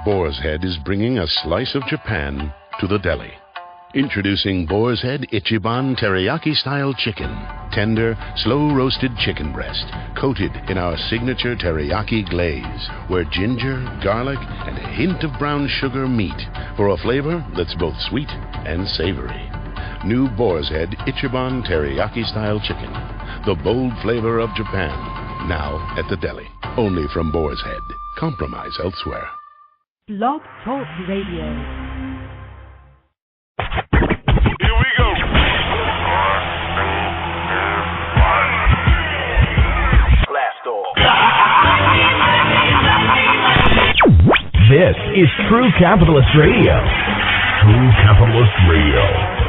Boar's Head is bringing a slice of Japan to the deli. Introducing Boar's Head Ichiban Teriyaki-style chicken. Tender, slow-roasted chicken breast, coated in our signature teriyaki glaze, where ginger, garlic, and a hint of brown sugar meet for a flavor that's both sweet and savory. New Boar's Head Ichiban Teriyaki-style chicken. The bold flavor of Japan. Now at the deli. Only from Boar's Head. Compromise elsewhere. Blog Talk Radio. Here we go. Blast off. This is True Capitalist Radio. True Capitalist Radio.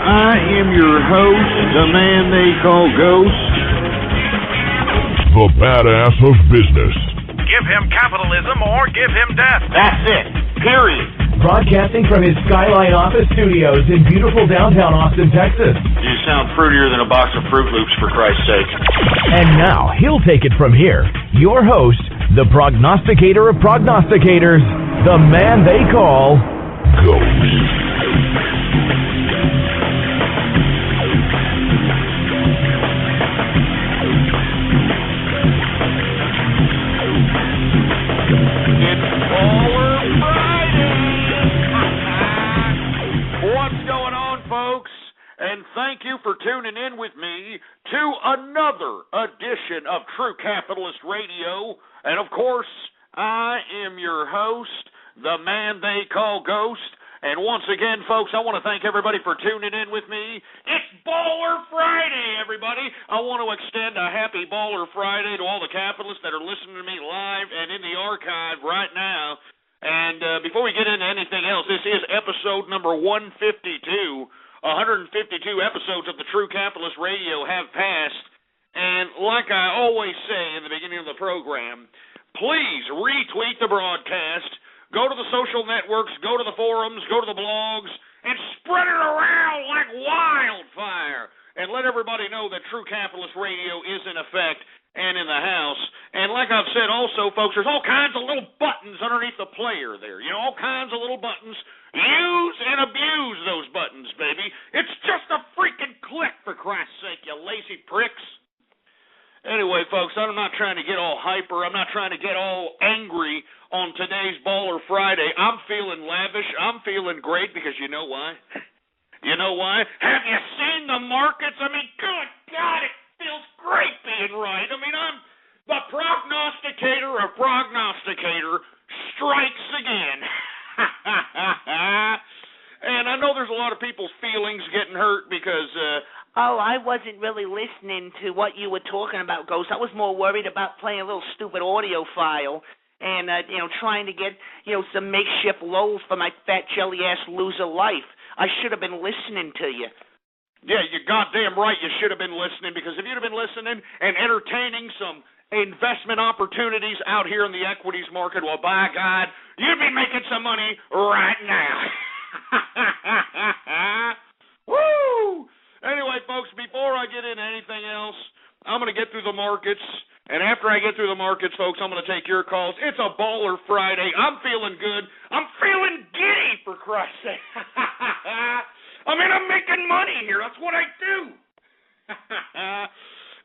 I am your host, the man they call Ghost. The badass of business. Give him capitalism or give him death. That's it. Period. Broadcasting from his Skyline office studios in beautiful downtown Austin, Texas. You sound fruitier than a box of Fruit Loops, for Christ's sake. And now, he'll take it from here. Your host, the prognosticator of prognosticators, the man they call Ghost. And thank you for tuning in with me to another edition of True Capitalist Radio. And of course, I am your host, the man they call Ghost. And once again, folks, I want to thank everybody for tuning in with me. It's Baller Friday, everybody. I want to extend a happy Baller Friday to all the capitalists that are listening to me live and in the archive right now. And before we get into anything else, this is episode number 152. 152 episodes of the True Capitalist Radio have passed, and like I always say in the beginning of the program, please retweet the broadcast, go to the social networks, go to the forums, go to the blogs, and spread it around like wildfire, and let everybody know that True Capitalist Radio is in effect and in the house. And like I've said also, folks, there's all kinds of little buttons underneath the player there, all kinds of little buttons. Use and abuse those buttons, baby. It's just a freaking click, for Christ's sake, you lazy pricks. Anyway, folks, I'm not trying to get all hyper. I'm not trying to get all angry on today's Baller Friday. I'm feeling lavish. I'm feeling great because you know why? You know why? Have you seen the markets? I mean, good God, it feels great being right. I mean, I'm the prognosticator of prognosticator strikes again. And I know there's a lot of people's feelings getting hurt because I wasn't really listening to what you were talking about, Ghost. I was more worried about playing a little stupid audio file and trying to get some makeshift lows for my fat jelly ass loser life. I should have been listening to you. Yeah, you're goddamn right you should have been listening, because if you'd have been listening and entertaining some investment opportunities out here in the equities market, well, by God, you'd be making some money right now. Woo! Anyway, folks, before I get into anything else, I'm going to get through the markets, and after I get through the markets, folks, I'm going to take your calls. It's a Baller Friday. I'm feeling good. I'm feeling giddy, for Christ's sake. I mean, I'm making money here. That's what I do.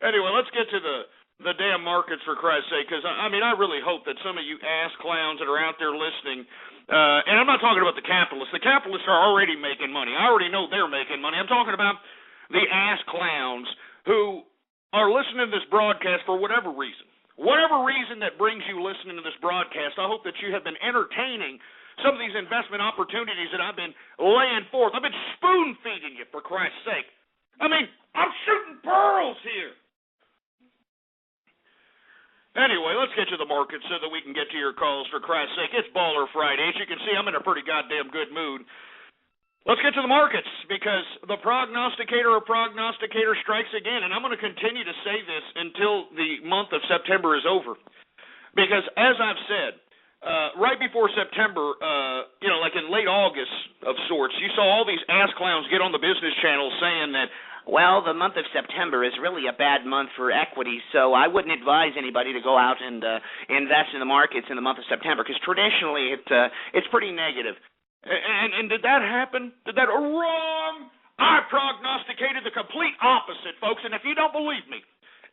Anyway, let's get to the damn markets, for Christ's sake, because, I mean, I really hope that some of you ass clowns that are out there listening, and I'm not talking about the capitalists. The capitalists are already making money. I already know they're making money. I'm talking about the ass clowns who are listening to this broadcast for whatever reason. Whatever reason that brings you listening to this broadcast, I hope that you have been entertaining some of these investment opportunities that I've been laying forth. I've been spoon-feeding you, for Christ's sake. I mean, I'm shooting pearls here. Anyway, let's get to the market so that we can get to your calls, for Christ's sake. It's Baller Friday. As you can see, I'm in a pretty goddamn good mood. Let's get to the markets, because the prognosticator of prognosticator strikes again, and I'm going to continue to say this until the month of September is over. Because, as I've said, right before September, like in late August of sorts, you saw all these ass clowns get on the business channel saying that, well, the month of September is really a bad month for equities, so I wouldn't advise anybody to go out and invest in the markets in the month of September, because traditionally it's pretty negative. And did that happen? Wrong! I prognosticated the complete opposite, folks, and if you don't believe me,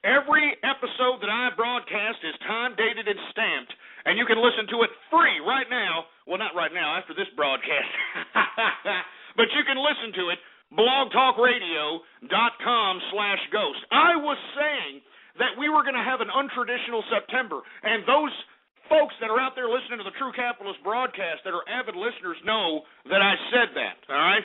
every episode that I broadcast is time-dated and stamped, and you can listen to it free right now. Well, not right now, after this broadcast. But you can listen to it, blogtalkradio.com/ghost. I was saying that we were going to have an untraditional September, and those folks that are out there listening to the True Capitalist broadcast that are avid listeners know that I said that, all right?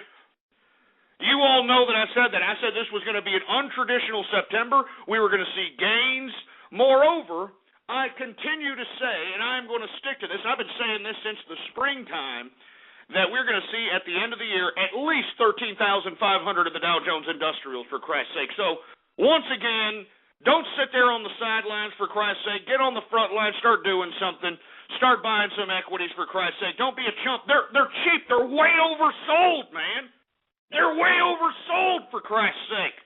You all know that I said that. I said this was going to be an untraditional September. We were going to see gains. Moreover, I continue to say, and I'm going to stick to this, I've been saying this since the springtime, that we're going to see at the end of the year at least 13,500 of the Dow Jones Industrials, for Christ's sake. So, once again, don't sit there on the sidelines, for Christ's sake. Get on the front line. Start doing something. Start buying some equities, for Christ's sake. Don't be a chump. They're cheap. They're way oversold, man. They're way oversold, for Christ's sake.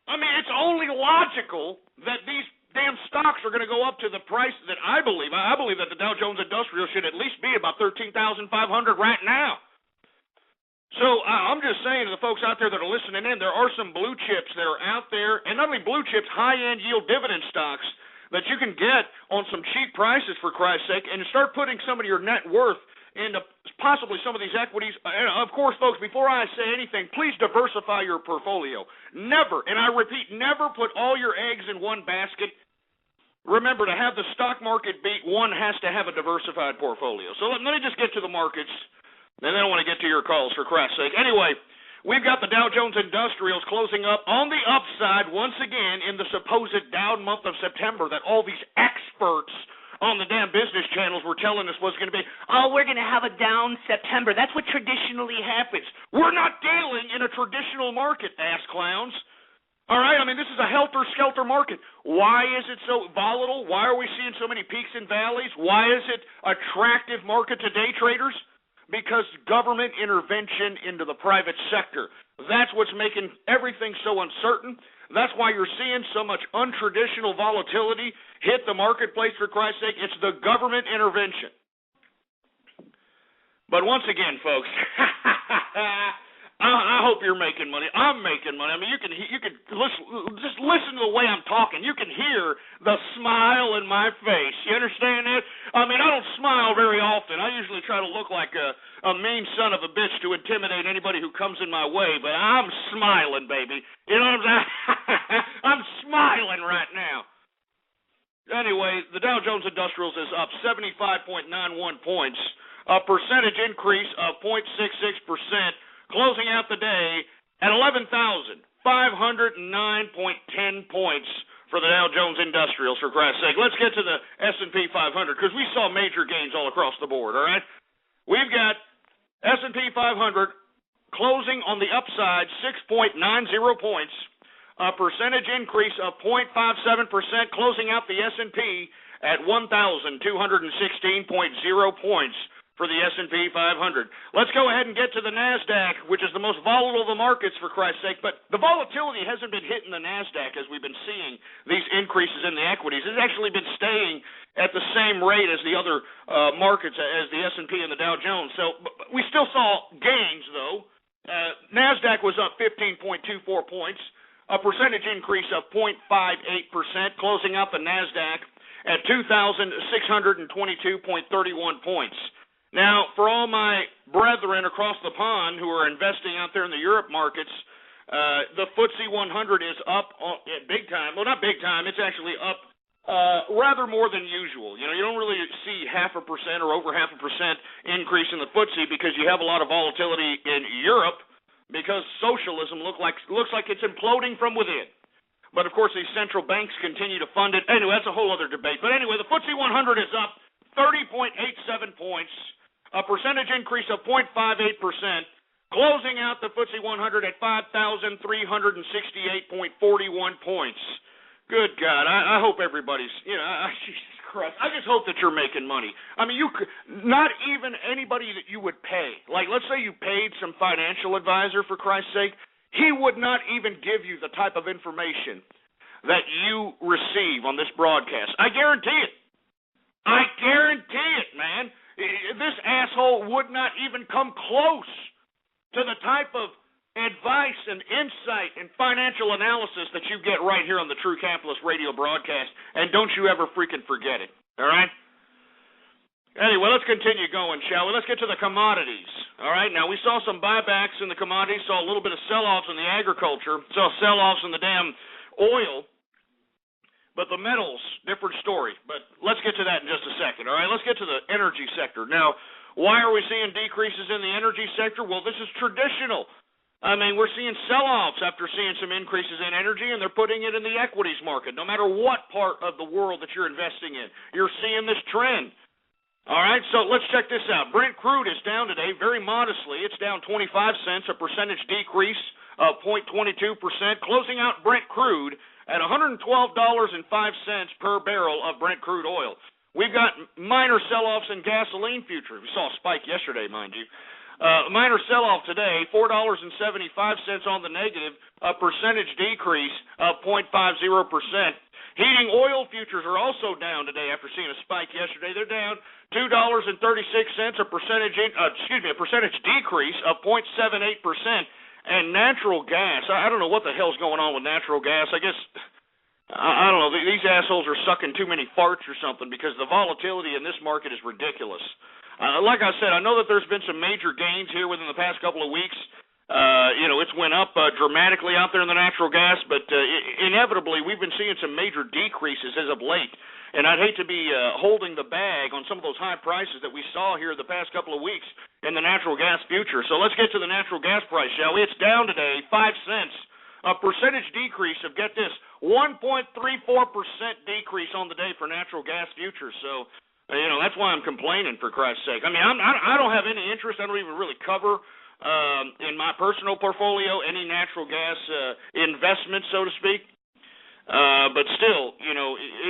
I mean, it's only logical that these damn stocks are going to go up to the price that I believe. I believe that the Dow Jones Industrial should at least be about 13,500 right now. So I'm just saying to the folks out there that are listening in, there are some blue chips that are out there, and not only blue chips, high-end yield dividend stocks that you can get on some cheap prices, for Christ's sake, and start putting some of your net worth into possibly some of these equities. And of course, folks, before I say anything, please diversify your portfolio. Never, and I repeat, never put all your eggs in one basket. Remember, to have the stock market beat, one has to have a diversified portfolio. So let me just get to the markets, and then I want to get to your calls, for Christ's sake. Anyway, we've got the Dow Jones Industrials closing up on the upside once again in the supposed down month of September that all these experts on the damn business channels were telling us was going to be. Oh, we're going to have a down September. That's what traditionally happens. We're not dealing in a traditional market, ass clowns. All right? I mean, this is a helter-skelter market. Why is it so volatile? Why are we seeing so many peaks and valleys? Why is it attractive market to day traders? Because government intervention into the private sector. That's what's making everything so uncertain. That's why you're seeing so much untraditional volatility hit the marketplace, for Christ's sake. It's the government intervention. But once again, folks, I hope you're making money. I'm making money. I mean, you can listen to the way I'm talking. You can hear the smile in my face. You understand that? I mean, I don't smile very often. I usually try to look like a mean son of a bitch to intimidate anybody who comes in my way, but I'm smiling, baby. You know what I'm saying? I'm smiling right now. Anyway, the Dow Jones Industrials is up 75.91 points, a percentage increase of 0.66%. Closing out the day at 11,509.10 points for the Dow Jones Industrials, for Christ's sake. Let's get to the S&P 500, because we saw major gains all across the board, all right? We've got S&P 500 closing on the upside 6.90 points, a percentage increase of 0.57%, closing out the S&P at 1,216.0 points for the S&P 500. Let's go ahead and get to the NASDAQ, which is the most volatile of the markets, for Christ's sake. But the volatility hasn't been hitting the NASDAQ as we've been seeing these increases in the equities. It's actually been staying at the same rate as the other markets, as the S&P and the Dow Jones. So we still saw gains, though. NASDAQ was up 15.24 points, a percentage increase of 0.58%, closing out the NASDAQ at 2,622.31 points. Now, for all my brethren across the pond who are investing out there in the Europe markets, the FTSE 100 is up big time. Well, not big time. It's actually up rather more than usual. You know, you don't really see 0.5% or over 0.5% increase in the FTSE because you have a lot of volatility in Europe because socialism looks like it's imploding from within. But, of course, these central banks continue to fund it. Anyway, that's a whole other debate. But anyway, the FTSE 100 is up 30.87 points. A percentage increase of 0.58%, closing out the FTSE 100 at 5,368.41 points. Good God, I hope everybody's, Jesus Christ. I just hope that you're making money. I mean, not even anybody that you would pay. Like, let's say you paid some financial advisor, for Christ's sake. He would not even give you the type of information that you receive on this broadcast. I guarantee it. I guarantee it, man. This asshole would not even come close to the type of advice and insight and financial analysis that you get right here on the True Capitalist radio broadcast, and don't you ever freaking forget it, all right? Anyway, let's continue going, shall we? Let's get to the commodities, all right? Now, we saw some buybacks in the commodities, saw a little bit of sell-offs in the agriculture, saw sell-offs in the damn oil, but the metals, different story. But let's get to that in just a second, all right? Let's get to the energy sector. Now, why are we seeing decreases in the energy sector? Well, this is traditional. I mean, we're seeing sell-offs after seeing some increases in energy, and they're putting it in the equities market. No matter what part of the world that you're investing in, you're seeing this trend. All right, so let's check this out. Brent crude is down today very modestly. It's down 25 cents, a percentage decrease of 0.22%, closing out Brent crude at $112.05 per barrel of Brent crude oil. We've got minor sell-offs in gasoline futures. We saw a spike yesterday, mind you. Minor sell-off today, $4.75 on the negative, a percentage decrease of 0.50%. Heating oil futures are also down today after seeing a spike yesterday. They're down $2.36, a percentage decrease of 0.78%. And natural gas, I don't know what the hell's going on with natural gas. I guess, I don't know, these assholes are sucking too many farts or something, because the volatility in this market is ridiculous. Like I said, I know that there's been some major gains here within the past couple of weeks. It's went up dramatically out there in the natural gas, but inevitably we've been seeing some major decreases as of late. And I'd hate to be holding the bag on some of those high prices that we saw here the past couple of weeks in the natural gas future. So let's get to the natural gas price, shall we? It's down today, 5 cents, a percentage decrease of, get this, 1.34% decrease on the day for natural gas futures. So, that's why I'm complaining, for Christ's sake. I mean, I don't have any interest. I don't even really cover in my personal portfolio any natural gas investments, so to speak. But still,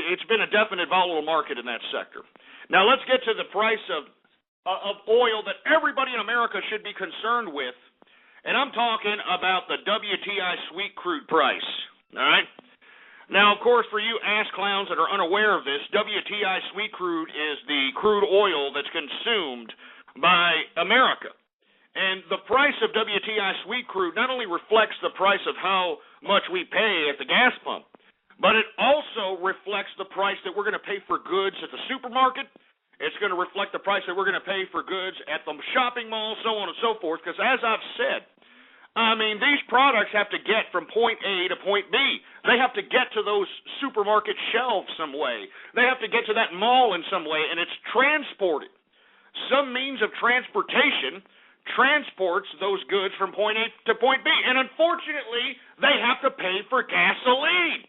it's been a definite volatile market in that sector. Now let's get to the price of oil that everybody in America should be concerned with, and I'm talking about the WTI sweet crude price. All right. Now, of course, for you ass clowns that are unaware of this, WTI sweet crude is the crude oil that's consumed by America. And the price of WTI sweet crude not only reflects the price of how much we pay at the gas pump, but it also reflects the price that we're going to pay for goods at the supermarket. It's going to reflect the price that we're going to pay for goods at the shopping mall, so on and so forth, because as I've said, I mean, these products have to get from point A to point B. They have to get to those supermarket shelves some way. They have to get to that mall in some way, and it's transported. Some means of transportation transports those goods from point A to point B, and unfortunately, they have to pay for gasoline.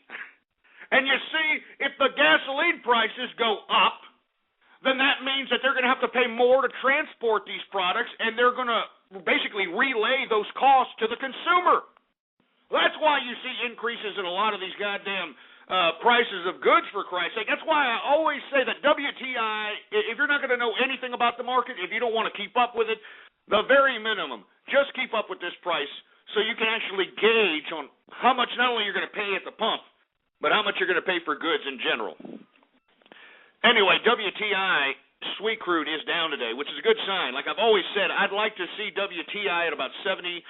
And you see, if the gasoline prices go up, then that means that they're going to have to pay more to transport these products, and they're going to basically relay those costs to the consumer. That's why you see increases in a lot of these goddamn prices of goods, for Christ's sake. That's why I always say that WTI, if you're not going to know anything about the market, if you don't want to keep up with it, the very minimum, just keep up with this price so you can actually gauge on how much not only you're going to pay at the pump, but how much you're going to pay for goods in general. Anyway, WTI sweet crude is down today, which is a good sign. Like I've always said, I'd like to see WTI at about $70,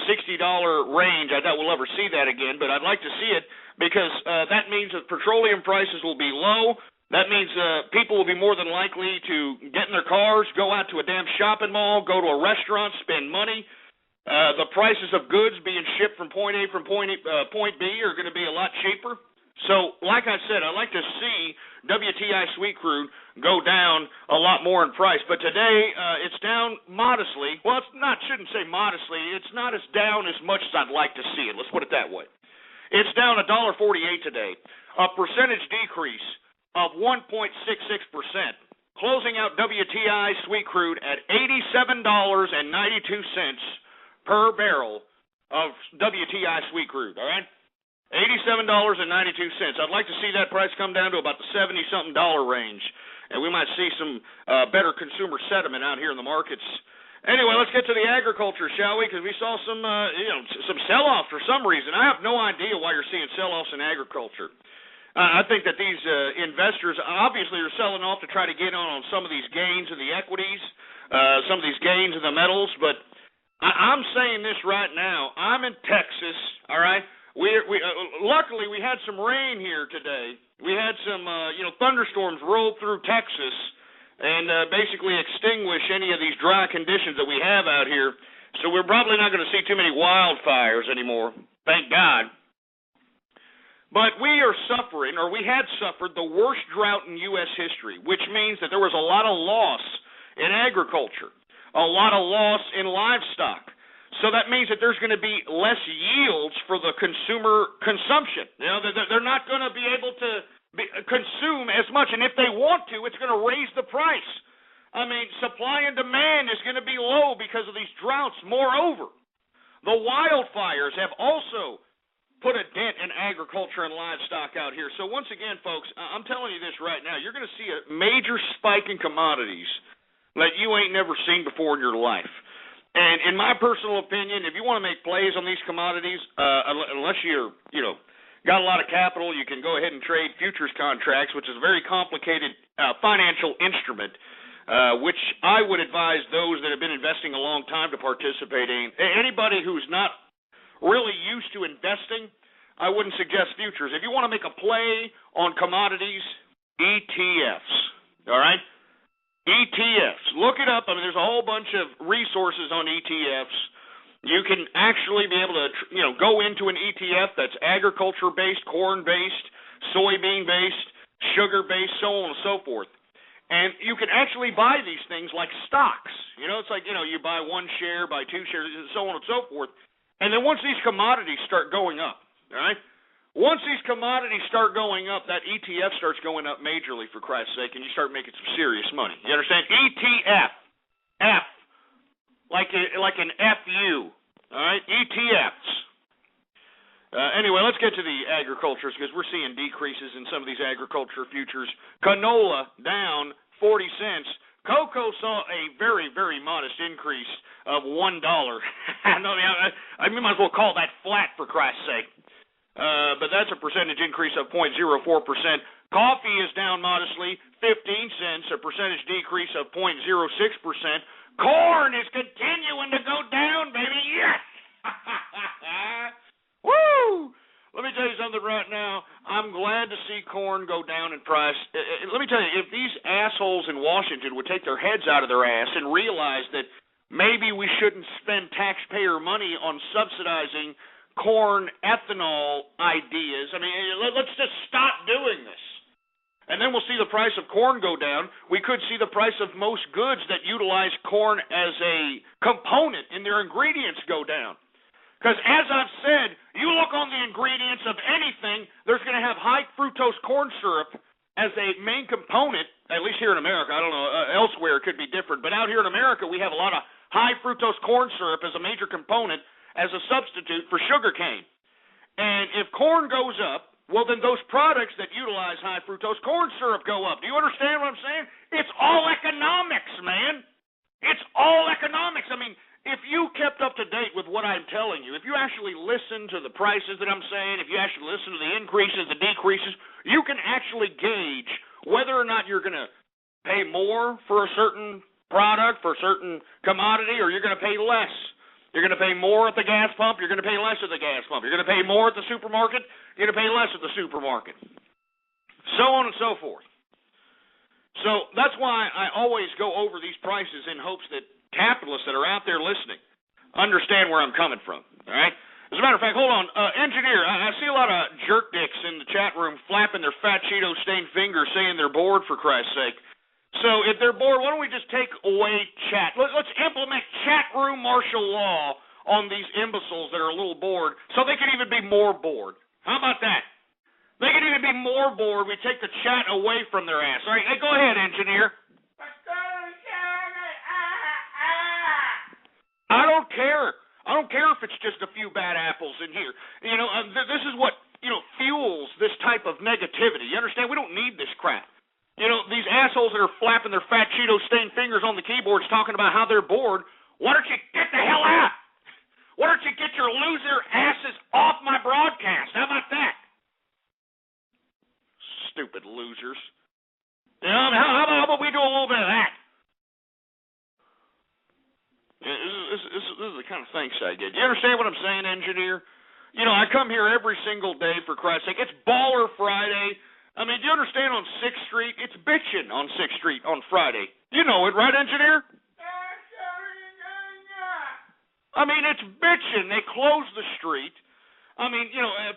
$60 range. I doubt we'll ever see that again, but I'd like to see it because that means that petroleum prices will be low. That means people will be more than likely to get in their cars, go out to a damn shopping mall, go to a restaurant, spend money. The prices of goods being shipped from point A from point B are going to be a lot cheaper. So, like I said, I'd like to see WTI sweet crude go down a lot more in price. But today, it's down modestly. Well, shouldn't say modestly. It's not as down as much as I'd like to see it. Let's put it that way. It's down $1.48 today, a percentage decrease of 1.66%, closing out WTI sweet crude at $87.92 per barrel of WTI sweet crude, all right? $87.92. I'd like to see that price come down to about the $70-something range, and we might see some better consumer sentiment out here in the markets. Anyway, let's get to the agriculture, shall we? Because we saw some sell-off for some reason. I have no idea why you're seeing sell-offs in agriculture. I think that these investors obviously are selling off to try to get on some of these gains in the equities, some of these gains in the metals. But I'm saying this right now. I'm in Texas, all right? Luckily, we had some rain here today. We had some thunderstorms roll through Texas and basically extinguish any of these dry conditions that we have out here. So we're probably not going to see too many wildfires anymore, thank God. But we are suffering, or we had suffered, the worst drought in U.S. history, which means that there was a lot of loss in agriculture, a lot of loss in livestock. So that means that there's going to be less yields for the consumer consumption. You know, they're not going to be able to consume as much, and if they want to, it's going to raise the price. I mean, supply and demand is going to be low because of these droughts. Moreover, the wildfires have also put a dent in agriculture and livestock out here. So once again, folks, I'm telling you this right now, you're going to see a major spike in commodities that you ain't never seen before in your life. And in my personal opinion, if you want to make plays on these commodities, unless you're, got a lot of capital, you can go ahead and trade futures contracts, which is a very complicated financial instrument, which I would advise those that have been investing a long time to participate in. Anybody who's not really used to investing, I wouldn't suggest futures. If you want to make a play on commodities, ETFs, all right? ETFs. Look it up. I mean, there's a whole bunch of resources on ETFs. You can actually be able to, go into an ETF that's agriculture-based, corn-based, soybean-based, sugar-based, so on and so forth. And you can actually buy these things like stocks. It's like, you buy one share, buy two shares, so on and so forth. And then once these commodities start going up, all right, once these commodities start going up, that ETF starts going up majorly, for Christ's sake, and you start making some serious money. You understand? ETF. F. Like an FU. All right? ETFs. Anyway, let's get to the agricultures because we're seeing decreases in some of these agriculture futures. Canola down 40 cents. Cocoa saw a very, very modest increase of $1. I might as well call that flat, for Christ's sake. But that's a percentage increase of 0.04%. Coffee is down modestly, 15 cents, a percentage decrease of 0.06%. Corn is continuing to go down, baby. Yes! Woo! Let me tell you something right now. I'm glad to see corn go down in price. Let me tell you, if these assholes in Washington would take their heads out of their ass and realize that maybe we shouldn't spend taxpayer money on subsidizing corn ethanol ideas. I mean, let's just stop doing this. And then we'll see the price of corn go down. We could see the price of most goods that utilize corn as a component in their ingredients go down. Because as I've said, you look on the ingredients of anything, there's going to have high fructose corn syrup as a main component, at least here in America. I don't know, elsewhere it could be different. But out here in America, we have a lot of high fructose corn syrup as a major component as a substitute for sugar cane. And if corn goes up, well, then those products that utilize high fructose corn syrup go up. Do you understand what I'm saying? It's all economics, man. It's all economics. I mean, if you kept up to date with what I'm telling you, if you actually listen to the prices that I'm saying, if you actually listen to the increases, the decreases, you can actually gauge whether or not you're going to pay more for a certain product, for a certain commodity, or you're going to pay less. You're going to pay more at the gas pump, you're going to pay less at the gas pump. You're going to pay more at the supermarket, you're going to pay less at the supermarket. So on and so forth. So that's why I always go over these prices in hopes that capitalists that are out there listening understand where I'm coming from. All right? As a matter of fact, hold on. Engineer, I see a lot of jerk dicks in the chat room flapping their fat Cheeto-stained fingers saying they're bored, for Christ's sake. So if they're bored, why don't we just take away chat? Let's implement chat room martial law on these imbeciles that are a little bored so they can even be more bored. How about that? They can even be more bored. We take the chat away from their ass. All right, hey, go ahead, engineer. I don't care. I don't care if it's just a few bad apples in here. This is what, fuels this type of negativity. You understand? We don't need this crap. These assholes that are flapping their fat Cheeto-stained fingers on the keyboards talking about how they're bored, why don't you get the hell out? Why don't you get your loser asses off my broadcast? How about that? Stupid losers. How about we do a little bit of that? This is the kind of thanks I get. You understand what I'm saying, engineer? I come here every single day, for Christ's sake. It's Baller Friday. I mean, do you understand on 6th Street? It's bitchin' on 6th Street on Friday. You know it, right, engineer? I mean, it's bitchin'. They close the street. I mean,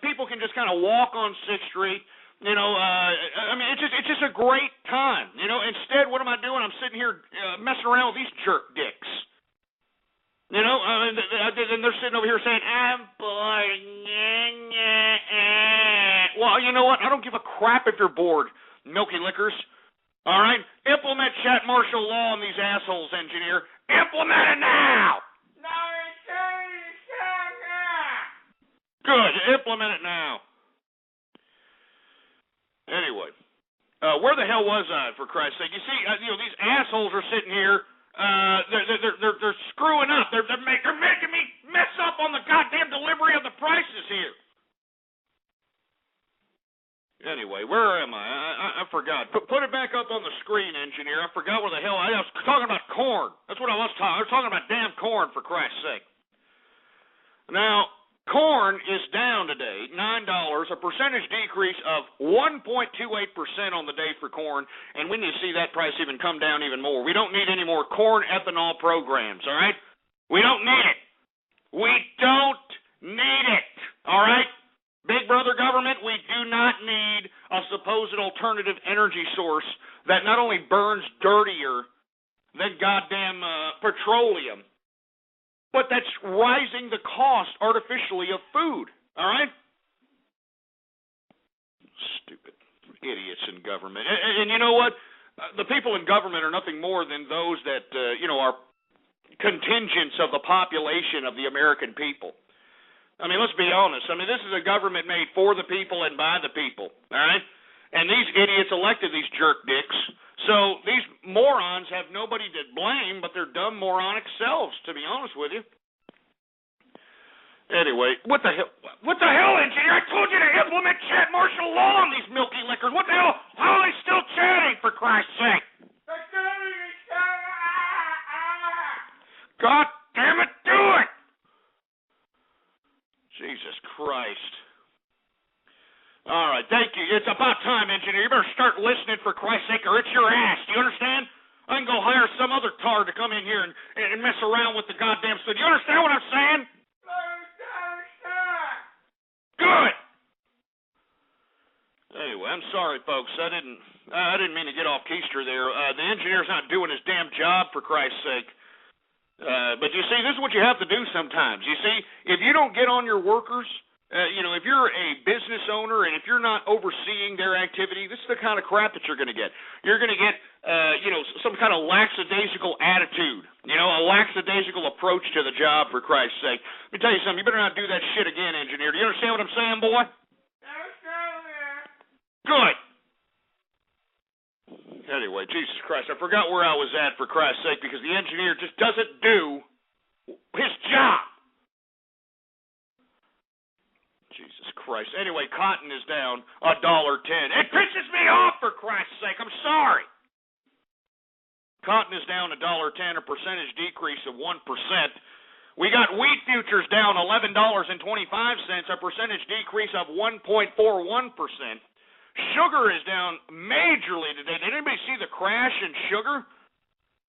people can just kind of walk on 6th Street. I mean, it's just a great time. Instead, what am I doing? I'm sitting here messing around with these jerk dicks. And they're sitting over here saying, I'm bored. Well, you know what? I don't give a crap if you're bored, Milky Lickers. All right? Implement chat martial law on these assholes, engineer. Implement it now! Good. Implement it now. Anyway, where the hell was I, for Christ's sake? You see, these assholes are sitting here. They're screwing up. They're making me mess up on the goddamn delivery of the prices here. Anyway, where am I? I forgot. Put it back up on the screen, engineer. I forgot where the hell I was talking about. Corn. That's what I was talking. I was talking about damn corn, for Christ's sake. Now, corn is down today, $9, a percentage decrease of 1.28% on the day for corn, and we need to see that price even come down even more. We don't need any more corn ethanol programs, all right? We don't need it. We don't need it, all right? Big brother government, we do not need a supposed alternative energy source that not only burns dirtier than goddamn petroleum, but that's rising the cost artificially of food, all right? Stupid idiots in government. And you know what? The people in government are nothing more than those that, are contingents of the population of the American people. I mean, let's be honest. I mean, this is a government made for the people and by the people, all right? And these idiots elected these jerk dicks. So these morons have nobody to blame but their dumb moronic selves, to be honest with you. Anyway, what the hell? What the hell, engineer? I told you to implement chat martial law on these Milky Lickers. What the hell? How are they still chatting, for Christ's sake? God damn it, do it! Jesus Christ. All right, thank you. It's about time, engineer. You better start listening, for Christ's sake, or it's your ass. Do you understand? I can go hire some other tard to come in here and mess around with the goddamn stuff. Do you understand what I'm saying? Good. Anyway, I'm sorry, folks. I didn't mean to get off keister there. The engineer's not doing his damn job, for Christ's sake. But you see, this is what you have to do sometimes. You see, if you don't get on your workers, if you're a business owner and if you're not overseeing their activity, this is the kind of crap that you're going to get. You're going to get, some kind of lackadaisical attitude, a lackadaisical approach to the job, for Christ's sake. Let me tell you something. You better not do that shit again, engineer. Do you understand what I'm saying, boy? Good. Anyway, Jesus Christ, I forgot where I was at, for Christ's sake, because the engineer just doesn't do his job. Jesus Christ. Anyway, cotton is down $1.10. It pisses me off, for Christ's sake. I'm sorry. Cotton is down $1.10, a percentage decrease of 1%. We got wheat futures down $11.25, a percentage decrease of 1.41%. Sugar is down majorly today. Did anybody see the crash in sugar?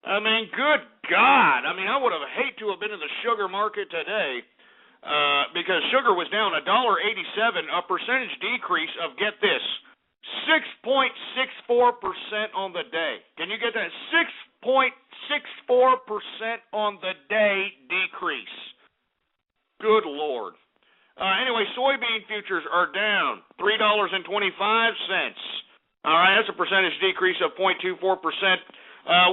I mean, good God. I mean, I would have hated to have been in the sugar market today because sugar was down $1.87, a percentage decrease of, get this, 6.64% on the day. Can you get that? 6.64% on the day decrease. Good Lord. Anyway, soybean futures are down $3.25. All right, that's a percentage decrease of 0.24%.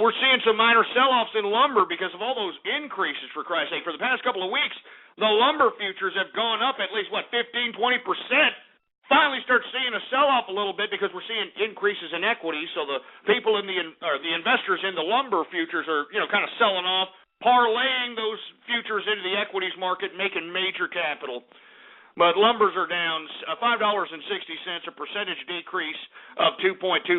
We're seeing some minor sell-offs in lumber because of all those increases, for Christ's sake. For the past couple of weeks, the lumber futures have gone up at least, 15, 20%. finally start seeing a sell-off a little bit because we're seeing increases in equity. So the people in the investors in the lumber futures are, kind of selling off, parlaying those futures into the equities market, making major capital. But lumbers are down $5.60, a percentage decrease of 2.24%.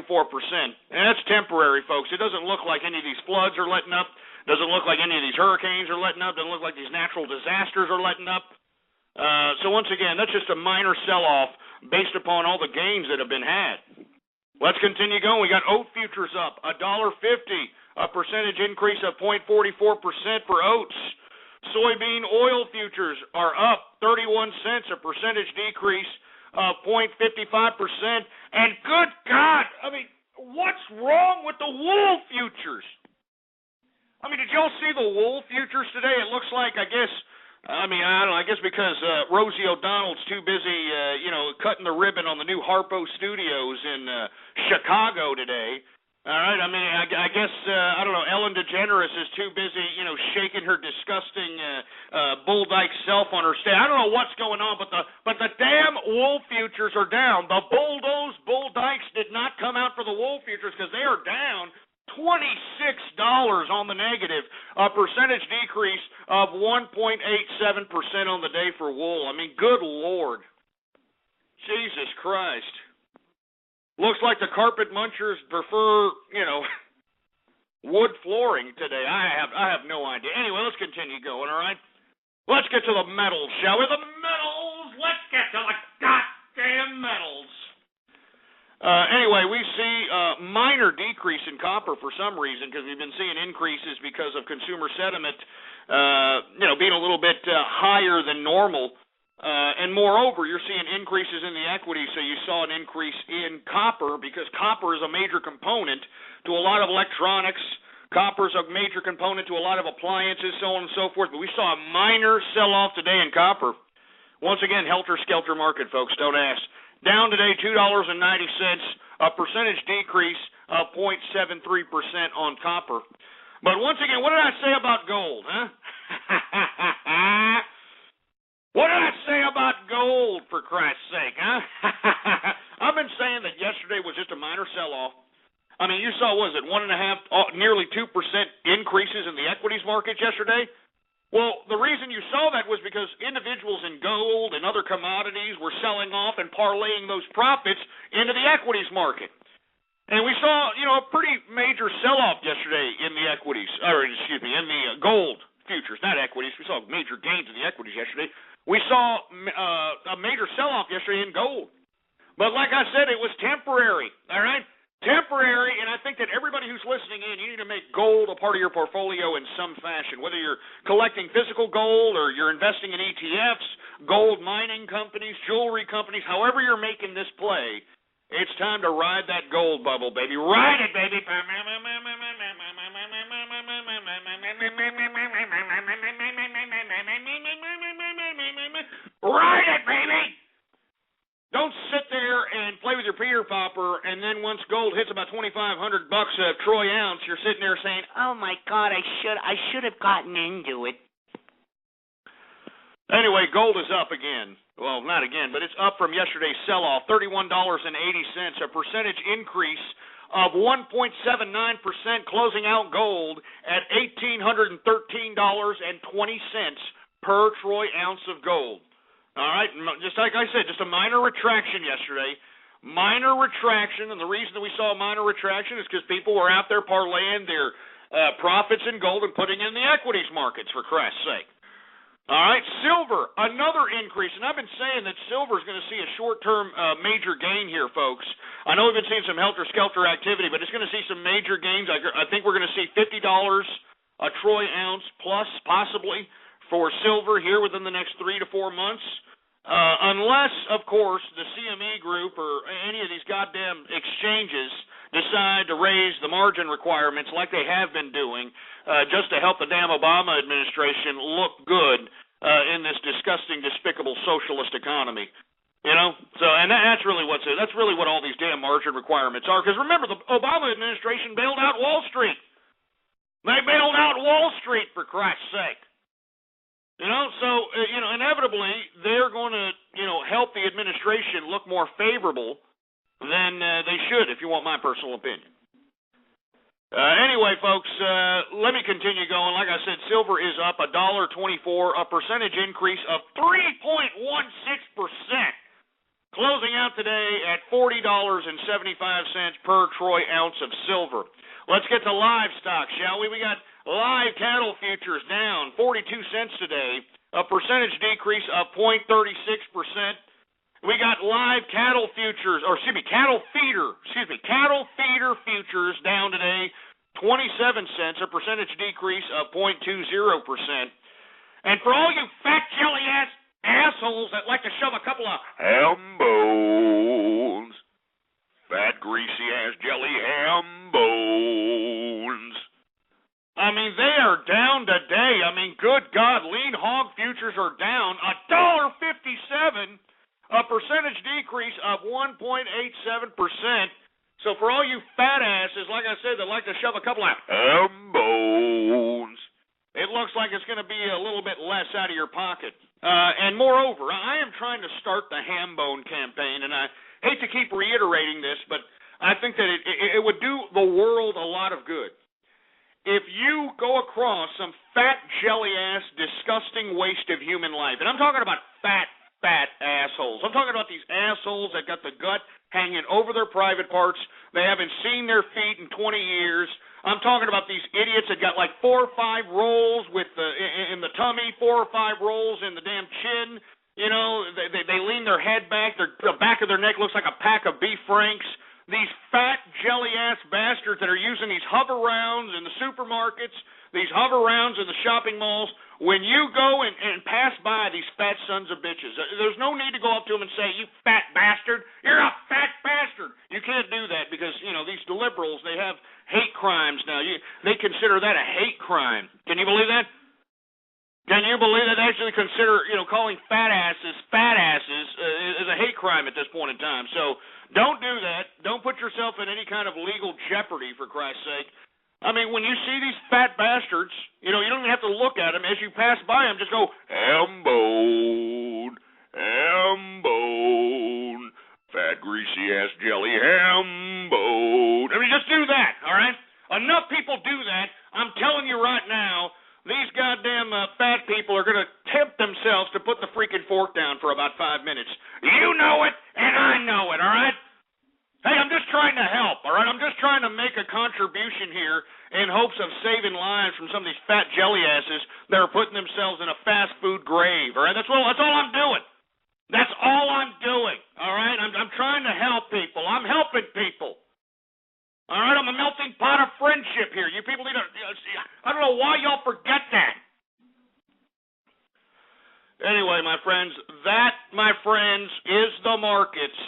And that's temporary, folks. It doesn't look like any of these floods are letting up. Doesn't look like any of these hurricanes are letting up. Doesn't look like these natural disasters are letting up. So once again, that's just a minor sell-off based upon all the gains that have been had. Let's continue going. We got oat futures up $1.50, a percentage increase of 0.44% for oats. Soybean oil futures are up 31 cents, a percentage decrease of 0.55%. And good God, what's wrong with the wool futures? Did y'all see the wool futures today? It looks like, I guess because Rosie O'Donnell's too busy, cutting the ribbon on the new Harpo Studios in Chicago today. All right, I guess, Ellen DeGeneres is too busy, shaking her disgusting bull dyke self on her stage. I don't know what's going on, but the damn wool futures are down. The bull dykes did not come out for the wool futures because they are down $26 on the negative, a percentage decrease of 1.87% on the day for wool. Good Lord. Jesus Christ. Looks like the carpet munchers prefer, wood flooring today. I have no idea. Anyway, let's continue going, all right? Let's get to the metals, shall we? The metals! Let's get to the goddamn metals! Anyway, we see a minor decrease in copper for some reason because we've been seeing increases because of consumer sentiment, being a little bit higher than normal. And moreover, you're seeing increases in the equity, so you saw an increase in copper because copper is a major component to a lot of electronics. Copper is a major component to a lot of appliances, so on and so forth. But we saw a minor sell-off today in copper. Once again, helter-skelter market, folks, don't ask. Down today, $2.90, a percentage decrease of 0.73% on copper. But once again, what did I say about gold, huh? What did I say about gold, for Christ's sake, huh? I've been saying that yesterday was just a minor sell-off. You saw, nearly 2% increases in the equities markets yesterday? Well, the reason you saw that was because individuals in gold and other commodities were selling off and parlaying those profits into the equities market. And we saw, a pretty major sell-off yesterday in the equities, in the gold futures, not equities. We saw major gains in the equities yesterday. We saw a major sell-off yesterday in gold. But like I said, it was temporary, all right? Temporary, and I think that everybody who's listening in, you need to make gold a part of your portfolio in some fashion, whether you're collecting physical gold or you're investing in ETFs, gold mining companies, jewelry companies, however you're making this play, it's time to ride that gold bubble, baby. Ride it, baby. Ride it, baby. Don't sit there and play with your Peter Popper, and then once gold hits about $2,500 a troy ounce, you're sitting there saying, "Oh my God, I should have gotten into it." Anyway, gold is up again. Well, not again, but it's up from yesterday's sell-off, $31.80, a percentage increase of 1.79%, closing out gold at $1,813.20 per troy ounce of gold. All right, just like I said, just a minor retraction yesterday. Minor retraction, and the reason that we saw a minor retraction is because people were out there parlaying their profits in gold and putting in the equities markets, for Christ's sake. All right, silver, another increase, and I've been saying that silver is going to see a short-term major gain here, folks. I know we've been seeing some helter-skelter activity, but it's going to see some major gains. I think we're going to see $50 a troy ounce plus, possibly, for silver here within the next 3 to 4 months, unless, of course, the CME group or any of these goddamn exchanges decide to raise the margin requirements like they have been doing just to help the damn Obama administration look good in this disgusting, despicable socialist economy. So and that's really what all these damn margin requirements are. Because remember, the Obama administration bailed out Wall Street. They bailed out Wall Street, for Christ's sake. Inevitably, they're going to, help the administration look more favorable than they should, if you want my personal opinion. Anyway, folks, let me continue going. Like I said, silver is up $1.24, a percentage increase of 3.16%, closing out today at $40.75 per troy ounce of silver. Let's get to livestock, shall we? We got live cattle futures down 42 cents today, a percentage decrease of 0.36%. We got live cattle futures, cattle feeder futures down today 27 cents, a percentage decrease of 0.20%. And for all you fat jelly ass assholes that like to shove a couple of ham bones, fat greasy ass jelly ham bones, they are down today. Good God, lean hog futures are down $1.57, a percentage decrease of 1.87%. So for all you fat asses, like I said, that like to shove a couple of ham bones, it looks like it's going to be a little bit less out of your pocket. And moreover, I am trying to start the ham bone campaign, and I hate to keep reiterating this, but I think that it would do the world a lot of good. If you go across some fat, jelly-ass, disgusting waste of human life, and I'm talking about fat assholes. I'm talking about these assholes that got the gut hanging over their private parts. They haven't seen their feet in 20 years. I'm talking about these idiots that got like 4 or 5 rolls in the tummy, 4 or 5 rolls in the damn chin. They lean their head back. The back of their neck looks like a pack of beef franks. These fat, jelly-ass bastards that are using these hover rounds in the supermarkets, these hover rounds in the shopping malls, when you go and pass by these fat sons of bitches, there's no need to go up to them and say, "You fat bastard, you're a fat bastard." You can't do that because, these liberals, they have hate crimes now. They consider that a hate crime. Can you believe that? Can you believe that they actually consider, calling fat asses is a hate crime at this point in time? So don't do that. Don't put yourself in any kind of legal jeopardy, for Christ's sake. When you see these fat bastards, you don't even have to look at them. As you pass by them, just go, ham bone, fat greasy-ass jelly ham bone. Just do that, all right? Enough people do that. I'm telling you right now, these goddamn fat people are going to tempt themselves to put the freaking fork down for about 5 minutes. You know it, and I know it, all right? Hey, I'm just trying to help, all right? I'm just trying to make a contribution here in hopes of saving lives from some of these fat jelly asses that are putting themselves in a fast food grave, all right? That's all I'm doing. That's all I'm doing, all right? I'm trying to help people. I'm helping people. All right, I'm a melting pot of friendship here. You people need to, I don't know why y'all forget that. Anyway, my friends, that, my friends, is the markets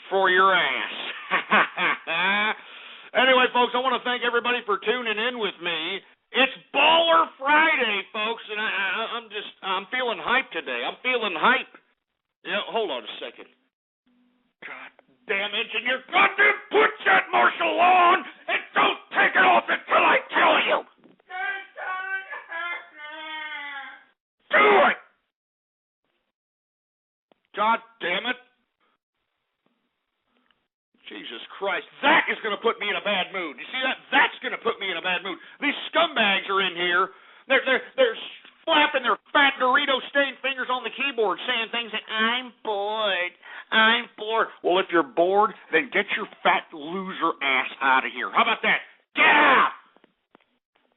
for your ass. Anyway, folks, I want to thank everybody for tuning in with me. It's Baller Friday, folks, and I'm feeling hype today. I'm feeling hype. Hold on a second. God damn engineer, goddamn put that martial on and don't take it off until I tell you. Do it. God damn it. Jesus Christ, that is going to put me in a bad mood. You see that? That's going to put me in a bad mood. These scumbags are in here. They're flapping their fat Dorito-stained fingers on the keyboard, saying things like, I'm bored. Well, if you're bored, then get your fat loser ass out of here. How about that? Get out!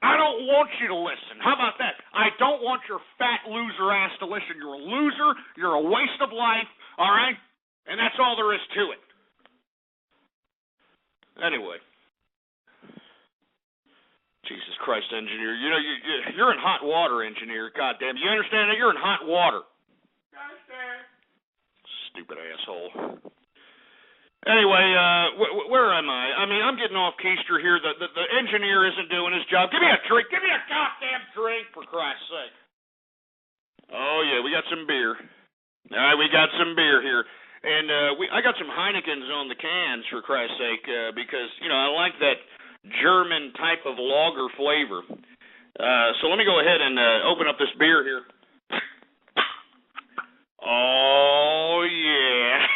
I don't want you to listen. How about that? I don't want your fat loser ass to listen. You're a loser. You're a waste of life. All right? And that's all there is to it. Anyway. Jesus Christ, engineer. You're in hot water, engineer. God damn. You understand that? You're in hot water. Stupid asshole. Anyway, where am I? I'm getting off keister here. The engineer isn't doing his job. Give me a drink. Give me a goddamn drink, for Christ's sake. Oh, yeah, we got some beer. All right, we got some beer here. And I got some Heinekens on the cans, for Christ's sake, because, I like that German type of lager flavor. So let me go ahead and open up this beer here. Oh, yeah.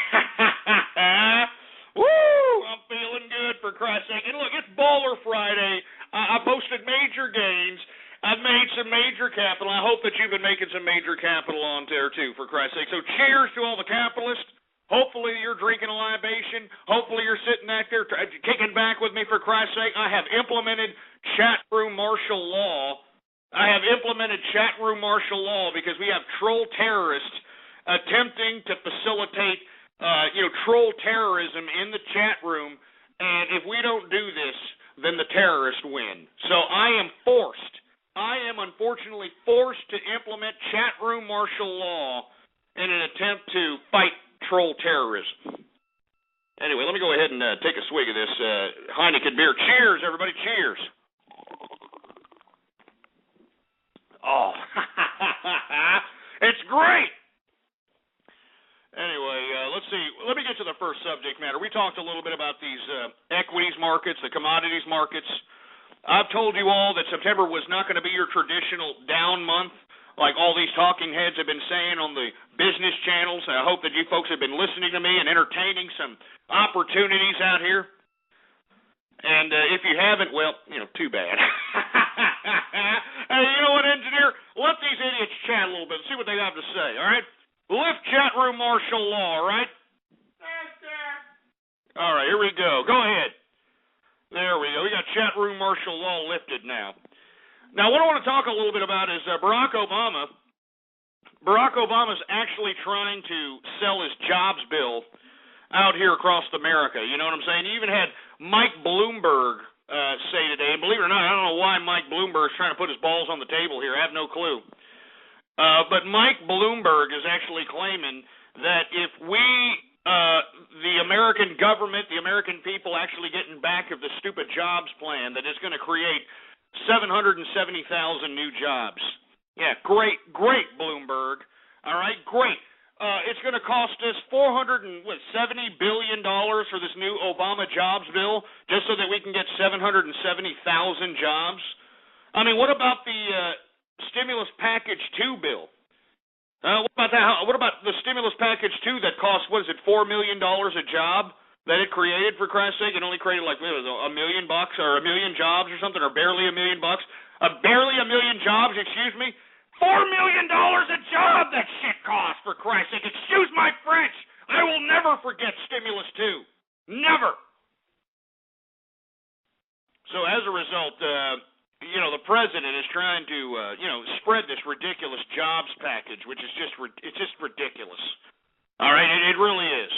Woo! I'm feeling good, for Christ's sake. And look, it's Baller Friday. I posted major gains. I've made some major capital. I hope that you've been making some major capital on there, too, for Christ's sake. So cheers to all the capitalists. Hopefully you're drinking a libation. Hopefully you're sitting back there kicking back with me, for Christ's sake. I have implemented chat room martial law. Because we have troll terrorists attempting to facilitate, troll terrorism in the chat room. And if we don't do this, then the terrorists win. So I am unfortunately forced to implement chat room martial law in an attempt to fight troll terrorism. Anyway, let me go ahead and take a swig of this Heineken beer. Cheers, everybody. Cheers. Oh, it's great. Anyway, let's see. Let me get to the first subject matter. We talked a little bit about these equities markets, the commodities markets. I've told you all that September was not going to be your traditional down month, like all these talking heads have been saying on the business channels. I hope that you folks have been listening to me and entertaining some opportunities out here. And if you haven't, well, too bad. Hey, you know what, engineer? Let these idiots chat a little bit and see what they have to say, all right? Lift chat room martial law, all right? All right, here we go. Go ahead. There we go. We got chat room martial law lifted now. Now, what I want to talk a little bit about is Barack Obama. Barack Obama's actually trying to sell his jobs bill out here across America. You know what I'm saying? He even had Mike Bloomberg say today, and believe it or not, I don't know why Mike Bloomberg is trying to put his balls on the table here. I have no clue. But Mike Bloomberg is actually claiming that if we, the American government, the American people actually getting back of the stupid jobs plan, that it's going to create 770,000 new jobs. Yeah, great, Bloomberg. All right, great. It's going to cost us $470 billion for this new Obama jobs bill, just so that we can get 770,000 jobs. I mean, what about the stimulus package 2 bill? What about that? What about the stimulus package 2 that cost, $4 million a job that it created, for Christ's sake? It only created like $1 million or 1 million jobs or something, or barely $1 million bucks. Barely 1 million jobs, excuse me. $4 million a job that shit costs, for Christ's sake. Excuse my French. I will never forget stimulus 2. Never. So as a result, the president is trying to, spread this ridiculous jobs package, which is it's just ridiculous. All right, it really is.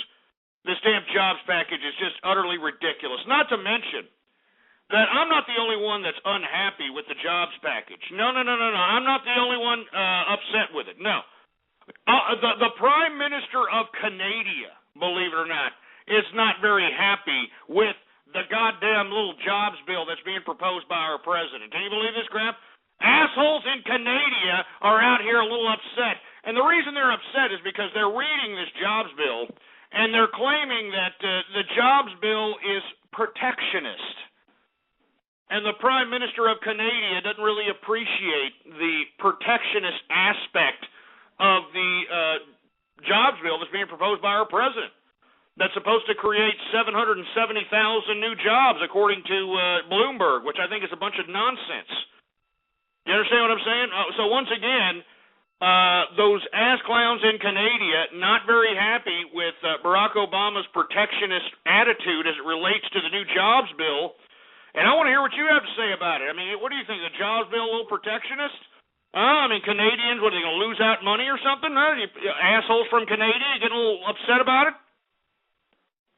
This damn jobs package is just utterly ridiculous. Not to mention that I'm not the only one that's unhappy with the jobs package. No. I'm not the only one upset with it. No. The Prime Minister of Canada, believe it or not, is not very happy with the goddamn little jobs bill that's being proposed by our president. Can you believe this crap? Assholes in Canada are out here a little upset. And the reason they're upset is because they're reading this jobs bill, and they're claiming that the jobs bill is protectionist. And the Prime Minister of Canada doesn't really appreciate the protectionist aspect of the jobs bill that's being proposed by our president. That's supposed to create 770,000 new jobs, according to Bloomberg, which I think is a bunch of nonsense. You understand what I'm saying? So once again, those ass clowns in Canada not very happy with Barack Obama's protectionist attitude as it relates to the new jobs bill. And I want to hear what you have to say about it. I mean, what do you think, the jobs bill a little protectionist? Canadians, what, are they going to lose out money or something? You assholes from Canada, you getting a little upset about it?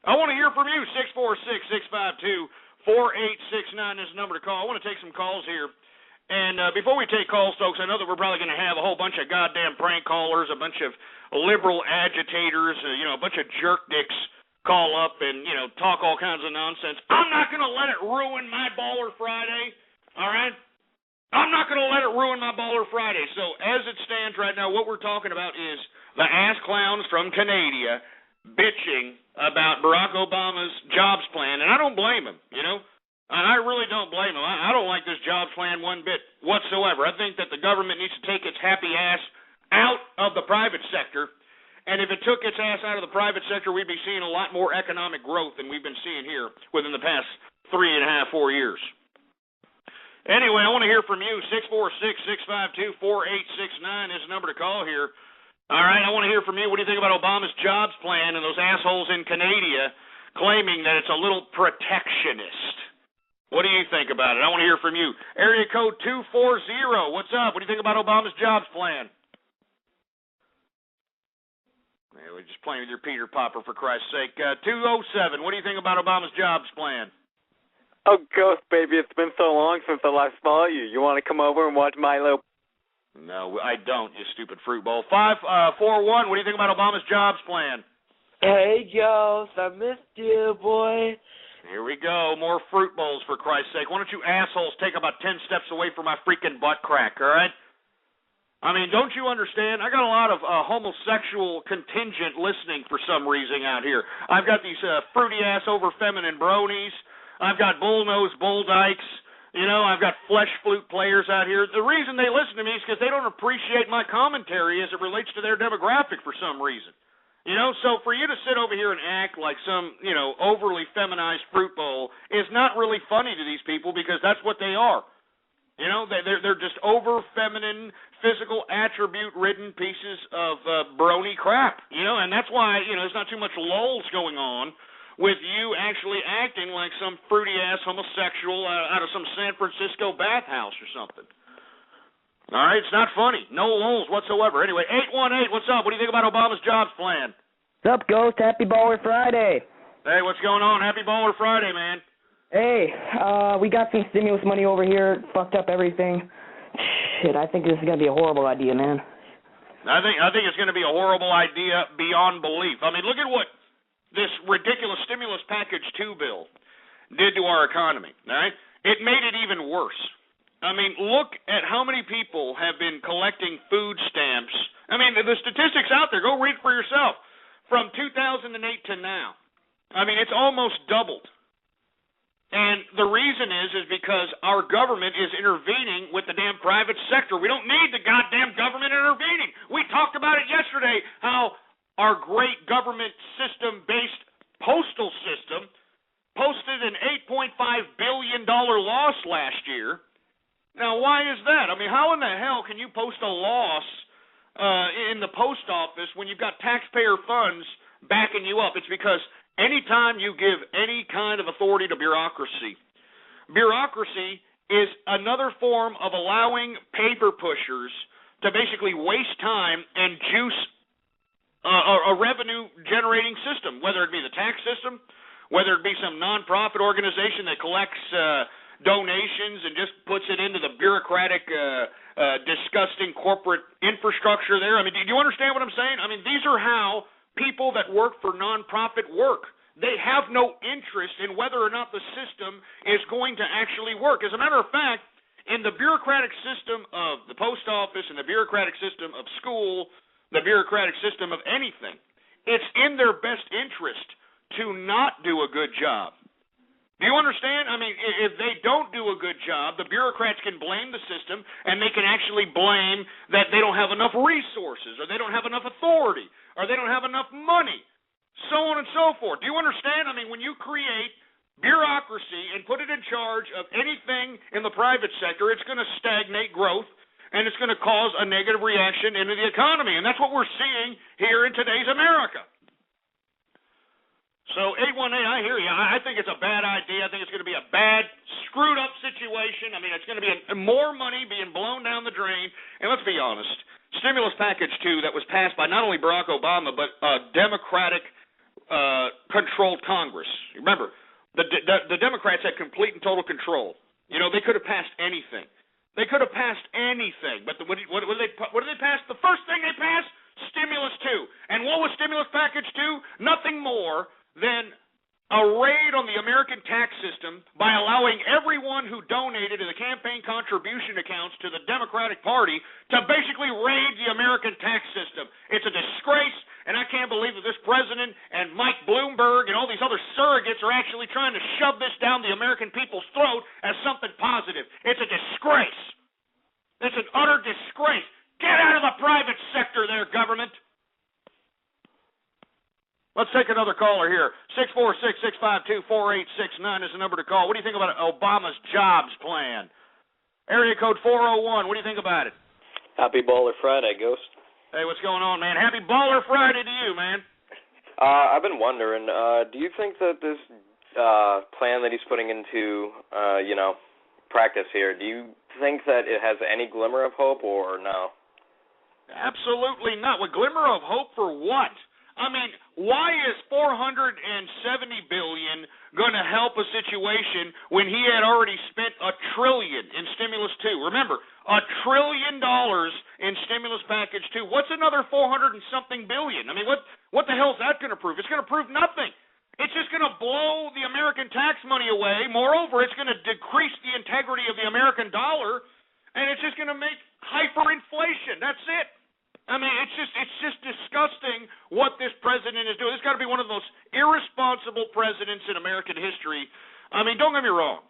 I want to hear from you. 646-652-4869 is the number to call. I want to take some calls here. And before we take calls, folks, I know that we're probably going to have a whole bunch of goddamn prank callers, a bunch of liberal agitators, a bunch of jerk dicks call up and, talk all kinds of nonsense. I'm not going to let it ruin my Baller Friday, all right? I'm not going to let it ruin my Baller Friday. So as it stands right now, what we're talking about is the ass clowns from Canada bitching about Barack Obama's jobs plan, and I don't blame him, I really don't blame him. I don't like this jobs plan one bit whatsoever. I think that the government needs to take its happy ass out of the private sector And if it took its ass out of the private sector, we'd be seeing a lot more economic growth than we've been seeing here within the past 3.5, 4 years. Anyway, I want to hear from you. 646-652-4869 is the number to call here. All right, I want to hear from you. What do you think about Obama's jobs plan and those assholes in Canada claiming that it's a little protectionist? What do you think about it? I want to hear from you. Area code 240. What's up? What do you think about Obama's jobs plan? Yeah, we're just playing with your Peter Popper, for Christ's sake. 207. What do you think about Obama's jobs plan? Oh, Ghost, baby, it's been so long since I last saw you. You want to come over and watch Milo? No, I don't, you stupid fruit bowl. 541, what do you think about Obama's jobs plan? Hey, Ghost, I missed you, boy. Here we go, more fruit bowls, for Christ's sake. Why don't you assholes take about 10 steps away from my freaking butt crack, all right? I mean, don't you understand? I got a lot of homosexual contingent listening for some reason out here. I've got these fruity-ass, over-feminine bronies. I've got bull-nosed bull dykes. You know, I've got flesh flute players out here. The reason they listen to me is because they don't appreciate my commentary as it relates to their demographic for some reason. You know, so for you to sit over here and act like some, you know, overly feminized fruit bowl is not really funny to these people because that's what they are. You know, they're just over-feminine, physical attribute-ridden pieces of brony crap. You know, and that's why, you know, there's not too much lulls going on with you actually acting like some fruity-ass homosexual out of some San Francisco bathhouse or something. All right, it's not funny. No lulls whatsoever. Anyway, 818, what's up? What do you think about Obama's jobs plan? What's up, Ghost? Happy Baller Friday. Hey, what's going on? Happy Baller Friday, man. Hey, we got some stimulus money over here. Fucked up everything. Shit, I think this is going to be a horrible idea, man. I think it's going to be a horrible idea beyond belief. I mean, look at what this ridiculous stimulus package 2 bill did to our economy, all right? It made it even worse. I mean, look at how many people have been collecting food stamps. I mean, the statistics out there, go read for yourself. From 2008 to now, I mean, it's almost doubled. And the reason is because our government is intervening with the damn private sector. We don't need the goddamn government intervening. We talked about it yesterday, how our great government system-based postal system posted an $8.5 billion loss last year. Now, why is that? I mean, how in the hell can you post a loss in the post office when you've got taxpayer funds backing you up? It's because anytime you give any kind of authority to bureaucracy is another form of allowing paper pushers to basically waste time and juice a revenue-generating system, whether it be the tax system, whether it be some nonprofit organization that collects donations and just puts it into the bureaucratic, disgusting corporate infrastructure there. I mean, do you understand what I'm saying? I mean, these are how people that work for nonprofit work. They have no interest in whether or not the system is going to actually work. As a matter of fact, in the bureaucratic system of the post office and the bureaucratic system of school, the bureaucratic system of anything, it's in their best interest to not do a good job. Do you understand? I mean, if they don't do a good job, the bureaucrats can blame the system, and they can actually blame that they don't have enough resources, or they don't have enough authority, or they don't have enough money, so on and so forth. Do you understand? I mean, when you create bureaucracy and put it in charge of anything in the private sector, it's going to stagnate growth, and it's going to cause a negative reaction into the economy. And that's what we're seeing here in today's America. So 818, I hear you. I think it's a bad idea. I think it's going to be a bad, screwed-up situation. I mean, it's going to be more money being blown down the drain. And let's be honest, stimulus package 2 that was passed by not only Barack Obama, but a Democratic-controlled Congress. Remember, the Democrats had complete and total control. You know, they could have passed anything. They could have passed anything, but what did they pass? The first thing they passed, Stimulus 2. And what was Stimulus Package 2? Nothing more than a raid on the American tax system by allowing everyone who donated to the campaign contribution accounts to the Democratic Party to basically raid the American tax system. It's a disgrace, and I can't believe that this president and Mike Bloomberg and all these other surrogates are actually trying to shove this down the American people's throat as something positive. It's a disgrace. It's an utter disgrace. Get out of the private sector there, government. Let's take another caller here. 646-652-4869 is the number to call. What do you think about Obama's jobs plan? Area code 401. What do you think about it? Happy Baller Friday, Ghost. Hey, what's going on, man? Happy Baller Friday to you, man. I've been wondering, do you think that this plan that he's putting into, practice here, do you think that it has any glimmer of hope or no? Absolutely not. What glimmer of hope for what? I mean, why is $470 billion going to help a situation when he had already spent $1 trillion in stimulus 2? Remember, $1 trillion in stimulus package 2. What's another 400 and something billion? I mean, what the hell is that going to prove? It's going to prove nothing. It's just going to blow the American tax money away. Moreover, it's going to decrease the integrity of the American dollar, and it's just going to make hyperinflation. That's it. I mean, it's just disgusting what this president is doing. This has got to be one of the most irresponsible presidents in American history. I mean, don't get me wrong.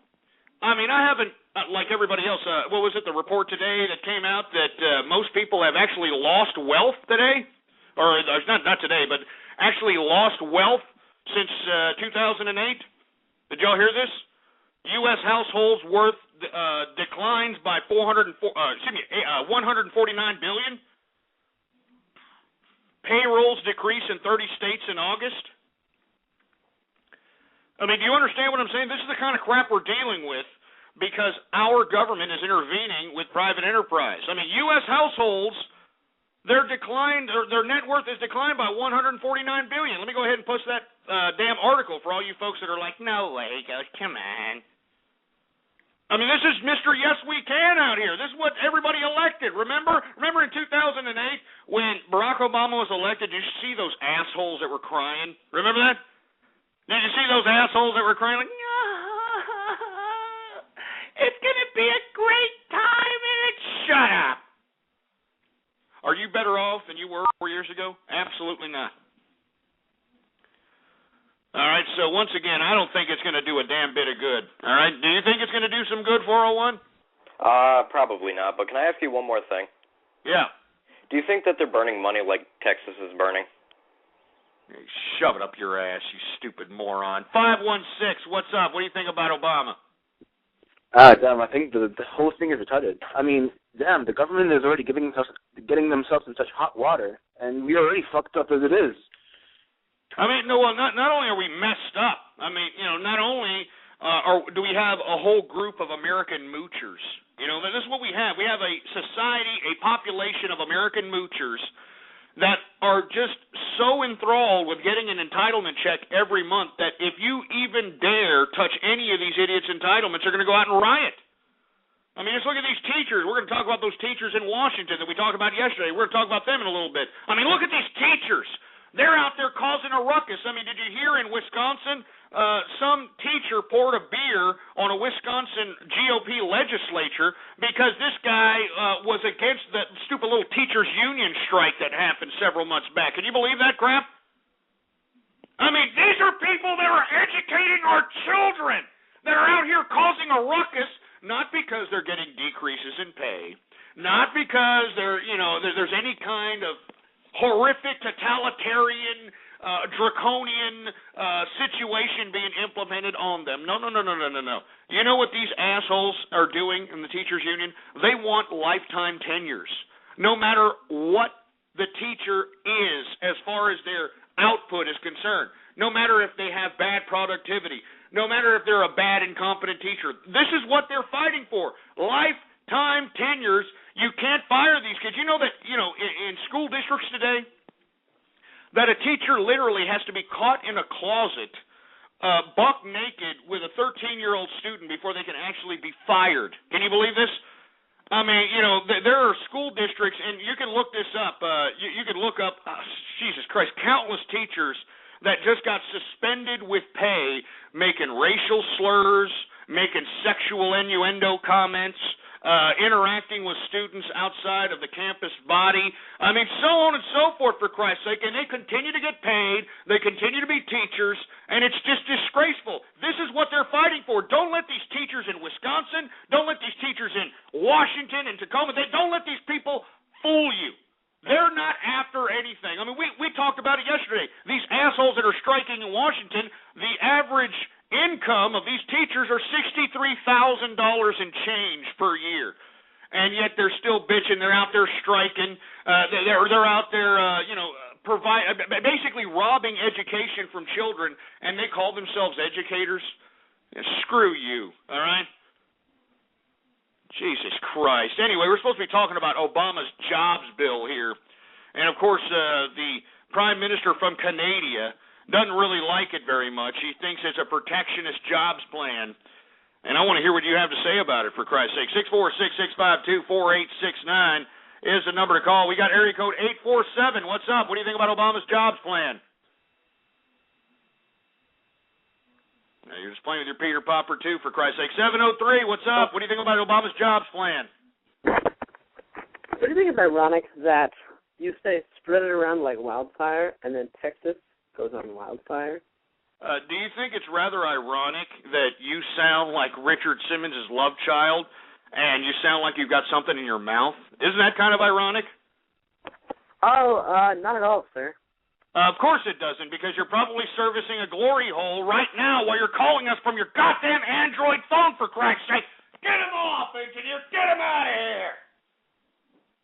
I mean, I haven't, like everybody else, what was it, the report today that came out that most people have actually lost wealth today? Or not today, but actually lost wealth since 2008? Did y'all hear this? U.S. households' worth declines by $149 billion. Payrolls decrease in 30 states in August. I mean, do you understand what I'm saying? This is the kind of crap we're dealing with because our government is intervening with private enterprise. I mean, U.S. households, their net worth is declined by $149 billion. Let me go ahead and post that damn article for all you folks that are like, no way, Ghost, come on. I mean, this is Mr. Yes We Can out here. This is what everybody elected. Remember in 2008 when Barack Obama was elected, did you see those assholes that were crying? Remember that? Did you see those assholes that were crying like, no, it's going to be a great time, and it's shut up. Are you better off than you were 4 years ago? Absolutely not. All right, so once again, I don't think it's going to do a damn bit of good. All right, do you think it's going to do some good, 401? Probably not, but can I ask you one more thing? Yeah. Do you think that they're burning money like Texas is burning? Hey, shove it up your ass, you stupid moron. 516, what's up? What do you think about Obama? Damn, I think the whole thing is retarded. I mean, damn, the government is already getting themselves in such hot water, and we are already fucked up as it is. I mean, no. Well, not only are we messed up. I mean, not only do we have a whole group of American moochers. This is what we have. We have a society, a population of American moochers that are just so enthralled with getting an entitlement check every month that if you even dare touch any of these idiots' entitlements, they're going to go out and riot. I mean, just look at these teachers. We're going to talk about those teachers in Washington that we talked about yesterday. We're going to talk about them in a little bit. I mean, look at these teachers. They're out there causing a ruckus. I mean, did you hear in Wisconsin, some teacher poured a beer on a Wisconsin GOP legislature because this guy was against the stupid little teachers' union strike that happened several months back. Can you believe that crap? I mean, these are people that are educating our children that are out here causing a ruckus, not because they're getting decreases in pay, not because there's any kind of horrific, totalitarian, draconian situation being implemented on them. No. You know what these assholes are doing in the teachers' union? They want lifetime tenures. No matter what the teacher is as far as their output is concerned. No matter if they have bad productivity. No matter if they're a bad, incompetent teacher. This is what they're fighting for. Lifetime tenures. You can't fire these kids. You know that, in school districts today, that a teacher literally has to be caught in a closet, buck naked with a 13-year-old student before they can actually be fired. Can you believe this? I mean, there are school districts, and you can look this up. You can look up, Jesus Christ, countless teachers that just got suspended with pay, making racial slurs, making sexual innuendo comments, interacting with students outside of the campus body. I mean, so on and so forth, for Christ's sake. And they continue to get paid. They continue to be teachers. And it's just disgraceful. This is what they're fighting for. Don't let these teachers in Wisconsin, don't let these teachers in Washington and Tacoma, don't let these people fool you. They're not after anything. I mean, we talked about it yesterday. These assholes that in Washington, the average income of these teachers are $63,000 in change per year. And yet they're still bitching. They're out there striking. They're out there, basically robbing education from children, and they call themselves educators. Screw you, all right? Jesus Christ. Anyway, we're supposed to be talking about Obama's jobs bill here. And, of course, the Prime Minister from Canada doesn't really like it very much. He thinks it's a protectionist jobs plan. And I want to hear what you have to say about it, for Christ's sake. 646-652-4869 is the number to call. We got area code 847. What's up? What do you think about Obama's jobs plan? Now, you're just playing with your Peter Popper, too, for Christ's sake. 703, what's up? What do you think about Obama's jobs plan? What do you think it's ironic that you say spread it around like wildfire, and then Texas goes on wildfire? Do you think it's rather ironic that you sound like Richard Simmons' love child and you sound like you've got something in your mouth? Isn't that kind of ironic? Oh, not at all, sir. Of course it doesn't, because you're probably servicing a glory hole right now while you're calling us from your goddamn Android phone, for Christ's sake. Get him off, engineer! Get him out of here!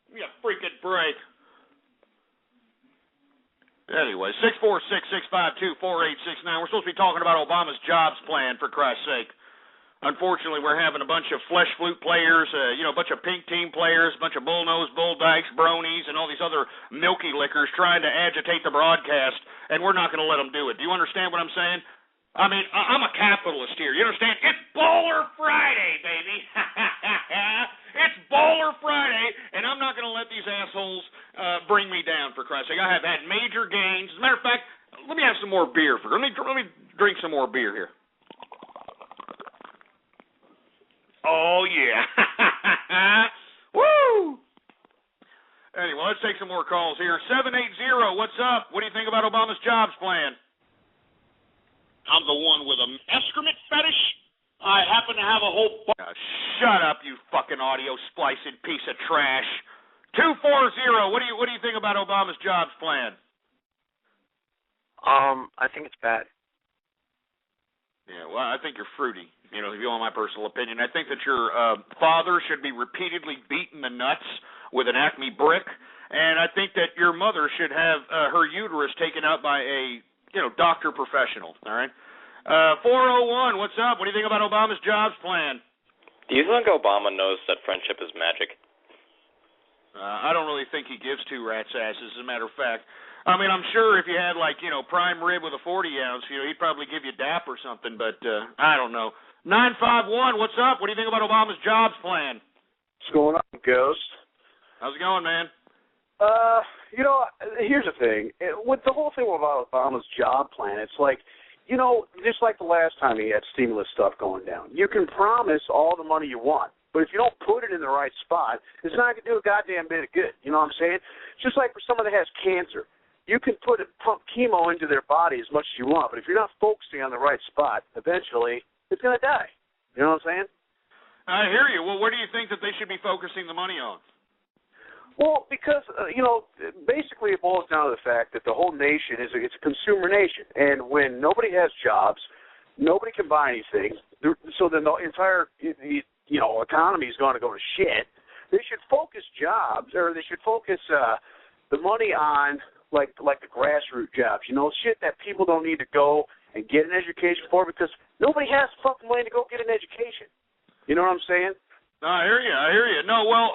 Give me a freaking break. Anyway, 646-652-4869. We're supposed to be talking about Obama's jobs plan, for Christ's sake. Unfortunately, we're having a bunch of flesh flute players, a bunch of pink team players, a bunch of bullnose, bull dykes, bronies, and all these other milky lickers trying to agitate the broadcast, and we're not going to let them do it. Do you understand what I'm saying? I mean, I'm a capitalist here. You understand? It's Bowler Friday, baby. It's Bowler Friday, and I'm not going to let these assholes bring me down, for Christ's sake. I have had major gains. As a matter of fact, let me have some more beer. Let me drink some more beer here. Oh, yeah. Woo! Anyway, let's take some more calls here. 780, what's up? What do you think about Obama's jobs plan? I'm the one with an excrement fetish. I happen to have a whole... shut up, you fucking audio splicing piece of trash. 240, what do you think about Obama's jobs plan? I think it's bad. Yeah, well, I think you're fruity, if you want my personal opinion. I think that your father should be repeatedly beaten the nuts with an Acme brick, and I think that your mother should have her uterus taken out by a doctor professional, all right? 401, what's up? What do you think about Obama's jobs plan? Do you think Obama knows that friendship is magic? I don't really think he gives two rat's asses, as a matter of fact. I mean, I'm sure if you had, prime rib with a 40-ounce, he'd probably give you DAP or something, but I don't know. 951, what's up? What do you think about Obama's jobs plan? What's going on, Ghost? How's it going, man? Here's the thing. With the whole thing about Obama's job plan, it's like, just like the last time he had stimulus stuff going down. You can promise all the money you want, but if you don't put it in the right spot, it's not going to do a goddamn bit of good. You know what I'm saying? Just like for someone that has cancer. You can pump chemo into their body as much as you want, but if you're not focusing on the right spot, eventually it's going to die. You know what I'm saying? I hear you. Well, where do you think that they should be focusing the money on? Well, because, basically it boils down to the fact that the whole nation it's a consumer nation. And when nobody has jobs, nobody can buy anything. So then the entire, economy is going to go to shit. They should focus the money on, like the grassroots jobs, shit that people don't need to go and get an education for because nobody has fucking money to go get an education. You know what I'm saying? I hear you. No, well,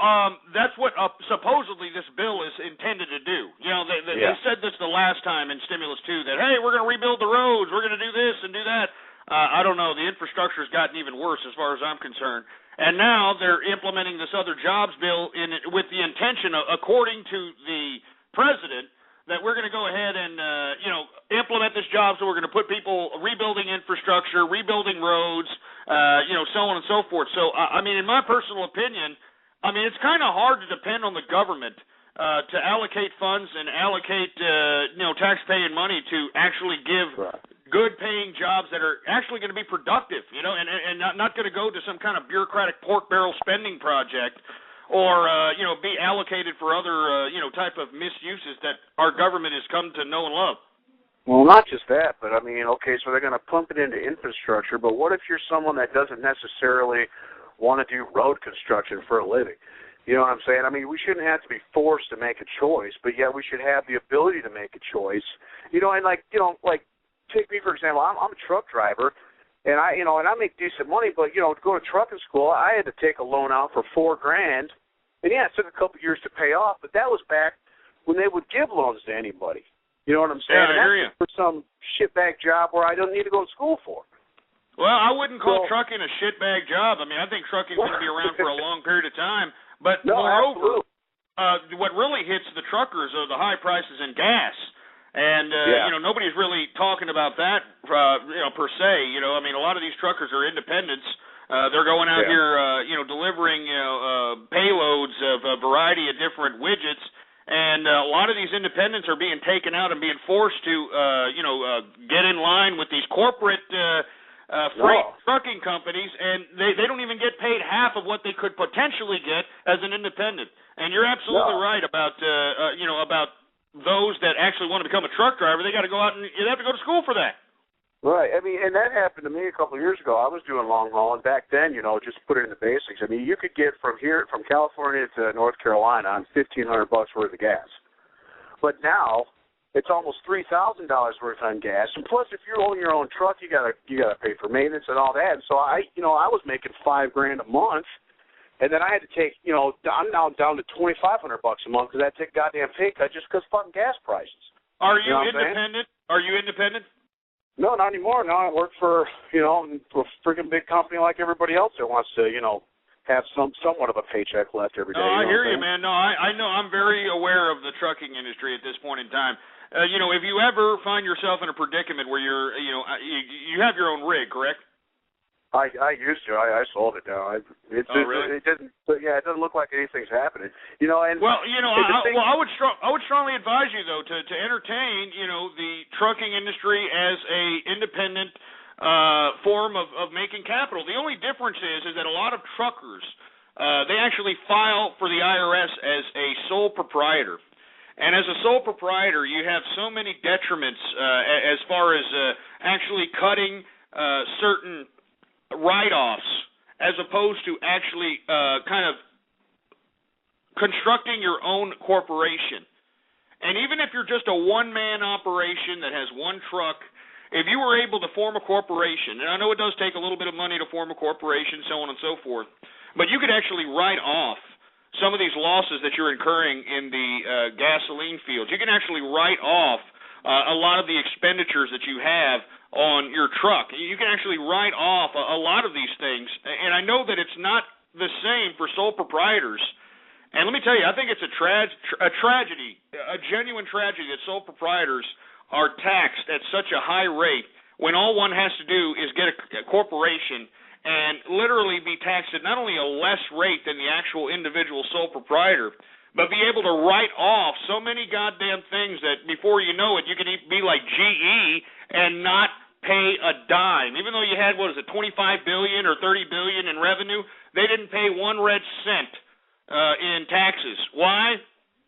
that's what supposedly this bill is intended to do. They said this the last time in Stimulus 2 that, hey, we're going to rebuild the roads, we're going to do this and do that. I don't know. The infrastructure has gotten even worse as far as I'm concerned. And now they're implementing this other jobs bill with the intention, according to the president, that we're going to go ahead and, implement this job, so we're going to put people rebuilding infrastructure, rebuilding roads, so on and so forth. So, in my personal opinion, it's kind of hard to depend on the government to allocate funds and allocate, tax-paying money to actually give good-paying jobs that are actually going to be productive, and not going to go to some kind of bureaucratic pork barrel spending project or, be allocated for other, type of misuses that our government has come to know and love. Well, not just that, but I mean, okay, so they're going to pump it into infrastructure, but what if you're someone that doesn't necessarily want to do road construction for a living? You know what I'm saying? I mean, we shouldn't have to be forced to make a choice, but yet we should have the ability to make a choice. You know, and like take me for example. I'm a truck driver, and I make decent money, but to go to trucking school, I had to take a loan out for $4,000, and yeah, it took a couple years to pay off, but that was back when they would give loans to anybody. You know what I'm saying? Yeah, I hear you. For some shitbag job where I don't need to go to school for. Well, I wouldn't call trucking a shitbag job. I mean, I think trucking's going to be around for a long period of time. But moreover, what really hits the truckers are the high prices in gas. And, nobody's really talking about that, per se. I mean, a lot of these truckers are independents. They're going out here, delivering, payloads of a variety of different widgets. And a lot of these independents are being taken out and being forced to, get in line with these corporate freight trucking companies, and they don't even get paid half of what they could potentially get as an independent. And you're absolutely right about, about those that actually want to become a truck driver. They got to go out and you have to go to school for that. Right. I mean, and that happened to me a couple of years ago. I was doing long haul, and back then, just put it in the basics. I mean, you could get from California to North Carolina on $1,500 worth of gas. But now it's almost $3,000 worth on gas, and plus, if you own your own truck, you gotta pay for maintenance and all that. And so I was making $5,000 a month, and then I had to take, I'm now down to $2,500 a month because I take a goddamn pay cut just because fucking gas prices. Are you independent? Are you independent? No, not anymore. Now I work for, a freaking big company like everybody else that wants to, have somewhat of a paycheck left every day. I hear you, man. No, I know. I'm very aware of the trucking industry at this point in time. If you ever find yourself in a predicament where you're, you have your own rig, correct? I used to. I sold it now. Really? It doesn't. Yeah, it doesn't look like anything's happening. I would strongly advise you though to entertain the trucking industry as a independent form of making capital. The only difference is that a lot of truckers they actually file for the IRS as a sole proprietor. And as a sole proprietor, you have so many detriments as far as actually cutting certain write-offs as opposed to actually kind of constructing your own corporation. And even if you're just a one-man operation that has one truck, if you were able to form a corporation, and I know it does take a little bit of money to form a corporation, so on and so forth, but you could actually write off some of these losses that you're incurring in the gasoline fields. You can actually write off a lot of the expenditures that you have on your truck. You can actually write off a lot of these things, and I know that it's not the same for sole proprietors. And let me tell you, I think it's a tragedy, a genuine tragedy that sole proprietors are taxed at such a high rate when all one has to do is get a corporation and literally be taxed at not only a less rate than the actual individual sole proprietor, but be able to write off so many goddamn things that before you know it, you can be like GE and not pay a dime. Even though you had, $25 billion or $30 billion in revenue, they didn't pay one red cent in taxes. Why?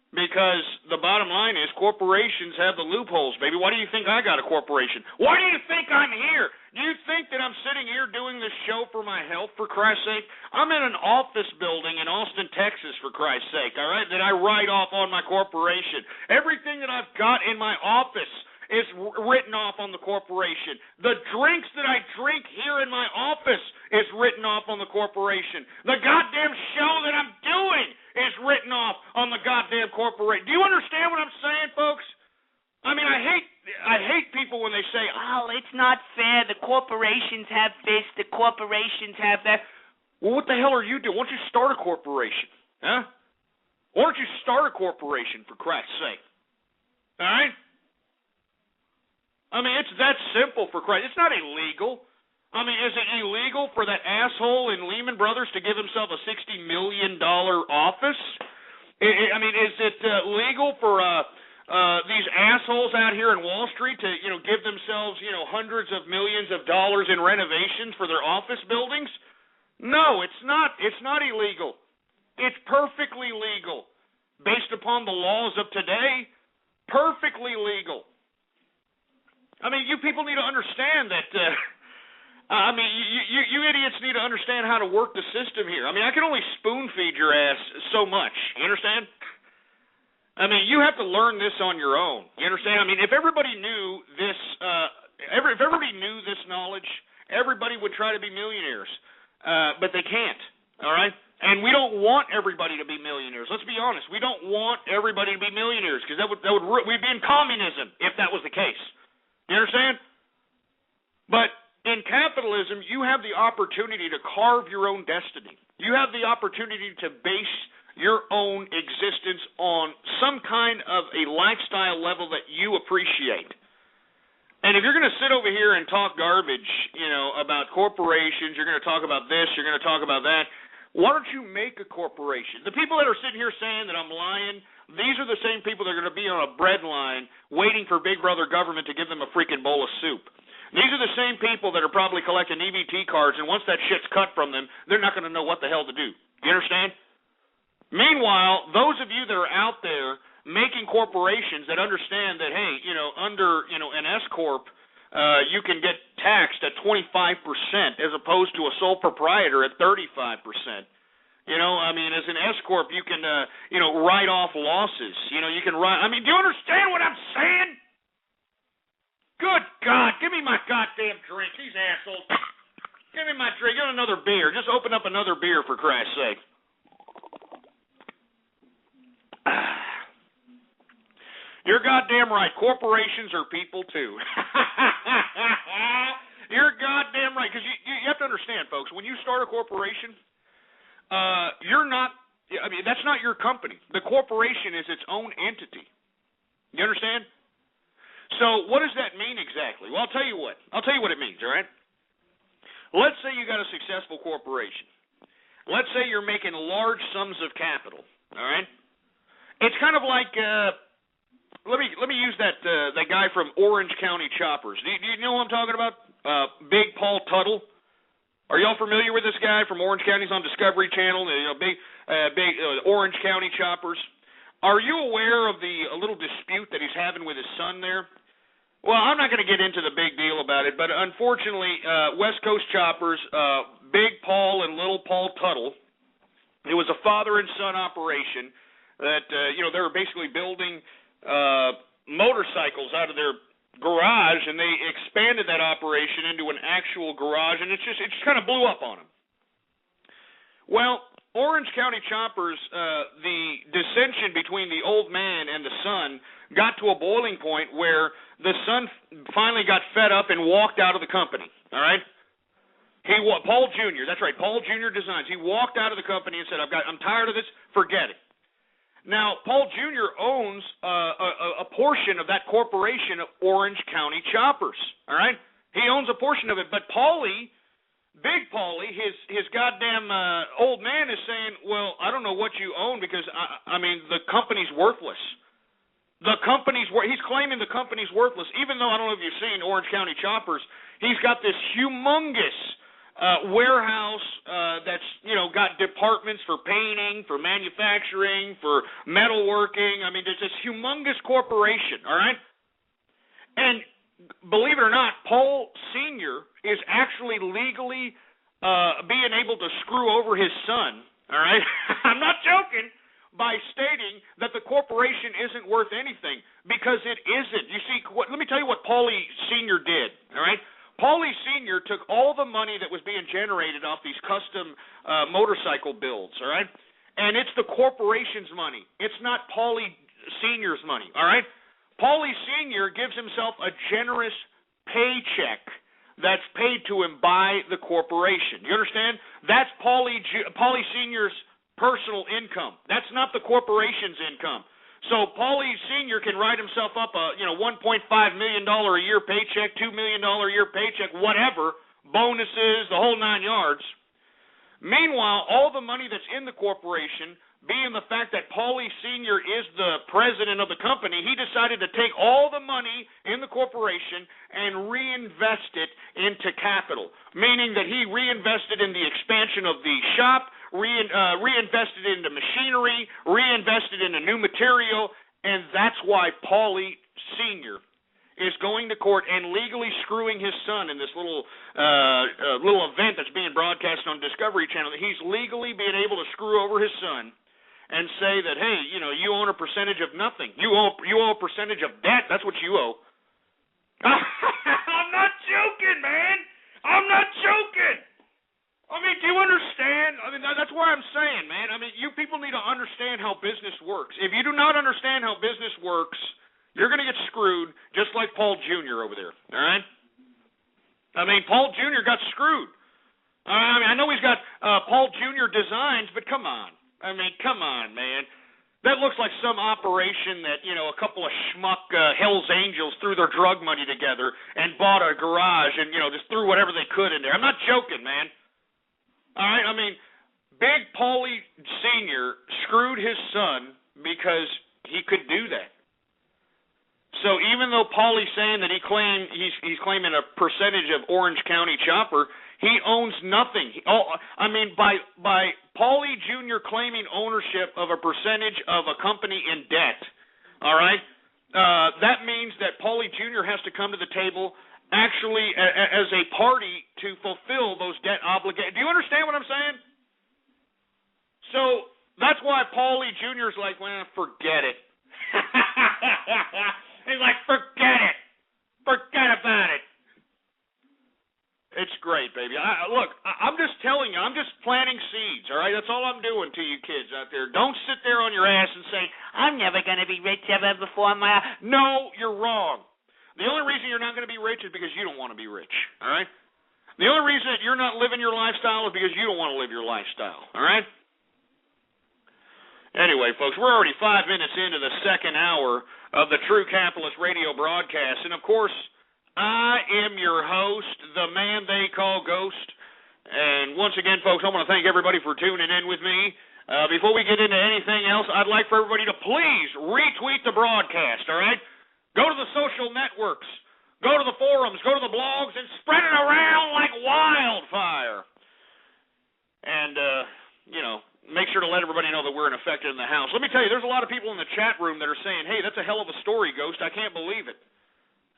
Because the bottom line is corporations have the loopholes, baby. Why do you think I got a corporation? Why do you think I'm here? Do you think that I'm sitting here doing this show for my health, for Christ's sake? I'm in an office building in Austin, Texas, for Christ's sake, all right, that I write off on my corporation. Everything that I've got in my office is written off on the corporation. The drinks that I drink here in my office is written off on the corporation. The goddamn show that I'm doing is written off on the goddamn corporation. Do you understand what I'm saying, folks? I mean, I hate people when they say, "Oh, it's not fair. The corporations have this. The corporations have that." Well, what the hell are you doing? Why don't you start a corporation? Huh? Why don't you start a corporation, for Christ's sake? All right? I mean, it's that simple, for Christ. It's not illegal. I mean, is it illegal for that asshole in Lehman Brothers to give himself a $60 million office? I mean, is it legal for these assholes out here in Wall Street to, give themselves, hundreds of millions of dollars in renovations for their office buildings? No, it's not. It's not illegal. It's perfectly legal. Based upon the laws of today, perfectly legal. I mean, you people need to understand that. I mean, you idiots need to understand how to work the system here. I mean, I can only spoon feed your ass so much. You understand? I mean, you have to learn this on your own. You understand? I mean, if everybody knew this, if everybody knew this knowledge, everybody would try to be millionaires, but they can't. All right? And we don't want everybody to be millionaires. Let's be honest. We don't want everybody to be millionaires because we'd be in communism if that was the case. You understand? But in capitalism, you have the opportunity to carve your own destiny. You have the opportunity to base your own existence on some kind of a lifestyle level that you appreciate. And if you're going to sit over here and talk garbage, about corporations, you're going to talk about this, you're going to talk about that, why don't you make a corporation? The people that are sitting here saying that I'm lying, these are the same people that are going to be on a bread line waiting for Big Brother government to give them a freaking bowl of soup. These are the same people that are probably collecting EBT cards, and once that shit's cut from them, they're not going to know what the hell to do. You understand? Meanwhile, those of you that are out there making corporations that understand that, hey, under an S-corp, you can get taxed at 25% as opposed to a sole proprietor at 35%. I mean, as an S-corp, you can, write off losses. You can write. I mean, do you understand what I'm saying? Good God, give me my goddamn drink. These assholes. Give me my drink. Get another beer. Just open up another beer, for Christ's sake. You're goddamn right. Corporations are people, too. You're goddamn right. Because you have to understand, folks, when you start a corporation, you're not, that's not your company. The corporation is its own entity. You understand? So what does that mean exactly? Well, I'll tell you what. I'll tell you what it means, all right? Let's say you got a successful corporation. Let's say you're making large sums of capital, all right? It's kind of like, let me use that guy from Orange County Choppers. Do you know who I'm talking about? Big Paul Tuttle. Are y'all familiar with this guy from Orange County? He's on Discovery Channel, big Orange County Choppers. Are you aware of the little dispute that he's having with his son there? Well, I'm not going to get into the big deal about it, but unfortunately, West Coast Choppers, Big Paul and Little Paul Tuttle, it was a father and son operation that, they were basically building motorcycles out of their garage, and they expanded that operation into an actual garage, and it just kind of blew up on them. Well, Orange County Choppers, the dissension between the old man and the son got to a boiling point where the son finally got fed up and walked out of the company, all right? Paul Jr., that's right, Paul Jr. Designs. He walked out of the company and said, I'm tired of this, forget it. Now, Paul Jr. owns a portion of that corporation of Orange County Choppers, all right? He owns a portion of it, but Paulie, Big Paulie, his goddamn old man is saying, well, I don't know what you own because, the company's worthless. He's claiming the company's worthless, even though I don't know if you've seen Orange County Choppers. He's got this humongous warehouse that's, got departments for painting, for manufacturing, for metalworking. I mean, there's this humongous corporation, all right? And believe it or not, Paul Sr. is actually legally being able to screw over his son, all right? I'm not joking, by stating that the corporation isn't worth anything, because it isn't. You see, let me tell you what Paulie Sr. did, all right? Paulie Sr. took all the money that was being generated off these custom motorcycle builds, all right? And it's the corporation's money. It's not Paulie Sr.'s money, all right? Paulie Sr. gives himself a generous paycheck that's paid to him by the corporation. You understand? That's Paulie Sr.'s personal income. That's not the corporation's income. So Paulie Sr. can write himself up a $1.5 million a year paycheck, $2 million a year paycheck, whatever, bonuses, the whole 9 yards. Meanwhile, all the money that's in the corporation, being the fact that Paulie Sr. is the president of the company, he decided to take all the money in the corporation and reinvest it into capital, meaning that he reinvested in the expansion of the shop, reinvested into machinery, reinvested into new material, and that's why Paulie Sr. is going to court and legally screwing his son in this little event that's being broadcast on Discovery Channel. He's legally being able to screw over his son and say that, hey, you know, you own a percentage of nothing. You owe a percentage of debt. That's what you owe. I'm not joking, man. I'm not joking. I mean, do you understand? I mean, that's why I'm saying, man. I mean, you people need to understand how business works. If you do not understand how business works, you're going to get screwed just like Paul Jr. over there, all right? I mean, Paul Jr. got screwed. I mean, I know he's got Paul Jr. designs, but come on. I mean, come on, man. That looks like some operation that, you know, a couple of schmuck Hells Angels threw their drug money together and bought a garage and, you know, just threw whatever they could in there. I'm not joking, man. All right? I mean, Big Paulie Sr. screwed his son because he could do that. So even though Paulie's saying that he's claiming a percentage of Orange County Chopper, he owns nothing. By Paulie Jr. claiming ownership of a percentage of a company in debt, all right, that means that Paulie Jr. has to come to the table actually as a party to fulfill those debt obligations. Do you understand what I'm saying? So that's why Paulie Jr. is like, well, forget it. He's like, forget it. Forget about it. It's great, baby. Look, I'm just telling you, I'm just planting seeds, all right? That's all I'm doing to you kids out there. Don't sit there on your ass and say, I'm never going to be rich ever before my... No, you're wrong. The only reason you're not going to be rich is because you don't want to be rich, all right? The only reason that you're not living your lifestyle is because you don't want to live your lifestyle, all right? Anyway, folks, we're already 5 minutes into the second hour of the True Capitalist Radio broadcast, and of course, I am your host, the man they call Ghost. And once again, folks, I want to thank everybody for tuning in with me. Before we get into anything else, I'd like for everybody to please retweet the broadcast, all right? Go to the social networks, go to the forums, go to the blogs, and spread it around like wildfire. And, make sure to let everybody know that we're infected in the house. Let me tell you, there's a lot of people in the chat room that are saying, hey, that's a hell of a story, Ghost. I can't believe it.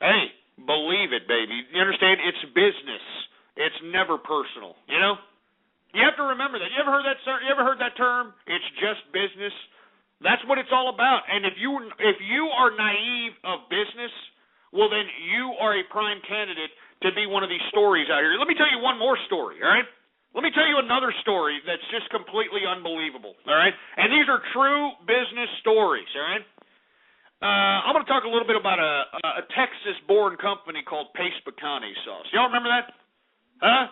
Hey, believe it, baby. You understand? It's business. It's never personal, you know? You have to remember that. You ever heard that term? It's just business. That's what it's all about. And if you are naive of business, well, then you are a prime candidate to be one of these stories out here. Let me tell you one more story, all right? Let me tell you another story that's just completely unbelievable, all right? And these are true business stories, all right? I'm going to talk a little bit about a Texas-born company called Pace Pecani Sauce. Y'all remember that? Huh?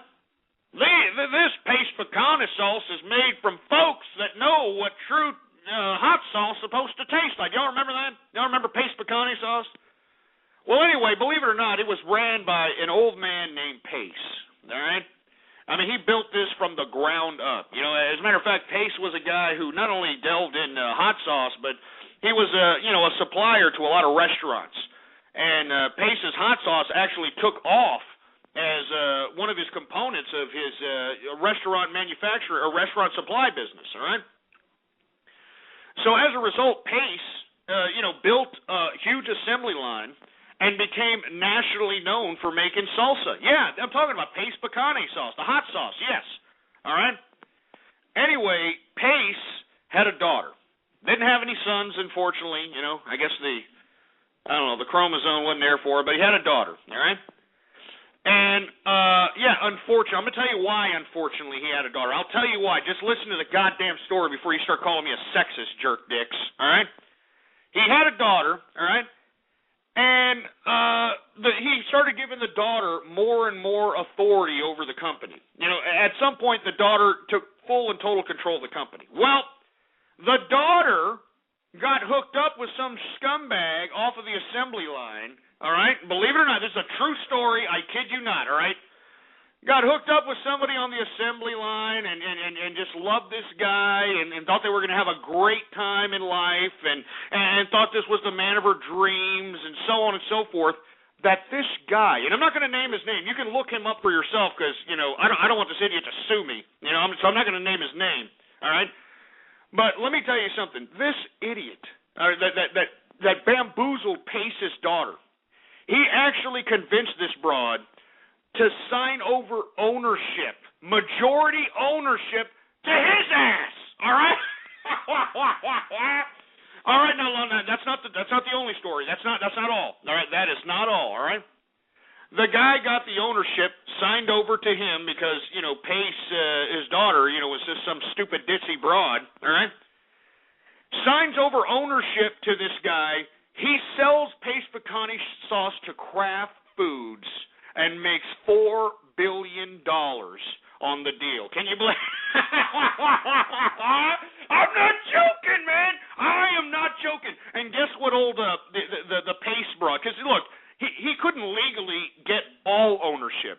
This Pace Pecani sauce is made from folks that know what true hot sauce is supposed to taste like. Y'all remember that? Y'all remember Pace Pecani sauce? Well, anyway, believe it or not, it was ran by an old man named Pace, all right? I mean, he built this from the ground up. You know, as a matter of fact, Pace was a guy who not only delved in hot sauce, but he was a supplier to a lot of restaurants. And Pace's hot sauce actually took off as one of his components of his restaurant manufacturer or restaurant supply business, all right? So as a result, Pace, built a huge assembly line and became nationally known for making salsa. Yeah, I'm talking about Pace Pecani sauce, the hot sauce, yes. All right? Anyway, Pace had a daughter. Didn't have any sons, unfortunately. You know, I guess the chromosome wasn't there for her, but he had a daughter, all right? And, unfortunately, I'm going to tell you why, unfortunately, he had a daughter. I'll tell you why. Just listen to the goddamn story before you start calling me a sexist, jerk dicks, all right? He had a daughter, all right? And he started giving the daughter more and more authority over the company. You know, at some point, the daughter took full and total control of the company. Well, the daughter got hooked up with some scumbag off of the assembly line, all right? Believe it or not, this is a true story. I kid you not, all right? Got hooked up with somebody on the assembly line and just loved this guy and thought they were going to have a great time in life and thought this was the man of her dreams and so on and so forth, that this guy, and I'm not going to name his name. You can look him up for yourself because, I don't want this idiot to sue me. So I'm not going to name his name, all right? But let me tell you something. This idiot that bamboozled Pace's daughter, He actually convinced this broad to sign over ownership, majority ownership, to his ass. All right. All right. No, that's not the only story. That's not all. All right. That is not all. All right. The guy got the ownership signed over to him because, Pace, his daughter, was just some stupid ditzy broad, all right? Signs over ownership to this guy. He sells Pace Pecani sauce to Kraft Foods and makes $4 billion on the deal. Can you believe? I'm not joking, man. I am not joking. And guess what old the Pace broad, because, look, He couldn't legally get all ownership,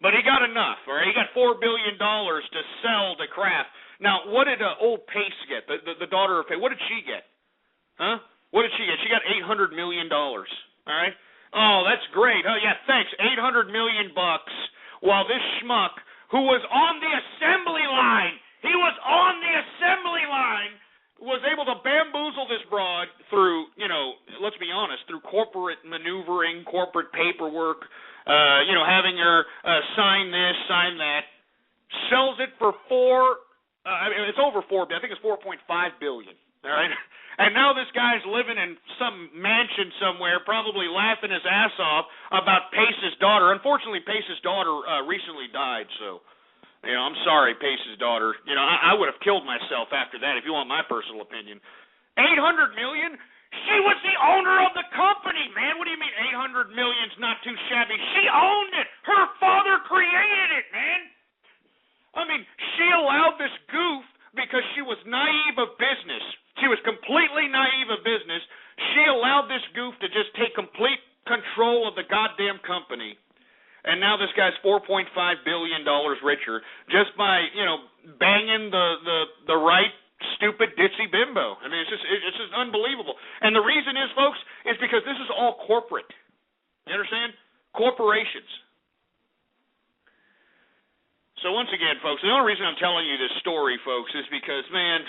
but he got enough. All right, he got $4 billion to sell to Kraft. Now, what did old Pace get? The daughter of Pace. What did she get? Huh? What did she get? She got $800 million. All right. Oh, that's great. Oh yeah, thanks. $800 million. While this schmuck, who was on the assembly line, was able to bamboozle this broad through, let's be honest, through corporate maneuvering, corporate paperwork, having her sign this, sign that, sells it for it's over $4 billion. I think it's $4.5 billion. All right, and now this guy's living in some mansion somewhere, probably laughing his ass off about Pace's daughter. Unfortunately, Pace's daughter recently died, so. I'm sorry, Pace's daughter. I would have killed myself after that, if you want my personal opinion. $800 million? She was the owner of the company, man. What do you mean $800 million's not too shabby? She owned it. Her father created it, man. I mean, she allowed this goof because she was naive of business. She was completely naive of business. She allowed this goof to just take complete control of the goddamn company. And now this guy's $4.5 billion richer just by, banging the right stupid ditzy bimbo. I mean, it's just unbelievable. And the reason is, folks, is because this is all corporate. You understand? Corporations. So once again, folks, the only reason I'm telling you this story, folks, is because, man,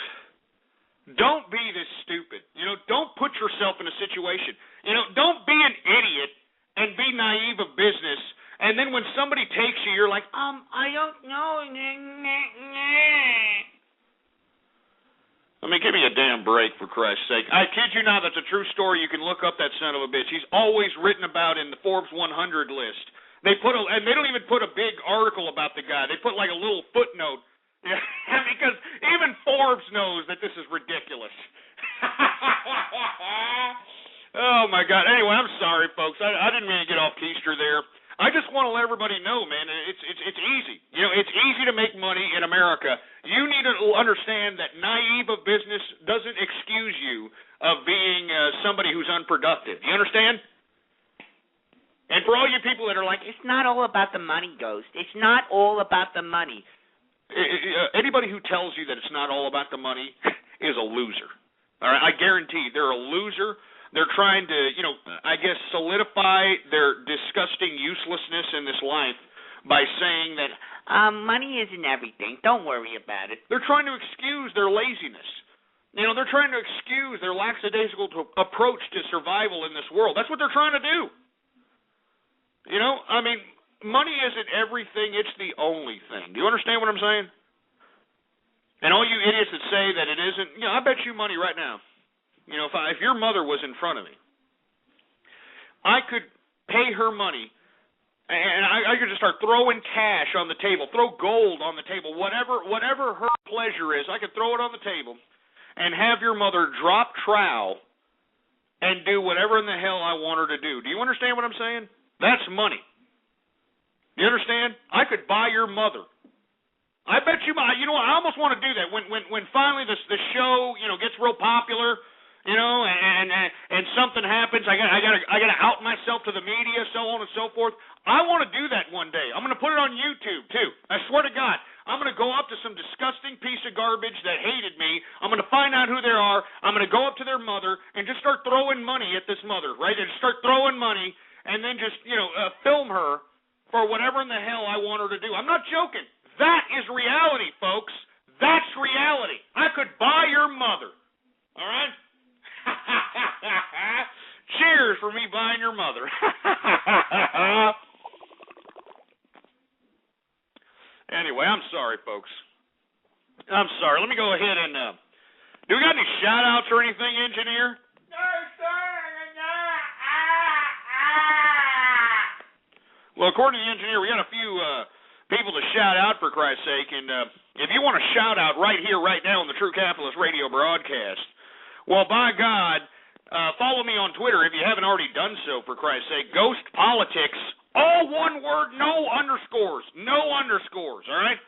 don't be this stupid. Don't put yourself in a situation. Don't be an idiot and be naive of business. And then when somebody takes you, you're like, I don't know. I mean, give me a damn break, for Christ's sake. I kid you not, that's a true story. You can look up that son of a bitch. He's always written about in the Forbes 100 list. And they don't even put a big article about the guy. They put like a little footnote. Yeah, because even Forbes knows that this is ridiculous. Oh, my God. Anyway, I'm sorry, folks. I didn't mean to get off keister there. I just want to let everybody know, man, it's easy. It's easy to make money in America. You need to understand that naive of business doesn't excuse you of being somebody who's unproductive. You understand? And for all you people that are like, it's not all about the money, Ghost. It's not all about the money. Anybody who tells you that it's not all about the money is a loser. All right, I guarantee you, they're a loser. They're trying to, I guess, solidify their disgusting uselessness in this life by saying that money isn't everything. Don't worry about it. They're trying to excuse their laziness. They're trying to excuse their lackadaisical approach to survival in this world. That's what they're trying to do. I mean, money isn't everything. It's the only thing. Do you understand what I'm saying? And all you idiots that say that it isn't, I bet you money right now. If your mother was in front of me, I could pay her money, and I could just start throwing cash on the table, throw gold on the table, whatever her pleasure is, I could throw it on the table and have your mother drop trowel and do whatever in the hell I want her to do. Do you understand what I'm saying? That's money. You understand? I could buy your mother. I bet you, I almost want to do that when finally the show, gets real popular. And something happens. I gotta out myself to the media, so on and so forth. I want to do that one day. I'm going to put it on YouTube too. I swear to God, I'm going to go up to some disgusting piece of garbage that hated me. I'm going to find out who they are. I'm going to go up to their mother and just start throwing money at this mother, right? And start throwing money, and then just film her for whatever in the hell I want her to do. I'm not joking. That is reality, folks. That's reality. I could buy your mother. All right. Cheers, for me buying your mother. Anyway, I'm sorry, folks. I'm sorry. Let me go ahead and, do we got any shout-outs or anything, engineer? No, sir. Well, according to the engineer, we got a few people to shout out, for Christ's sake. And if you want to shout out right here, right now on the True Capitalist Radio broadcast, well, by God, follow me on Twitter if you haven't already done so, for Christ's sake. Ghost Politics, all one word, no underscores. No underscores, all right?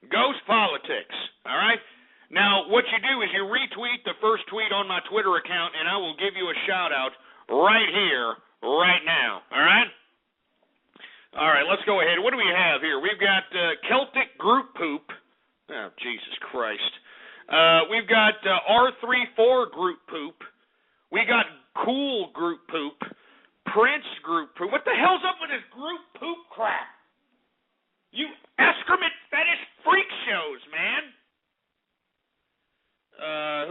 Ghost Politics, all right? Now, what you do is you retweet the first tweet on my Twitter account, and I will give you a shout-out right here, right now, all right? All right, let's go ahead. What do we have here? We've got Celtic Group Poop. Oh, Jesus Christ. We've got R34 Group Poop. We got Cool Group Poop. Prince Group Poop. What the hell's up with this group poop crap? You excrement fetish freak shows, man.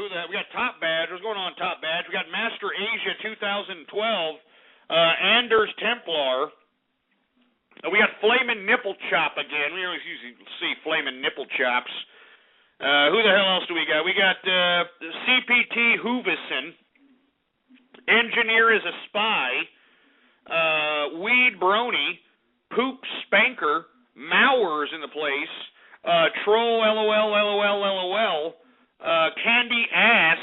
We got Top Badge. What's going on, Top Badge? We got Master Asia 2012. Anders Templar. We got Flamin' Nipple Chop again. We always usually see Flamin' Nipple Chops. Who the hell else do we got? We got CPT Hoovison. Engineer is a Spy. Weed Brony. Poop Spanker. Mowers in the place. Troll LOL. Candy Ass.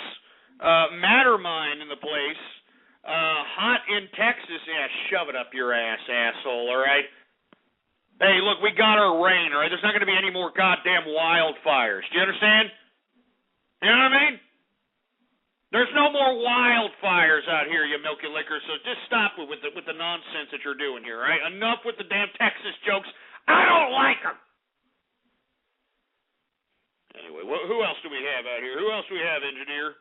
Mattermind in the place. Hot in Texas. Yeah, shove it up your ass, asshole, all right? Hey, look, we got our rain, all right? There's not going to be any more goddamn wildfires. Do you understand? You know what I mean? There's no more wildfires out here, you milky lickers, so just stop with the nonsense that you're doing here, all right? Enough with the damn Texas jokes. I don't like them. Anyway, who else do we have out here? Who else do we have, engineer?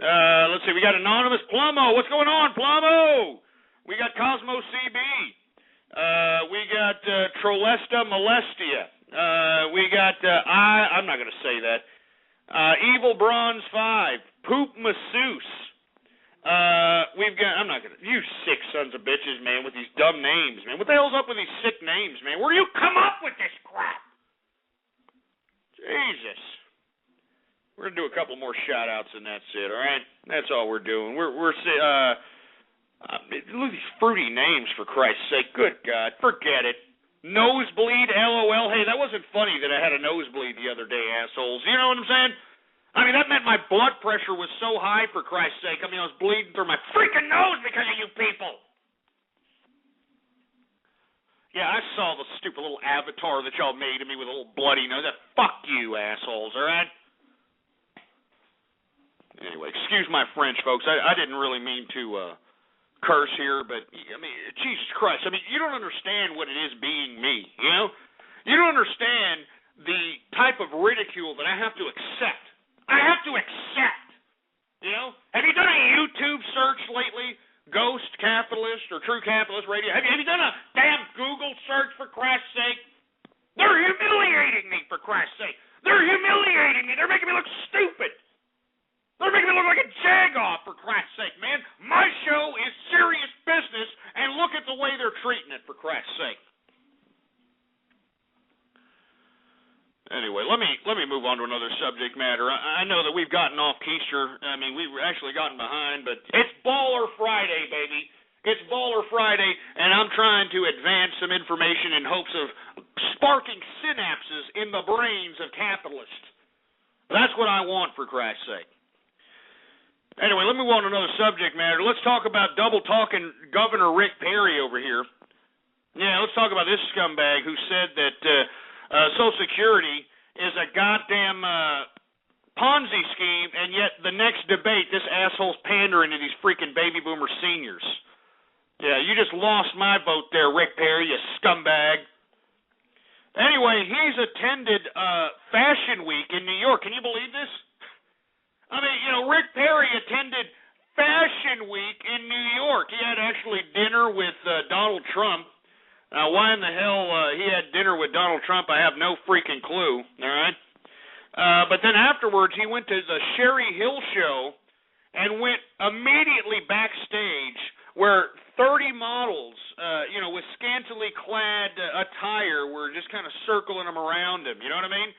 Let's see. We got Anonymous Plummo. What's going on, Plummo? We got Cosmo CB. We got Trolesta Molestia. We got I'm not going to say that. Evil Bronze 5. Poop Masseuse. We've got. I'm not going to. You sick sons of bitches, man, with these dumb names, man. What the hell's up with these sick names, man? Where do you come up with this crap? Jesus. We're going to do a couple more shout-outs and that's it, all right? That's all we're doing. Look at these fruity names, for Christ's sake. Good God, forget it. Nosebleed, LOL. Hey, that wasn't funny that I had a nosebleed the other day, assholes. You know what I'm saying? I mean, that meant my blood pressure was so high, for Christ's sake. I mean, I was bleeding through my freaking nose because of you people. Yeah, I saw the stupid little avatar that y'all made of me with a little bloody nose. Fuck you, assholes, all right? Anyway, excuse my French, folks. I didn't really mean to curse here, but, I mean, Jesus Christ. I mean, you don't understand what it is being me, you know? You don't understand the type of ridicule that I have to accept. I have to accept, you know? Have you done a YouTube search lately? Ghost Capitalist or True Capitalist Radio? Have you done a damn Google search, for Christ's sake? They're humiliating me, for Christ's sake. They're humiliating me. They're making me look stupid. They're making me look like a jagoff, for Christ's sake, man. My show is serious business, and look at the way they're treating it, for Christ's sake. Anyway, let me move on to another subject matter. I know that we've gotten off keister. I mean, we've actually gotten behind, but it's Baller Friday, baby. It's Baller Friday, and I'm trying to advance some information in hopes of sparking synapses in the brains of capitalists. That's what I want, for Christ's sake. Anyway, let me move on to another subject matter. Let's talk about double-talking Governor Rick Perry over here. Yeah, let's talk about this scumbag who said that Social Security is a goddamn Ponzi scheme, and yet the next debate, this asshole's pandering to these freaking baby boomer seniors. Yeah, you just lost my vote there, Rick Perry, you scumbag. Anyway, he's attended Fashion Week in New York. Can you believe this? I mean, you know, Rick Perry attended Fashion Week in New York. He had actually dinner with Donald Trump. Now, why in the hell he had dinner with Donald Trump, I have no freaking clue, all right? But then afterwards, he went to the Sherry Hill show and went immediately backstage where 30 models, with scantily clad attire were just kind of circling him around him. You know what I mean?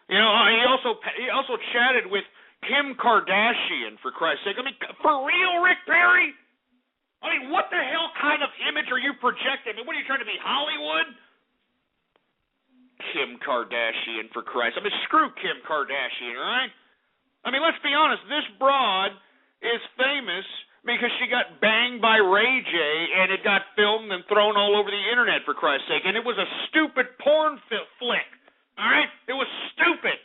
He also chatted with Kim Kardashian, for Christ's sake. I mean, for real, Rick Perry? I mean, what the hell kind of image are you projecting? I mean, what are you trying to be, Hollywood? Kim Kardashian, for Christ. I mean, screw Kim Kardashian, all right? I mean, let's be honest. This broad is famous because she got banged by Ray J, and it got filmed and thrown all over the internet, for Christ's sake. And it was a stupid porn flick, all right? It was stupid.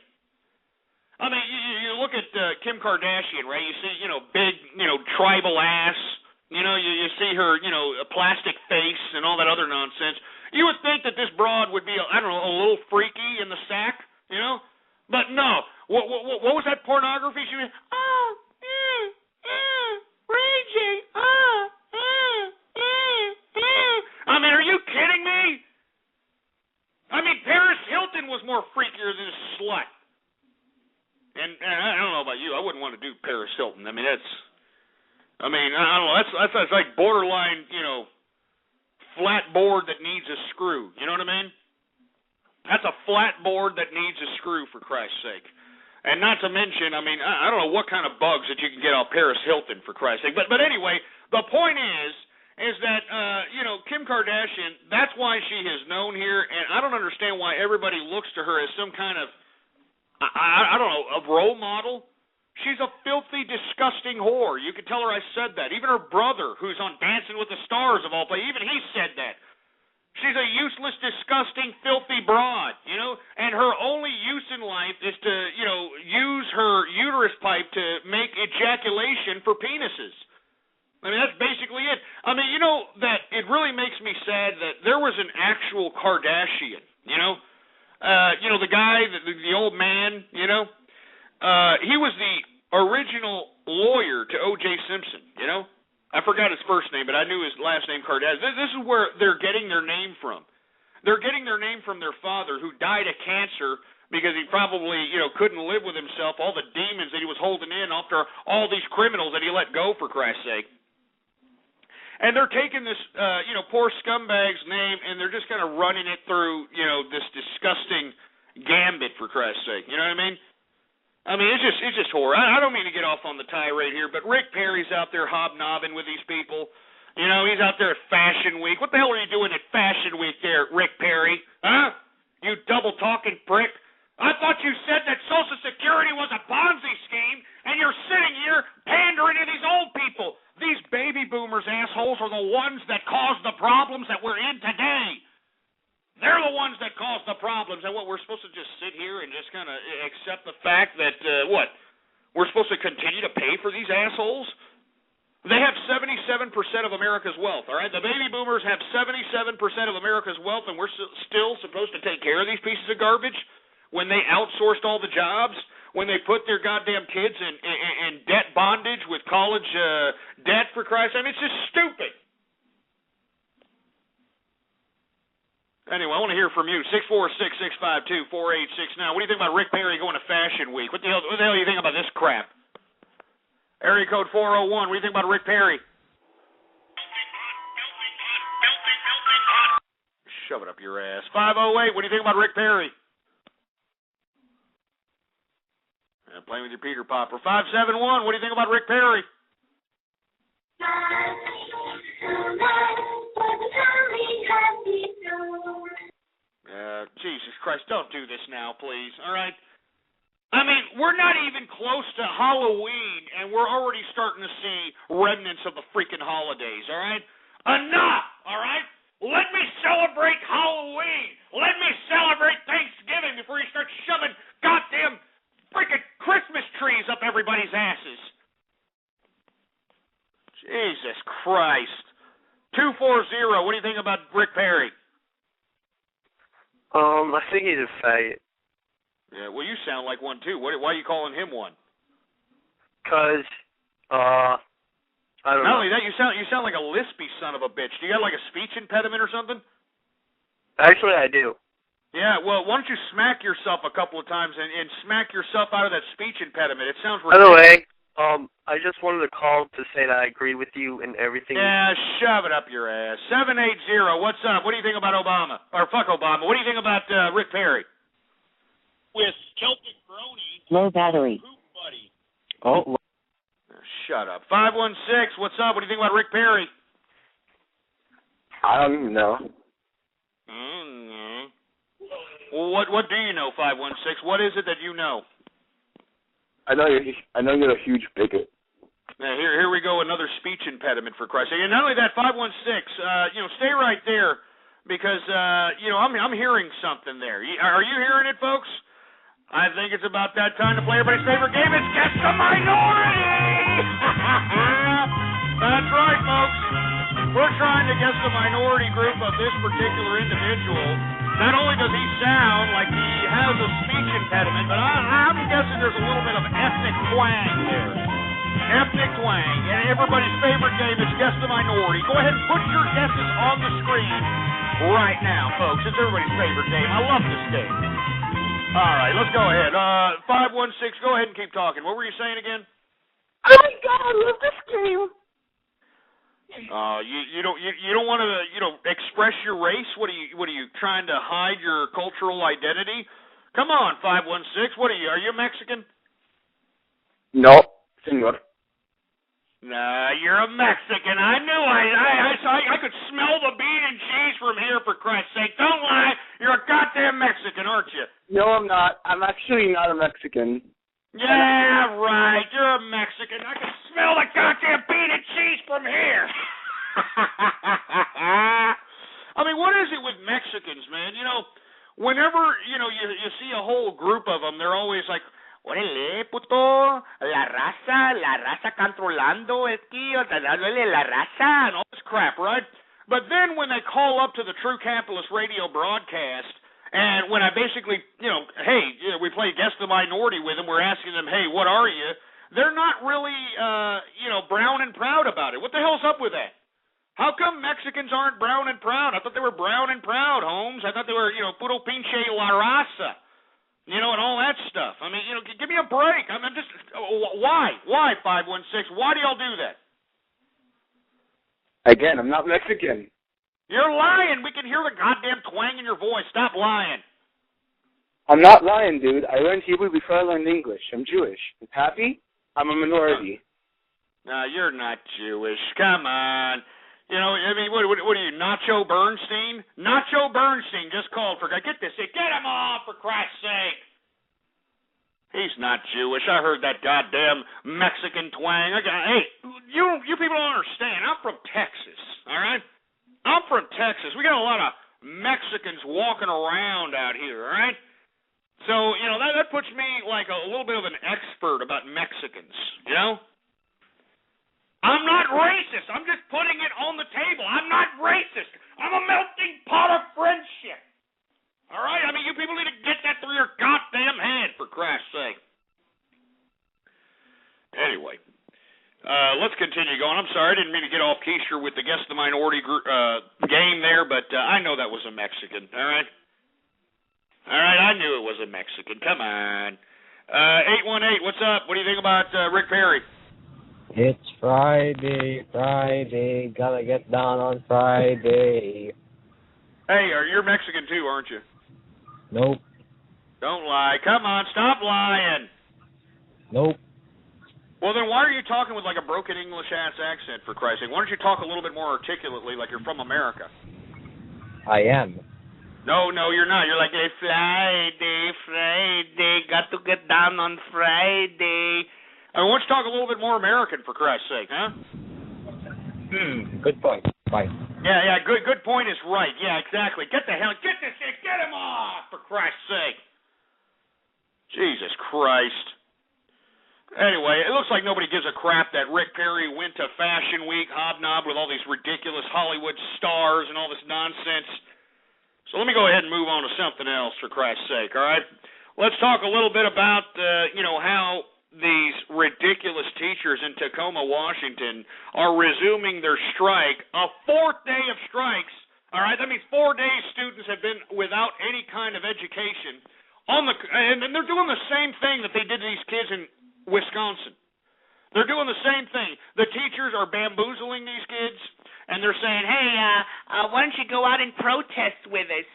I mean, you look at Kim Kardashian, right? You see, big, tribal ass. You see her, a plastic face and all that other nonsense. You would think that this broad would be, a little freaky in the sack, But no. What was that pornography she was? Ray J. I mean, are you kidding me? I mean, Paris Hilton was more freakier than this slut. And I don't know about you. I wouldn't want to do Paris Hilton. I mean, I don't know. That's like borderline, flat board that needs a screw. You know what I mean? That's a flat board that needs a screw, for Christ's sake. And not to mention, I mean, I don't know what kind of bugs that you can get off Paris Hilton, for Christ's sake. But anyway, the point is that, Kim Kardashian, that's why she is known here, and I don't understand why everybody looks to her as some kind of, I don't know, a role model. She's a filthy, disgusting whore. You can tell her I said that. Even her brother, who's on Dancing with the Stars of all places, even he said that. She's a useless, disgusting, filthy broad, and her only use in life is to, use her uterus pipe to make ejaculation for penises. I mean, that's basically it. I mean, that it really makes me sad that there was an actual Kardashian, the guy, the old man, he was the original lawyer to O.J. Simpson, I forgot his first name, but I knew his last name, Kardashian. This is where they're getting their name from. They're getting their name from their father, who died of cancer because he probably, couldn't live with himself, all the demons that he was holding in after all these criminals that he let go, for Christ's sake. And they're taking this, poor scumbag's name, and they're just kind of running it through, this disgusting gambit, for Christ's sake. You know what I mean? I mean, it's just horror. I don't mean to get off on the tirade here, but Rick Perry's out there hobnobbing with these people. He's out there at Fashion Week. What the hell are you doing at Fashion Week there, Rick Perry? Huh? You double-talking prick. I thought you said that Social Security was a Ponzi scheme, and you're sitting here pandering to these old people. These baby boomers, assholes, are the ones that caused the problems that we're in today. They're the ones that cause the problems, and what, we're supposed to just sit here and just kind of accept the fact that, we're supposed to continue to pay for these assholes? They have 77% of America's wealth, all right? The baby boomers have 77% of America's wealth, and we're still supposed to take care of these pieces of garbage when they outsourced all the jobs, when they put their goddamn kids in debt bondage with college debt, for Christ's sake. I mean, it's just stupid. Anyway, I want to hear from you. 646-652-4869. What do you think about Rick Perry going to Fashion Week? What the hell do you think about this crap? Area code 401. What do you think about Rick Perry? Shove it up your ass. 508. What do you think about Rick Perry? Playing with your Peter Popper. 571. What do you think about Rick Perry? Jesus Christ, don't do this now, please, all right? I mean, we're not even close to Halloween, and we're already starting to see remnants of the freaking holidays, all right? Enough, all right? Let me celebrate Halloween. Let me celebrate Thanksgiving before you start shoving goddamn freaking Christmas trees up everybody's asses. Jesus Christ. 240, what do you think about Rick Perry? I think he's a faggot. Yeah, well, you sound like one, too. Why are you calling him one? Because, I don't know. Not only that, you sound like a lispy son of a bitch. Do you got, like, a speech impediment or something? Actually, I do. Yeah, well, why don't you smack yourself a couple of times and smack yourself out of that speech impediment? It sounds ridiculous. By the way, I just wanted to call to say that I agree with you in everything. Yeah, shove it up your ass. 780, what's up? What do you think about Obama? Or fuck Obama. What do you think about Rick Perry? With Celtic Brony. Low battery. Oh, shut up. 516, what's up? What do you think about Rick Perry? I don't even know. Mm-hmm. Well, what do you know, 516? What is it that you know? I know you're a huge bigot. Now, here we go, another speech impediment, for Christ's sake. And not only that, 516, stay right there, because, I'm hearing something there. Are you hearing it, folks? I think it's about that time to play everybody's favorite game. It's Guess the Minority! That's right, folks. We're trying to guess the minority group of this particular individual. Not only does he sound like he has a speech impediment, but I'm guessing there's a little bit of ethnic twang there. Ethnic twang. And everybody's favorite game is Guess the Minority. Go ahead and put your guesses on the screen right now, folks. It's everybody's favorite game. I love this game. All right, let's go ahead. 516, go ahead and keep talking. What were you saying again? Oh my God, I love this game. You don't want to express your race? What are you trying to hide your cultural identity? Come on, 516. What are you? Are you Mexican? No, senor. Nah, you're a Mexican. I knew I could smell the bean and cheese from here, for Christ's sake. Don't lie. You're a goddamn Mexican, aren't you? No, I'm not. I'm actually not a Mexican. Yeah, right. You're a Mexican. I can smell the goddamn bean and cheese from here. I mean, what is it with Mexicans, man? Whenever, you see a whole group of them, they're always like, órale, puto, la raza controlando, dándole la raza, and all this crap, right? But then when they call up to the True Capitalist radio broadcast, and when I basically, we play Guess the Minority with them, we're asking them, hey, what are you? They're not really, brown and proud about it. What the hell's up with that? How come Mexicans aren't brown and proud? I thought they were brown and proud, Holmes. I thought they were, puro pinche la raza. And all that stuff. I mean, give me a break. I'm just, why? Why, 516? Why do y'all do that? Again, I'm not Mexican. You're lying. We can hear the goddamn twang in your voice. Stop lying. I'm not lying, dude. I learned Hebrew before I learned English. I'm Jewish. Happy? I'm a minority. No, you're not Jewish. Come on. What are you, Nacho Bernstein? Nacho Bernstein just called for, get this, get him off, for Christ's sake. He's not Jewish. I heard that goddamn Mexican twang. Hey, you people don't understand. I'm from Texas, all right? I'm from Texas. We got a lot of Mexicans walking around out here, all right? So, that puts me like a little bit of an expert about Mexicans, I'm not racist. I'm just putting it on the table. I'm not racist. I'm a melting pot of friendship. All right? I mean, you people need to get that through your goddamn head, for Christ's sake. Anyway, let's continue going. I'm sorry, I didn't mean to get off keister with the Guess the Minority game there, but I know that was a Mexican, all right? All right, I knew it was a Mexican. Come on. 818, what's up? What do you think about Rick Perry? It's Friday, gotta get down on Friday. Hey, you're Mexican too, aren't you? Nope. Don't lie. Come on, stop lying. Nope. Well, then why are you talking with like a broken English-ass accent, for Christ's sake? Why don't you talk a little bit more articulately like you're from America? I am. No, you're not. You're like, hey, Friday, got to get down on Friday. I mean, why don't you talk a little bit more American, for Christ's sake, huh? Good point. Bye. Yeah, good point is right. Yeah, exactly. Get this shit, get him off, for Christ's sake. Jesus Christ. Anyway, it looks like nobody gives a crap that Rick Perry went to Fashion Week, hobnobbed with all these ridiculous Hollywood stars and all this nonsense. So let me go ahead and move on to something else, for Christ's sake, all right? Let's talk a little bit about, how these ridiculous teachers in Tacoma, Washington, are resuming their strike, a fourth day of strikes. All right, that means 4 days students have been without any kind of education, and they're doing the same thing that they did to these kids in Wisconsin. They're doing the same thing. The teachers are bamboozling these kids, and they're saying, hey, why don't you go out and protest with us?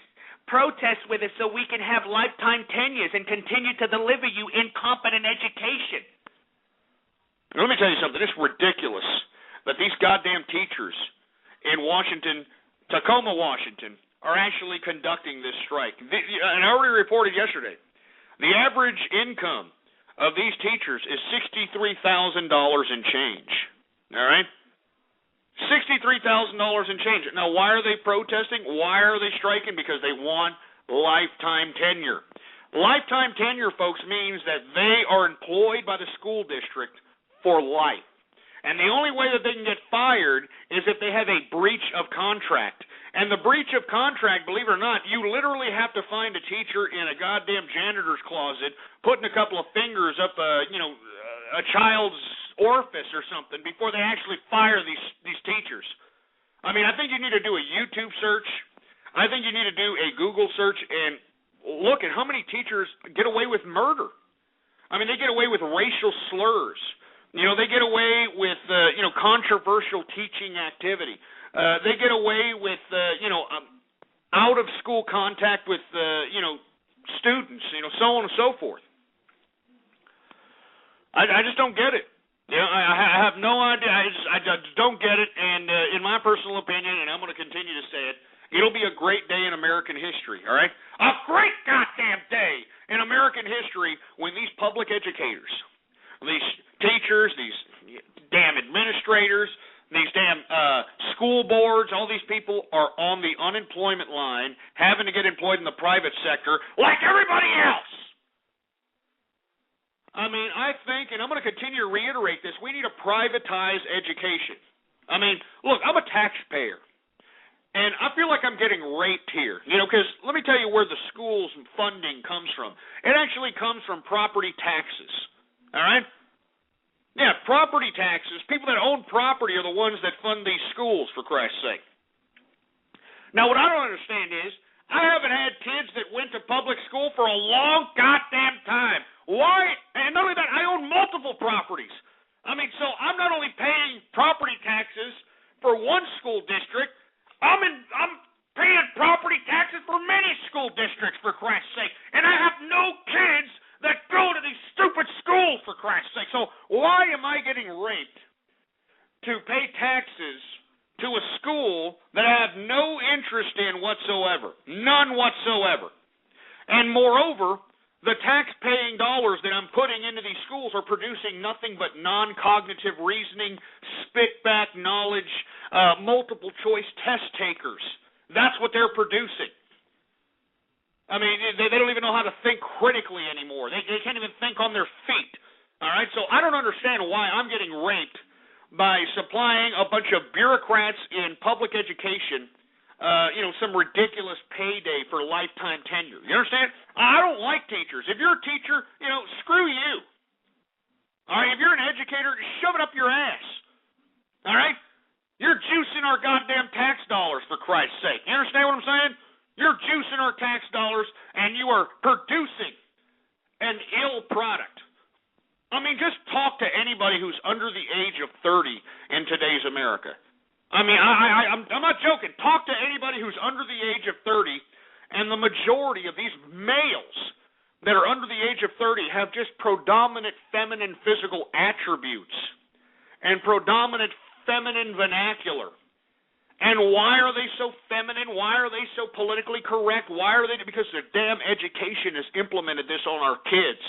Protest with us so we can have lifetime tenures and continue to deliver you incompetent education. Let me tell you something. It's ridiculous that these goddamn teachers in Washington, Tacoma, Washington, are actually conducting this strike. And I already reported yesterday, the average income of these teachers is $63,000 in change. All right? $63,000 in change. Now, why are they protesting? Why are they striking? Because they want lifetime tenure. Lifetime tenure, folks, means that they are employed by the school district for life. And the only way that they can get fired is if they have a breach of contract. And the breach of contract, believe it or not, you literally have to find a teacher in a goddamn janitor's closet, putting a couple of fingers up a child's orifice or something before they actually fire these teachers. I mean, I think you need to do a YouTube search. I think you need to do a Google search and look at how many teachers get away with murder. I mean, they get away with racial slurs. They get away with controversial teaching activity. They get away with out of school contact with students, so on and so forth. I just don't get it. I have no idea. I just don't get it. And in my personal opinion, and I'm going to continue to say it, it'll be a great day in American history, all right? A great goddamn day in American history when these public educators, these teachers, these damn administrators, these damn school boards, all these people are on the unemployment line having to get employed in the private sector like everybody else. I mean, I think, and I'm going to continue to reiterate this, we need to privatize education. I mean, look, I'm a taxpayer, and I feel like I'm getting raped here, because let me tell you where the school's funding comes from. It actually comes from property taxes, all right? Yeah, property taxes. People that own property are the ones that fund these schools, for Christ's sake. Now, what I don't understand is, I haven't had kids that went to public school for a long goddamn time. Why? And not only that, I own multiple properties. I mean, so I'm not only paying property taxes for one school district, I'm paying property taxes for many school districts, for Christ's sake. And I have no kids that go to these stupid schools, for Christ's sake. So why am I getting raped to pay taxes to a school that I have no interest in whatsoever? None whatsoever. And moreover, the tax-paying dollars that I'm putting into these schools are producing nothing but non-cognitive reasoning, spit-back knowledge, multiple-choice test takers. That's what they're producing. I mean, they don't even know how to think critically anymore. They can't even think on their feet. All right? So I don't understand why I'm getting raped by supplying a bunch of bureaucrats in public education some ridiculous payday for lifetime tenure. You understand? I don't like teachers. If you're a teacher, screw you. All right? If you're an educator, shove it up your ass. All right? You're juicing our goddamn tax dollars, for Christ's sake. You understand what I'm saying? You're juicing our tax dollars, and you are producing an ill product. I mean, just talk to anybody who's under the age of 30 in today's America. I mean, I'm not joking. Talk to anybody who's under the age of 30, and the majority of these males that are under the age of 30 have just predominant feminine physical attributes and predominant feminine vernacular. And why are they so feminine? Why are they so politically correct? Why are they? Because their damn education has implemented this on our kids.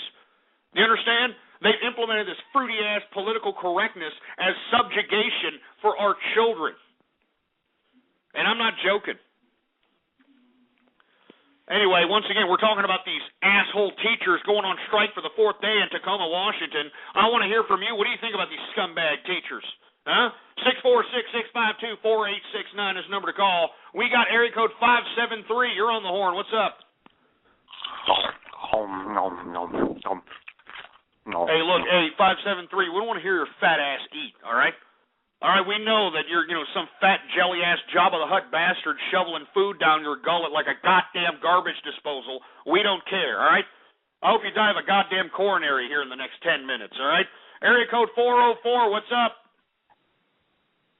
You understand? They've implemented this fruity-ass political correctness as subjugation for our children. And I'm not joking. Anyway, once again, we're talking about these asshole teachers going on strike for the 4th day in Tacoma, Washington. I want to hear from you. What do you think about these scumbag teachers? Huh? 646-652-4869 is the number to call. We got area code 573. You're on the horn. What's up? Hey, look, hey, 573, we don't want to hear your fat ass eat, all right? All right, we know that you're, some fat jelly-ass Jabba-the-Hutt bastard shoveling food down your gullet like a goddamn garbage disposal. We don't care, all right? I hope you die of a goddamn coronary here in the next 10 minutes, all right? Area code 404, what's up?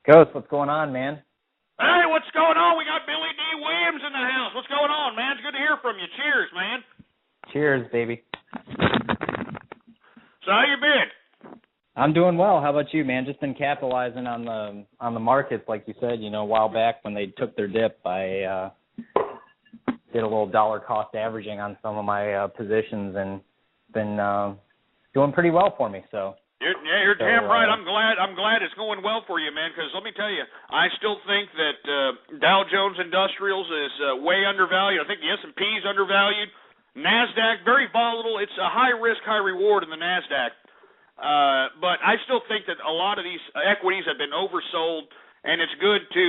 Ghost, what's going on, man? Hey, what's going on? We got Billy D. Williams in the house. What's going on, man? It's good to hear from you. Cheers, man. Cheers, baby. So how you been? I'm doing well. How about you, man? Just been capitalizing on the markets, like you said. You know, a while back when they took their dip, I did a little dollar cost averaging on some of my positions, and been doing pretty well for me. So. You're damn right. I'm glad it's going well for you, man, because let me tell you, I still think that Dow Jones Industrials is way undervalued. I think the S&P is undervalued. NASDAQ, very volatile. It's a high risk, high reward in the NASDAQ. But I still think that a lot of these equities have been oversold, and it's good to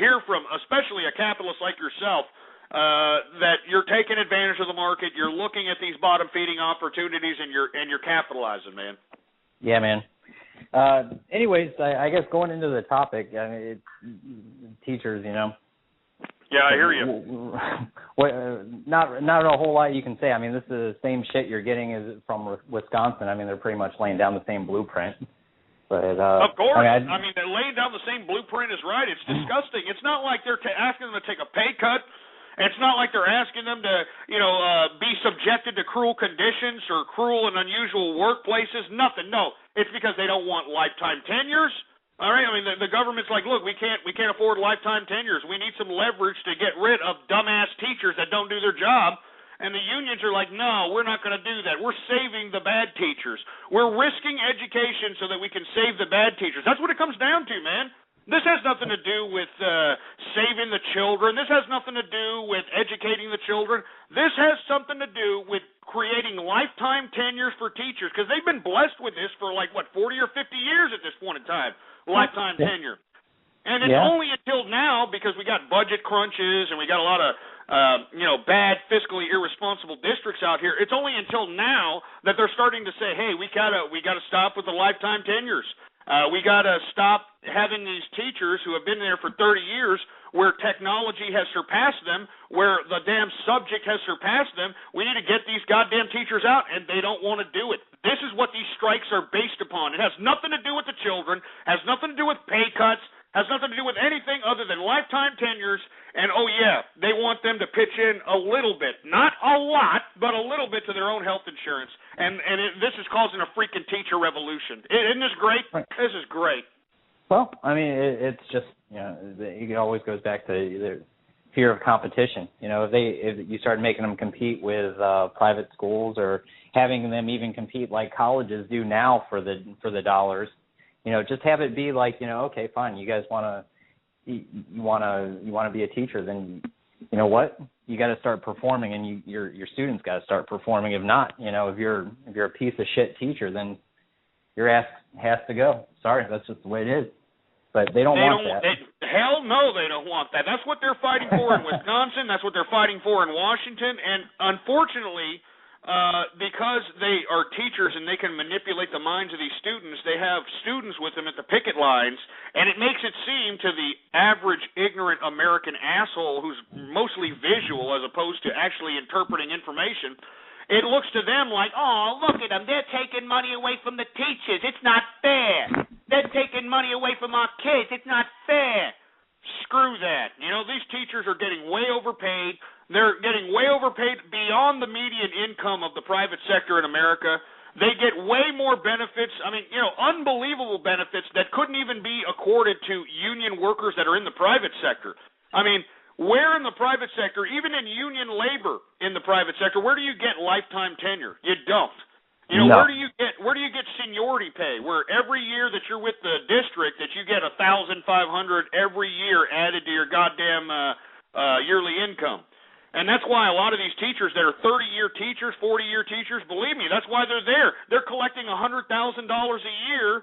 hear from, especially a capitalist like yourself, that you're taking advantage of the market, you're looking at these bottom-feeding opportunities, and you're capitalizing, man. Yeah, man. Anyways, I guess going into the topic, I mean, teachers, you know. Yeah, I hear you. Not a whole lot you can say. I mean, this is the same shit you're getting as from Wisconsin. I mean, they're pretty much laying down the same blueprint. But of course. I mean, they're laying down the same blueprint is right. It's disgusting. It's not like they're asking them to take a pay cut. It's not like they're asking them to, be subjected to cruel conditions or cruel and unusual workplaces. Nothing. No, it's because they don't want lifetime tenures. All right. I mean, the government's like, look, we can't afford lifetime tenures. We need some leverage to get rid of dumbass teachers that don't do their job. And the unions are like, no, we're not going to do that. We're saving the bad teachers. We're risking education so that we can save the bad teachers. That's what it comes down to, man. This has nothing to do with saving the children. This has nothing to do with educating the children. This has something to do with creating lifetime tenures for teachers, because they've been blessed with this for 40 or 50 years at this point in time, lifetime tenure. And it's only until now, because we got budget crunches and we got a lot of bad, fiscally irresponsible districts out here. It's only until now that they're starting to say, hey, we gotta stop with the lifetime tenures. We got to stop having these teachers who have been there for 30 years where technology has surpassed them, where the damn subject has surpassed them. We need to get these goddamn teachers out, and they don't want to do it. This is what these strikes are based upon. It has nothing to do with the children, has nothing to do with pay cuts, has nothing to do with anything other than lifetime tenures, and they want them to pitch in a little bit. Not a lot, but a little bit to their own health insurance. And this is causing a freaking teacher revolution. Isn't this great? Right. This is great. Well, I mean, it's just, it always goes back to the fear of competition. If you start making them compete with private schools, or having them even compete like colleges do now for the dollars, just have it be like, okay, fine, you guys want to be a teacher, then you know what? You got to start performing, and your students got to start performing. If not, if you're a piece of shit teacher, then your ass has to go. Sorry, that's just the way it is. But they don't want that. Hell no, they don't want that. That's what they're fighting for in Wisconsin. That's what they're fighting for in Washington. And unfortunately, because they are teachers and they can manipulate the minds of these students, they have students with them at the picket lines, and it makes it seem to the average ignorant American asshole who's mostly visual as opposed to actually interpreting information, it looks to them like, oh, look at them, they're taking money away from the teachers, it's not fair. They're taking money away from our kids, it's not fair. Screw that. These teachers are getting way overpaid. They're getting way overpaid beyond the median income of the private sector in America. They get way more benefits. I mean, unbelievable benefits that couldn't even be accorded to union workers that are in the private sector. I mean, where in the private sector, even in union labor in the private sector, where do you get lifetime tenure? You don't. No. Where do you get seniority pay? Where every year that you're with the district, that you get $1,500 every year added to your goddamn yearly income. And that's why a lot of these teachers that are 30-year teachers, 40-year teachers, believe me, that's why they're there. They're collecting $100,000 a year,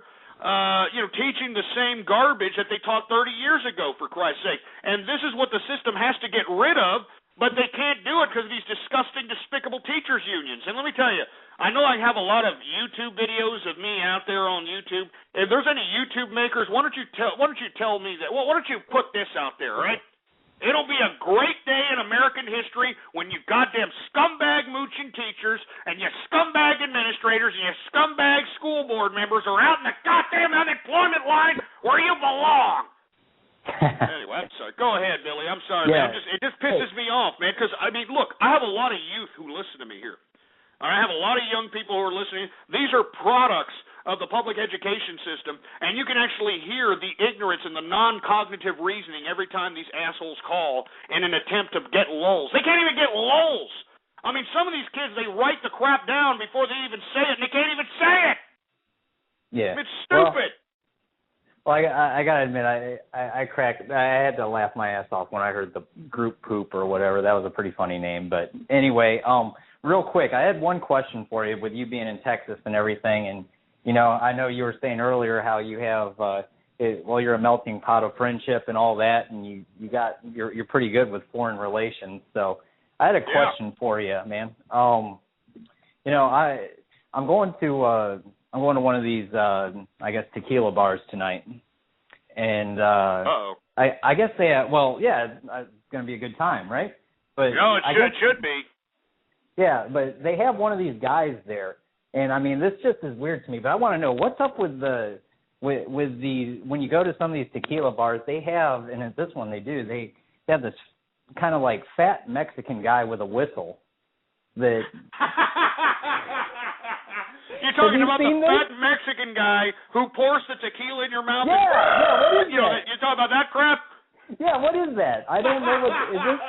teaching the same garbage that they taught 30 years ago, for Christ's sake. And this is what the system has to get rid of, but they can't do it because of these disgusting, despicable teachers' unions. And let me tell you, I know I have a lot of YouTube videos of me out there on YouTube. If there's any YouTube makers, why don't you tell me that? Well, why don't you put this out there, all right? It'll be a great day in American history when you goddamn scumbag mooching teachers and you scumbag administrators and you scumbag school board members are out in the goddamn unemployment line where you belong. Anyway, I'm sorry. Go ahead, Billy. I'm sorry, man. It just pisses me off, man, because, I mean, look, I have a lot of youth who listen to me here. I have a lot of young people who are listening. These are products of the public education system, and you can actually hear the ignorance and the non-cognitive reasoning every time these assholes call in an attempt to get lulls. They can't even get lulls. I mean, some of these kids, they write the crap down before they even say it, and they can't even say it. Yeah. It's stupid. Well, I gotta admit, I had to laugh my ass off when I heard the group poop or whatever. That was a pretty funny name. But anyway, real quick, I had one question for you with you being in Texas and everything. And, you know, I know you were saying earlier how you have, you're a melting pot of friendship and all that, and you're pretty good with foreign relations. So I had a question for you, man. You know, I'm going to one of these, I guess, tequila bars tonight, and I guess they have, it's going to be a good time, right? But no, it should be. Yeah, but they have one of these guys there, and I mean, this just is weird to me. But I want to know what's up with when you go to some of these tequila bars, they have, and at this one they have this kind of like fat Mexican guy with a whistle that. You're talking about the fat Mexican guy who pours the tequila in your mouth? Yeah, what is that? You're talking about that crap? Yeah, what is that? I don't know what is this.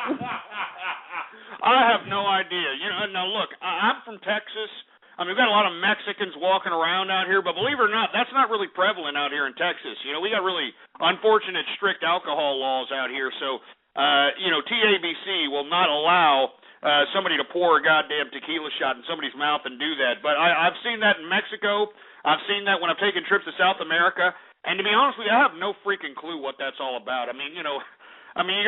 I have no idea. You know, now look, I'm from Texas. I mean, we've got a lot of Mexicans walking around out here, but believe it or not, that's not really prevalent out here in Texas. You know, we got really unfortunate strict alcohol laws out here, so TABC will not allow somebody to pour a goddamn tequila shot in somebody's mouth and do that. But I've seen that in Mexico. I've seen that when I've taken trips to South America. And to be honest with you, I have no freaking clue what that's all about. I mean, you got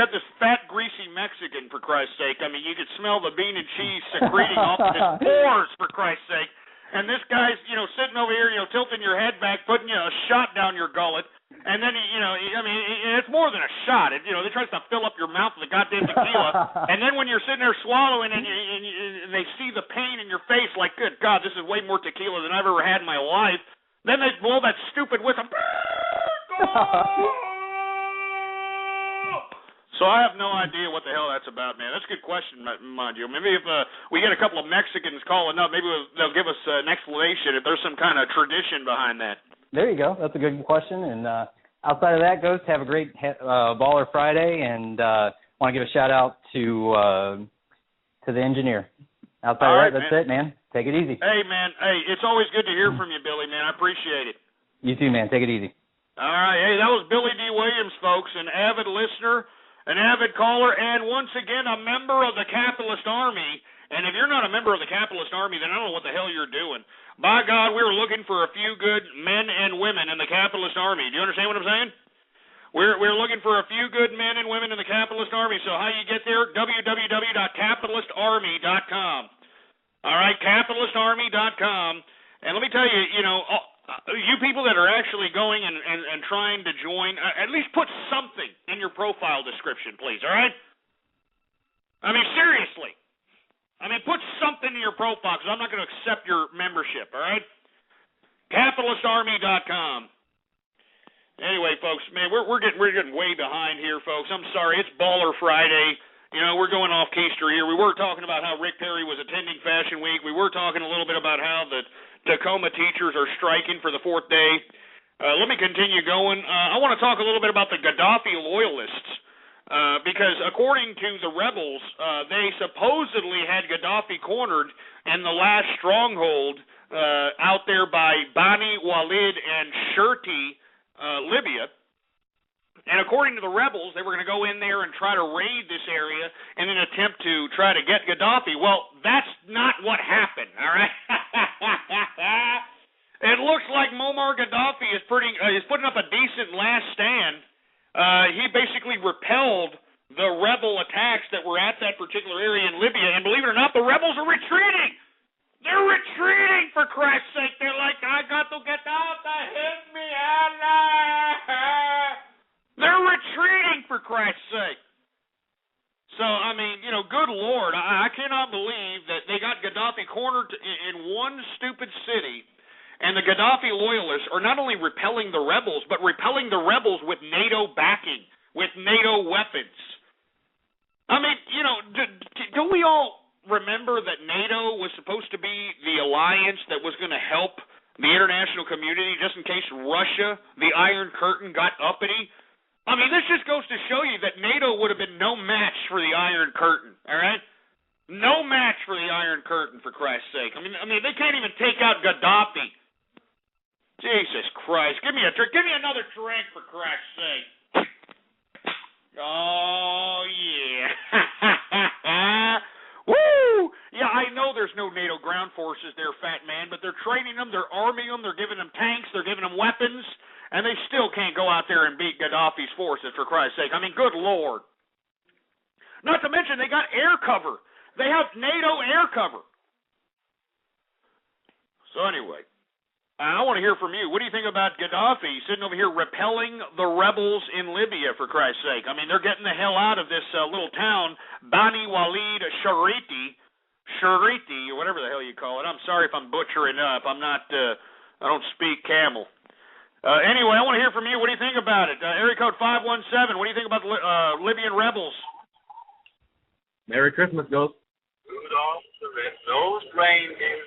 this fat, greasy Mexican, for Christ's sake. I mean, you could smell the bean and cheese secreting off of his pores, for Christ's sake. And this guy's, sitting over here, tilting your head back, putting a shot down your gullet. And then, it's more than a shot. They try to fill up your mouth with the goddamn tequila. And then when you're sitting there swallowing and they see the pain in your face, like, good God, this is way more tequila than I've ever had in my life. Then they blow that stupid whistle. So I have no idea what the hell that's about, man. That's a good question, mind you. Maybe if we get a couple of Mexicans calling up, maybe they'll give us an explanation if there's some kind of tradition behind that. There you go. That's a good question. And outside of that, Ghost, have a great Baller Friday, and want to give a shout-out to the engineer. Outside of that, that's it, man. Take it easy. Hey, man. Hey, it's always good to hear from you, Billy, man. I appreciate it. You too, man. Take it easy. All right. Hey, that was Billy D. Williams, folks, an avid listener, an avid caller, and once again, a member of the Capitalist Army. And if you're not a member of the Capitalist Army, then I don't know what the hell you're doing. By God, we're looking for a few good men and women in the Capitalist Army. Do you understand what I'm saying? We're looking for a few good men and women in the Capitalist Army. So how you get there? www.capitalistarmy.com. All right, capitalistarmy.com. And let me tell you, you people that are actually going and trying to join, at least put something in your profile description, please, all right? I mean, seriously. I mean, put something in your profile, because I'm not going to accept your membership, all right? CapitalistArmy.com. Anyway, folks, man, we're getting way behind here, folks. I'm sorry. It's Baller Friday. We're going off keister here. We were talking about how Rick Perry was attending Fashion Week. We were talking a little bit about how the Tacoma teachers are striking for the fourth day. Let me continue going. I want to talk a little bit about the Gaddafi loyalists. Because according to the rebels, they supposedly had Gaddafi cornered in the last stronghold out there by Bani Walid and Shirti, Libya. And according to the rebels, they were going to go in there and try to raid this area in an attempt to try to get Gaddafi. Well, that's not what happened, all right? It looks like Muammar Gaddafi is putting up a decent last stand. He basically repelled the rebel attacks that were at that particular area in Libya, and believe it or not, the rebels are retreating. They're retreating, for Christ's sake. They're like, I got to get out, hit me, Allah. They're retreating, for Christ's sake. So, I mean, good Lord, I cannot believe that they got Gaddafi cornered in one stupid city, and the Gaddafi loyalists are not only repelling the rebels, but repelling the rebels with NATO backing, with NATO weapons. I mean, don't we all remember that NATO was supposed to be the alliance that was going to help the international community just in case Russia, the Iron Curtain, got uppity? I mean, this just goes to show you that NATO would have been no match for the Iron Curtain, all right? No match for the Iron Curtain, for Christ's sake. I mean, they can't even take out Gaddafi. Jesus Christ. Give me a drink. Give me another drink, for Christ's sake. Oh, yeah. Woo! Yeah, I know there's no NATO ground forces there, fat man, but they're training them, they're arming them, they're giving them tanks, they're giving them weapons, and they still can't go out there and beat Gaddafi's forces, for Christ's sake. I mean, good Lord. Not to mention, they got air cover. They have NATO air cover. So anyway, I want to hear from you. What do you think about Gaddafi sitting over here repelling the rebels in Libya, for Christ's sake? I mean, they're getting the hell out of this little town, Bani Walid Shariti, or whatever the hell you call it. I'm sorry if I'm butchering up. I don't speak camel. Anyway, I want to hear from you. What do you think about it? Area code 517, what do you think about the Libyan rebels? Merry Christmas, Ghost. Rudolph the red-nosed reindeer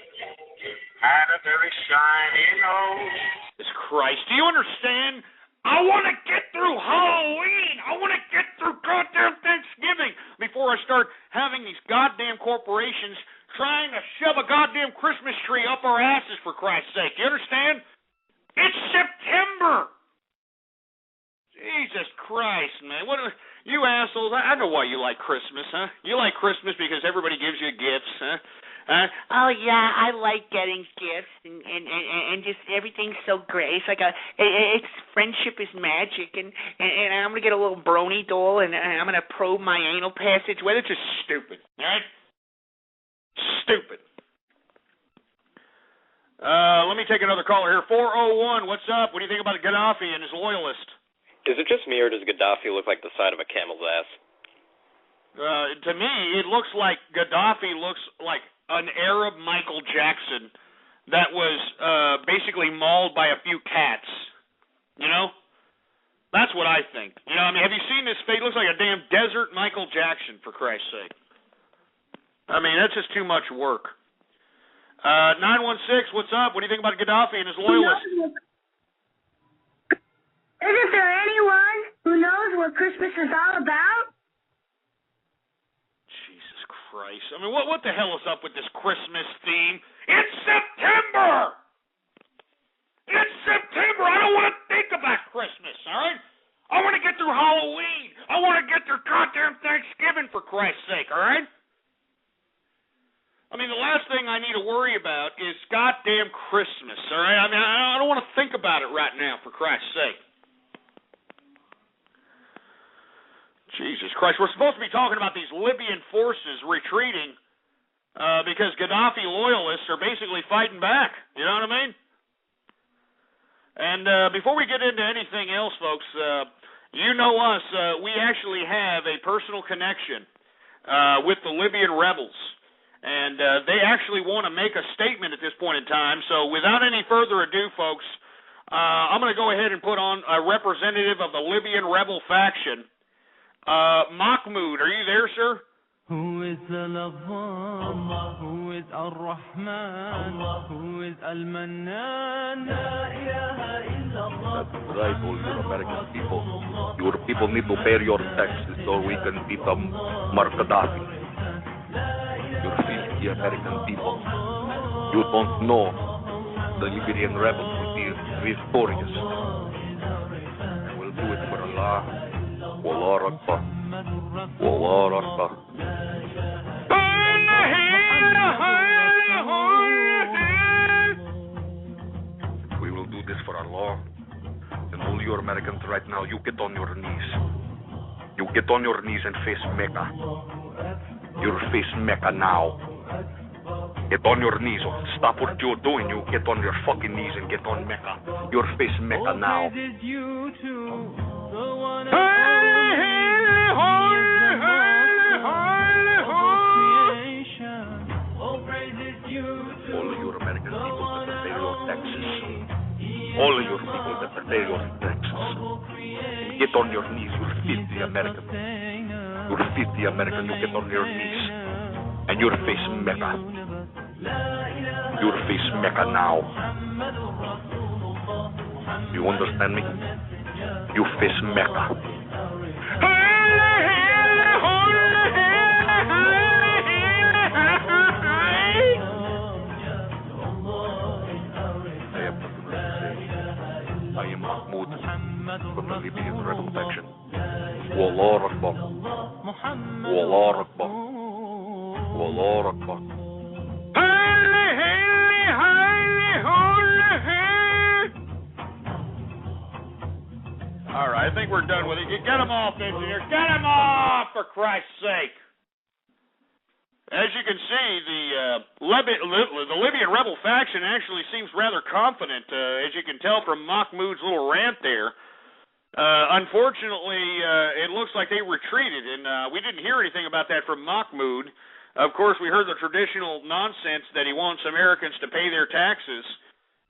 had a very shiny nose. Jesus Christ, do you understand? I want to get through Halloween. I want to get through goddamn Thanksgiving before I start having these goddamn corporations trying to shove a goddamn Christmas tree up our asses, for Christ's sake. You understand? It's September. Jesus Christ, man. What you assholes. I know why you like Christmas, huh? You like Christmas because everybody gives you gifts, huh? Oh yeah, I like getting gifts and just everything's so great. It's like it's friendship is magic, and I'm gonna get a little brony doll and I'm gonna probe my anal passage. Well, it's just stupid, all right? Stupid. Let me take another caller here. 401, what's up? What do you think about Gaddafi and his loyalist? Is it just me, or does Gaddafi look like the side of a camel's ass? To me, it looks like Gaddafi looks like an Arab Michael Jackson that was basically mauled by a few cats. You know? That's what I think. You know, I mean, have you seen this face? It looks like a damn desert Michael Jackson, for Christ's sake. I mean, that's just too much work. 916, what's up? What do you think about Gaddafi and his loyalists? Isn't there anyone who knows what Christmas is all about? Jesus Christ. I mean, what the hell is up with this Christmas theme? It's September! It's September! I don't want to think about Christmas, all right? I want to get through Halloween. I want to get through goddamn Thanksgiving, for Christ's sake, all right? I mean, the last thing I need to worry about is goddamn Christmas, all right? I mean, I don't want to think about it right now, for Christ's sake. Jesus Christ, we're supposed to be talking about these Libyan forces retreating because Gaddafi loyalists are basically fighting back. You know what I mean? And before we get into anything else, folks, you know us. We actually have a personal connection with the Libyan rebels. And they actually want to make a statement at this point in time. So without any further ado, folks, I'm going to go ahead and put on a representative of the Libyan rebel faction. Mahmoud, are you there, sir? Who is Al-Allah? Who is Ar-Rahman? Who is Al-Mannan? That's right, all your American people. Your people need to pay your taxes so we can beat them, Muammar Gaddafi. Your filthy American people. You don't know the Libyan rebels will be victorious. And we'll do it for Allah. Wallah Akbar. Wallah Akbar. We will do this for Allah. And all you Americans right now, you get on your knees. You get on your knees and face Mecca. You face Mecca now. Get on your knees. Stop what you're doing. You get on your fucking knees and get on Mecca. You face Mecca now. All of your people that pay your taxes. Get on your knees, you filthy American. You filthy American, you get on your knees. And your face Mecca. Your face Mecca now. You understand me? You face Mecca. I am Mahmoud from the Libyan rebel faction. Wallah Akbar. Wallah Akbar. Wallah Akbar. All right, I think we're done with it. Get them off, engineer. Get them off, for Christ's sake. As you can see, the Libyan rebel faction actually seems rather confident, as you can tell from Mahmoud's little rant there. Unfortunately, it looks like they retreated, and we didn't hear anything about that from Mahmoud. Of course, we heard the traditional nonsense that he wants Americans to pay their taxes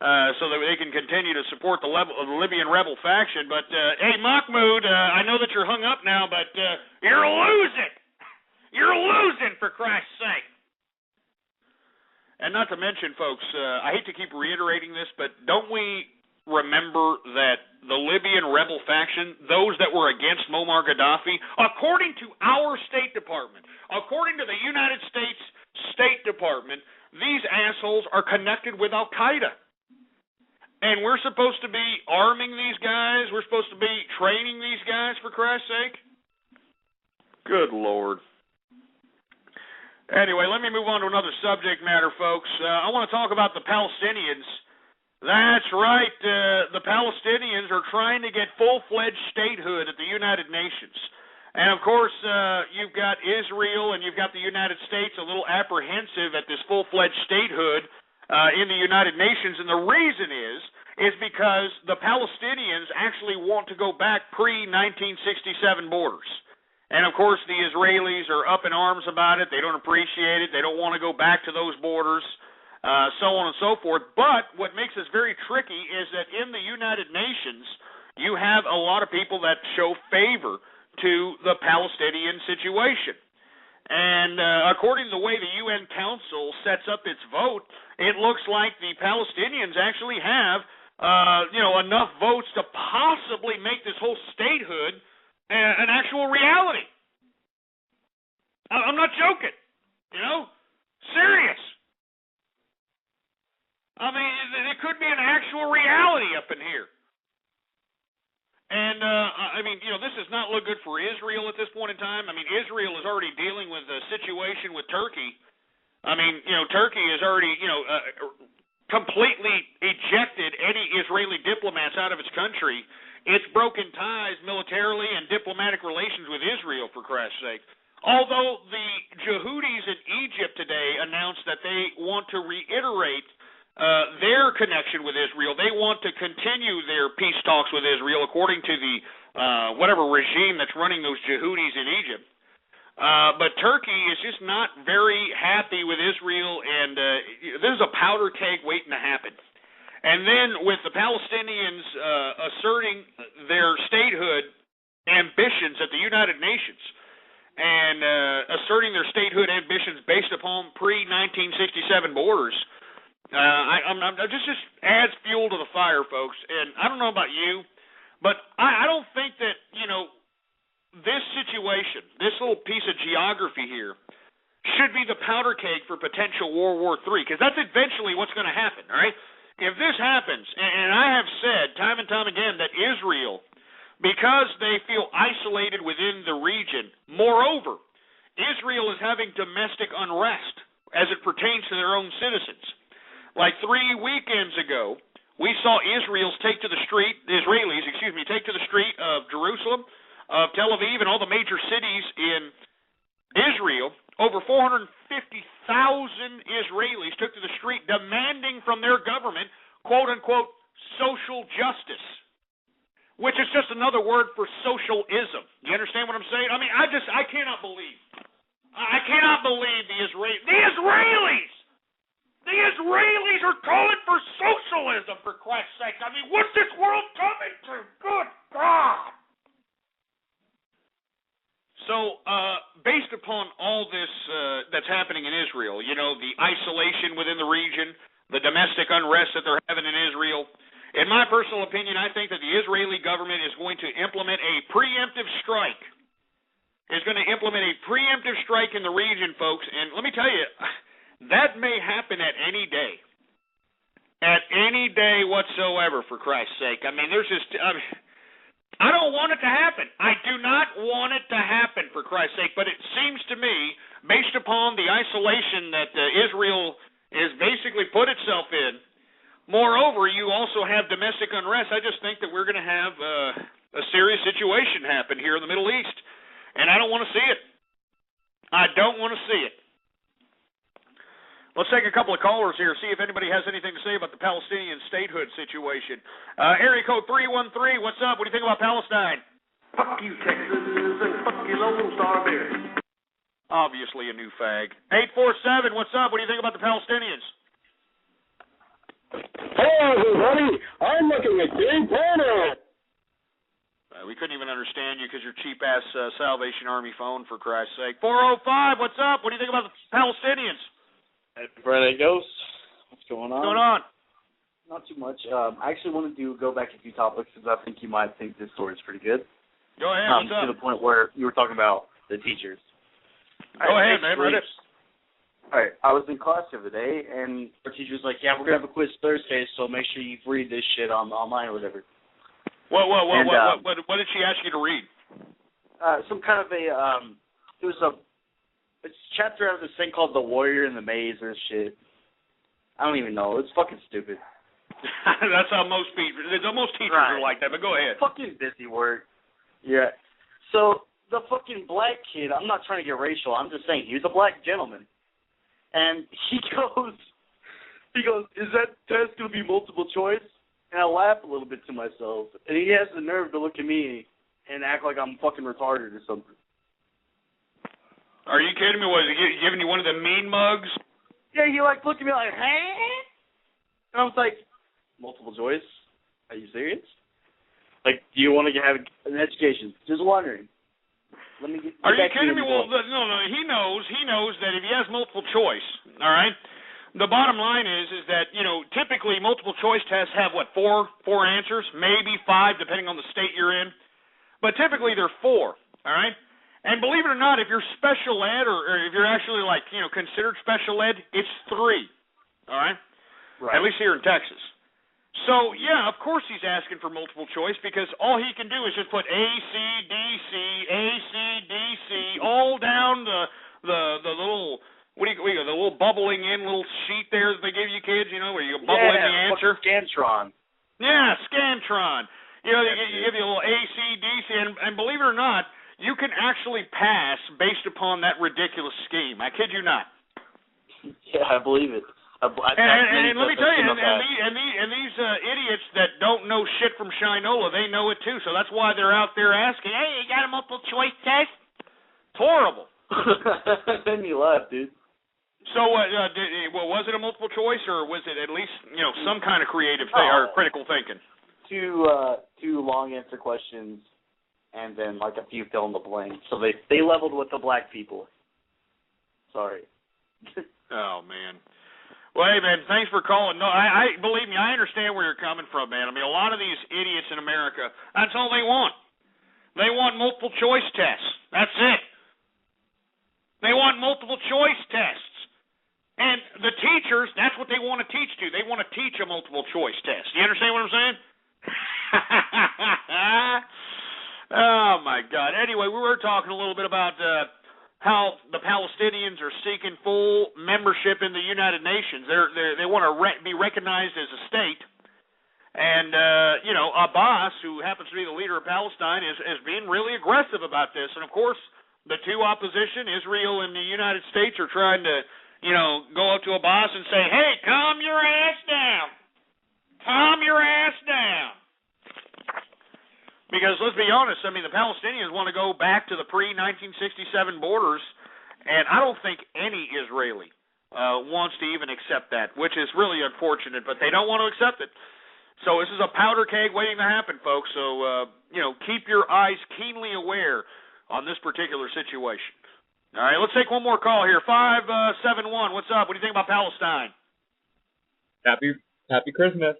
so that they can continue to support the Libyan rebel faction. But, hey, Mahmoud, I know that you're hung up now, but you're losing. You're losing, for Christ's sake. And not to mention, folks, I hate to keep reiterating this, but don't we remember that the Libyan rebel faction, those that were against Muammar Gaddafi, according to our State Department, according to the United States State Department, these assholes are connected with Al-Qaeda. And we're supposed to be arming these guys? We're supposed to be training these guys, for Christ's sake? Good Lord. Anyway, let me move on to another subject matter, folks. I want to talk about the Palestinians. That's right. The Palestinians are trying to get full-fledged statehood at the United Nations. And, of course, you've got Israel and you've got the United States a little apprehensive at this full-fledged statehood in the United Nations. And the reason is because the Palestinians actually want to go back pre-1967 borders. And, of course, the Israelis are up in arms about it. They don't appreciate it. They don't want to go back to those borders, so on and so forth. But what makes this very tricky is that in the United Nations, you have a lot of people that show favor to the Palestinian situation. And according to the way the UN Council sets up its vote, it looks like the Palestinians actually have enough votes to possibly make this whole statehood an actual reality. I'm not joking. Serious. I mean, it could be an actual reality up in here. And, this does not look good for Israel at this point in time. I mean, Israel is already dealing with a situation with Turkey. I mean, Turkey has already, completely ejected any Israeli diplomats out of its country. It's broken ties militarily and diplomatic relations with Israel, for Christ's sake. Although the Yehudis in Egypt today announced that they want to reiterate their connection with Israel. They want to continue their peace talks with Israel according to the whatever regime that's running those Yehudis in Egypt. But Turkey is just not very happy with Israel, and this is a powder keg waiting to happen. And then with the Palestinians asserting their statehood ambitions at the United Nations and asserting their statehood ambitions based upon pre-1967 borders, just adds fuel to the fire, folks. And I don't know about you, but I don't think that, this situation, this little piece of geography here, should be the powder keg for potential World War III, because that's eventually what's going to happen, all right? If this happens, and I have said time and time again that Israel, because they feel isolated within the region, moreover, Israel is having domestic unrest as it pertains to their own citizens. Like 3 weekends ago, we saw the Israelis take to the street of Jerusalem, of Tel Aviv, and all the major cities in Israel. Over 450,000 Israelis took to the street demanding from their government, quote-unquote, social justice, which is just another word for socialism. Do you understand what I'm saying? I mean, I cannot believe the Israelis The Israelis are calling for socialism, for Christ's sake. I mean, what's this world coming to? Good God. So, based upon all this that's happening in Israel, you know, the isolation within the region, the domestic unrest that they're having in Israel, in my personal opinion, I think that the Israeli government is going to implement a preemptive strike. Is going to implement a preemptive strike in the region, folks. And let me tell you, that may happen at any day. At any day whatsoever, for Christ's sake. I mean, there's just... I don't want it to happen. I do not want it to happen, for Christ's sake. But it seems to me, based upon the isolation that Israel is basically put itself in, moreover, you also have domestic unrest. I just think that we're going to have a serious situation happen here in the Middle East. And I don't want to see it. I don't want to see it. Let's take a couple of callers here, see if anybody has anything to say about the Palestinian statehood situation. Area code 313, what's up? What do you think about Palestine? Fuck you, Texas, and fuck you, Lone Star Bear. Obviously a new fag. 847, what's up? What do you think about the Palestinians? Hey, everybody. I'm looking at Dave Tanner. We couldn't even understand you because your cheap-ass Salvation Army phone, for Christ's sake. 405, what's up? What do you think about the Palestinians? Happy Friday, Ghost. What's going on? What's going on? Not too much. I actually wanted to go back a few topics because I think you might think this story is pretty good. Go ahead, what's up? To the point where you were talking about the teachers. Go ahead, man. Read it. All right, I was in class the other day, and our teacher was like, yeah, we're going to have a quiz Thursday, so make sure you read this shit online or whatever. What did she ask you to read? Some kind of it's a chapter out of this thing called The Warrior in the Maze or shit. I don't even know. It's fucking stupid. That's how most teachers are like that, but go ahead. Fucking busy work. Yeah. So the fucking black kid, I'm not trying to get racial, I'm just saying, he was a black gentleman. And he goes, is that test going to be multiple choice? And I laugh a little bit to myself. And he has the nerve to look at me and act like I'm fucking retarded or something. Are you kidding me? Was he giving you one of the mean mugs? Yeah, he looked at me like, hey? And I was like, multiple choice? Are you serious? Like, do you want to have an education? Just wondering. Let me get Are you kidding me? Well, no. He knows that if he has multiple choice, all right? The bottom line is that, you know, typically multiple choice tests have, four answers, maybe five, depending on the state you're in. But typically they're four, all right? And believe it or not, if you're special ed or if you're actually, considered special ed, it's three, all right? At least here in Texas. So, yeah, of course he's asking for multiple choice because all he can do is just put A, C, D, C, A, C, D, C, all down the little... the little bubbling in little sheet there that they give you kids, you know, where you bubble in the answer? Scantron. Yeah, Scantron. You know, you give you a little A, C, D, C, and believe it or not, you can actually pass based upon that ridiculous scheme. I kid you not. Yeah, I believe it. And let me tell you, and these idiots that don't know shit from Shinola, they know it too, so that's why they're out there asking, hey, you got a multiple choice test? It's horrible. That made me laugh, dude. So, was it a multiple choice, or was it at least, some kind of creative thing or critical thinking? Two long answer questions, and then a few fill in the blank. So they leveled with the black people. Sorry. Oh man. Well, hey man, thanks for calling. No, I believe me, I understand where you're coming from, man. I mean, a lot of these idiots in America, that's all they want. They want multiple choice tests. That's it. They want multiple choice tests. And the teachers, that's what they want to teach to. They want to teach a multiple choice test. You understand what I'm saying? Oh, my God. Anyway, we were talking a little bit about how the Palestinians are seeking full membership in the United Nations. They want to be recognized as a state. And, Abbas, who happens to be the leader of Palestine, is being really aggressive about this. And, of course, the two opposition, Israel and the United States, are trying to go up to Abbas and say, hey, calm your ass down. Calm your ass down. Because let's be honest, I mean, the Palestinians want to go back to the pre-1967 borders, and I don't think any Israeli wants to even accept that, which is really unfortunate, but they don't want to accept it. So this is a powder keg waiting to happen, folks. So, keep your eyes keenly aware on this particular situation. All right, let's take one more call here. 571, what's up? What do you think about Palestine? Happy Christmas.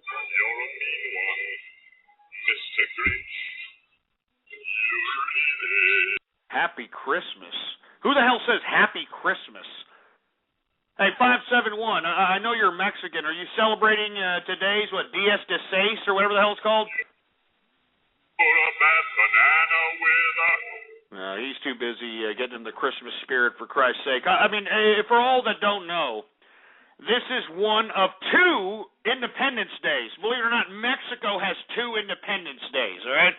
Happy Christmas. Who the hell says Happy Christmas? Hey, 571, I know you're Mexican. Are you celebrating today's, Dias de Seis or whatever the hell it's called? He's too busy getting in the Christmas spirit, for Christ's sake. I mean, for all that don't know, this is one of two Independence Days. Believe it or not, Mexico has two Independence Days, all right?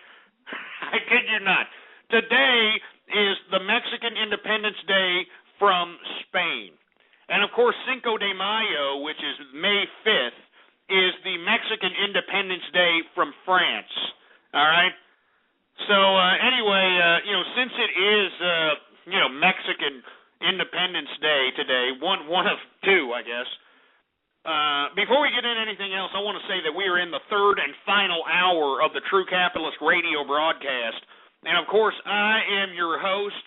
I kid you not. Today is the Mexican Independence Day from Spain. And, of course, Cinco de Mayo, which is May 5th, is the Mexican Independence Day from France, all right? So, anyway, since it is, Mexican Independence Day today, one of two, I guess, before we get into anything else, I want to say that we are in the third and final hour of the True Capitalist radio broadcast. And, of course, I am your host,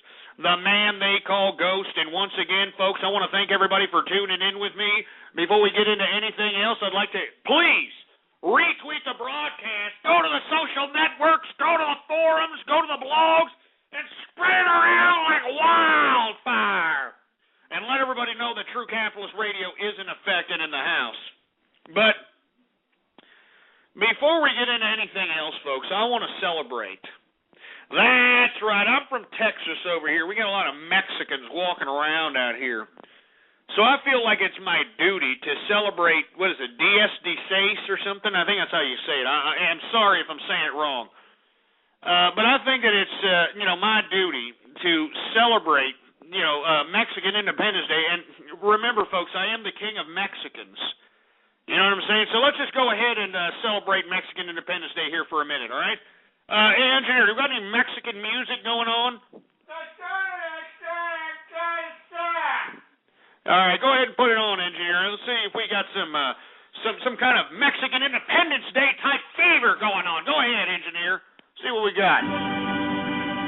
the man they call Ghost. And once again, folks, I want to thank everybody for tuning in with me. Before we get into anything else, I'd like to please retweet the broadcast, go to the social networks, go to the forums, go to the blogs, and spread it around like wildfire. And let everybody know that True Capitalist Radio is in effect and in the house. But before we get into anything else, folks, I want to celebrate. That's right. I'm from Texas over here. We got a lot of Mexicans walking around out here. So I feel like it's my duty to celebrate, what is it, Dias de Seis or something? I think that's how you say it. I'm sorry if I'm saying it wrong. But I think that it's, my duty to celebrate, Mexican Independence Day. And remember, folks, I am the king of Mexicans. You know what I'm saying? So let's just go ahead and celebrate Mexican Independence Day here for a minute, all right? Hey, engineer, do you got any Mexican music going on? All right, go ahead and put it on, engineer. Let's see if we got some kind of Mexican Independence Day type fever going on. Go ahead, engineer. See what we got.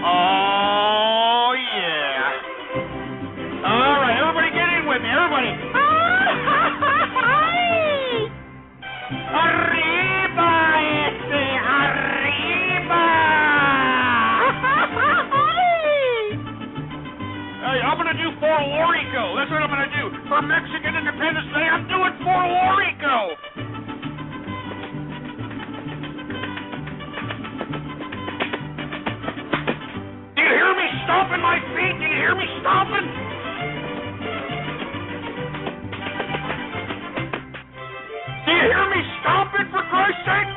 Oh, yeah. All right, everybody get in with me. Everybody. Arriba, arriba. Hey, I'm going to do For Lorico. That's what I'm going to do. For Mexican Independence Day, I'm doing For Lorico. Do you hear me stomping my feet? Do you hear me stomping? Do you hear me stomping, for Christ's sake?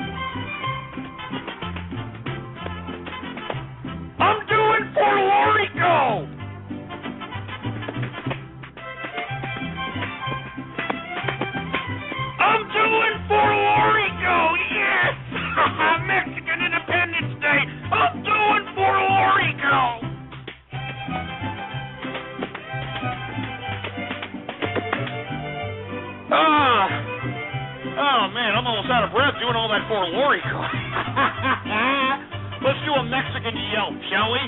I'm doing For Lorico. I'm doing For Lorico, yes! Mexican Independence Day, I'm doing For Lorico! Oh man, I'm almost out of breath doing all that For Lorico. Let's do a Mexican yelp, shall we?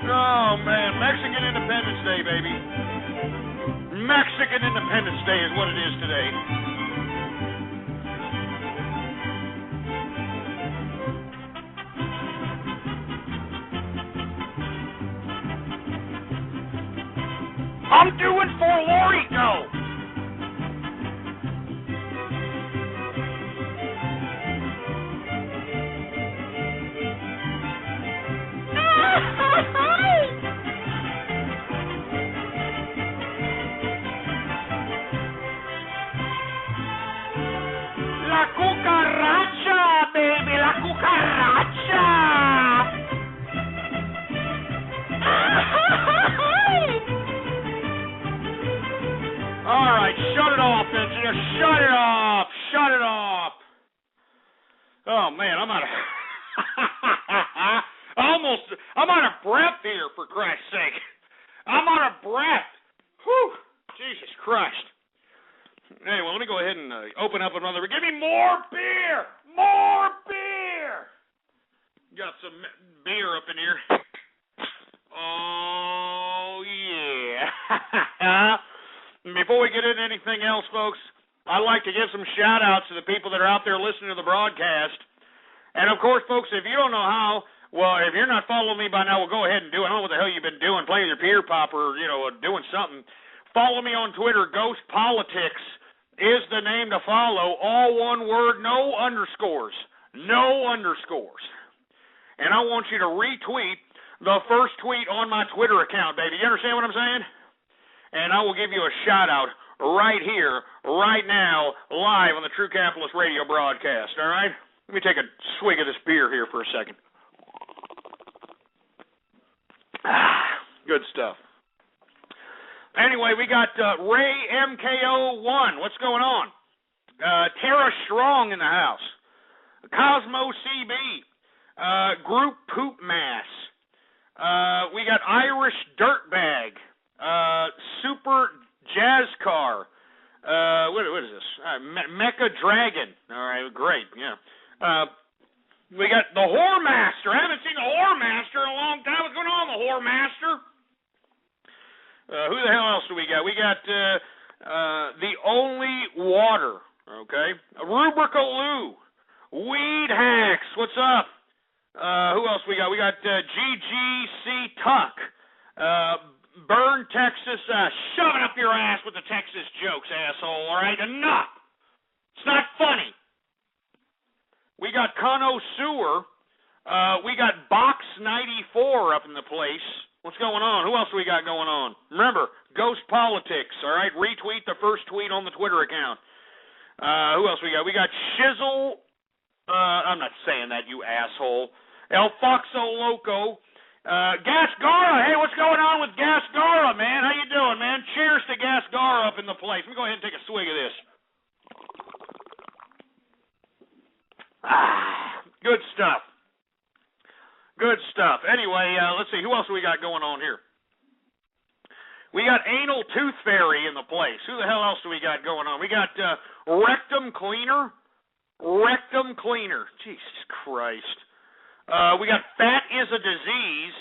Oh man, Mexican Independence Day, baby. Mexican Independence Day is what it is today. I'm doing For Lorico. La cucaracha, baby, la cucaracha. All right, shut it off, engineer. Shut it off. Shut it off. Oh man, I'm out of I'm out of breath here, for Christ's sake. I'm out of breath. Whew. Jesus Christ. Anyway, let me go ahead and open up another. Give me more beer! More beer! Got some beer up in here. Oh, yeah. Before we get into anything else, folks, I'd like to give some shout-outs to the people that are out there listening to the broadcast. And, of course, folks, if you don't know how, well, if you're not following me by now, well, go ahead and do it. I don't know what the hell you've been doing, playing your beer pop or, doing something. Follow me on Twitter. Ghost Politics is the name to follow. All one word, no underscores. No underscores. And I want you to retweet the first tweet on my Twitter account, baby. You understand what I'm saying? And I will give you a shout-out right here, right now, live on the True Capitalist Radio broadcast, all right? Let me take a swig of this beer here for a second. Good stuff. Anyway, we got Ray MKO1. What's going on? Tara Strong in the house. Cosmo CB. Group Poop Mass. We got Irish Dirtbag. Super Jazz Car. What is this? Mecha Dragon. All right, great. Yeah. We got the Whore Master. I haven't seen the Whore Master in a long time. What's going on, the Whore Master? Who the hell else do we got? We got the Only Water. Okay. Rubrica Lou. Weed Hacks. What's up? Who else we got? We got GGC Tuck. Burn Texas. Shove it up your ass with the Texas jokes, asshole. All right, enough. It's not funny. We got Cono Sewer. We got Box 94 up in the place. What's going on? Who else do we got going on? Remember, Ghost Politics. All right, retweet the first tweet on the Twitter account. Who else we got? We got Shizzle. I'm not saying that, you asshole. El Foxo Loco. Gasgara. Hey, what's going on with Gasgara, man? How you doing, man? Cheers to Gasgara up in the place. Let me go ahead and take a swig of this. Good stuff. Good stuff. Anyway, let's see. Who else do we got going on here? We got Anal Tooth Fairy in the place. Who the hell else do we got going on? We got Rectum Cleaner. Rectum Cleaner. Jesus Christ. We got Fat is a Disease.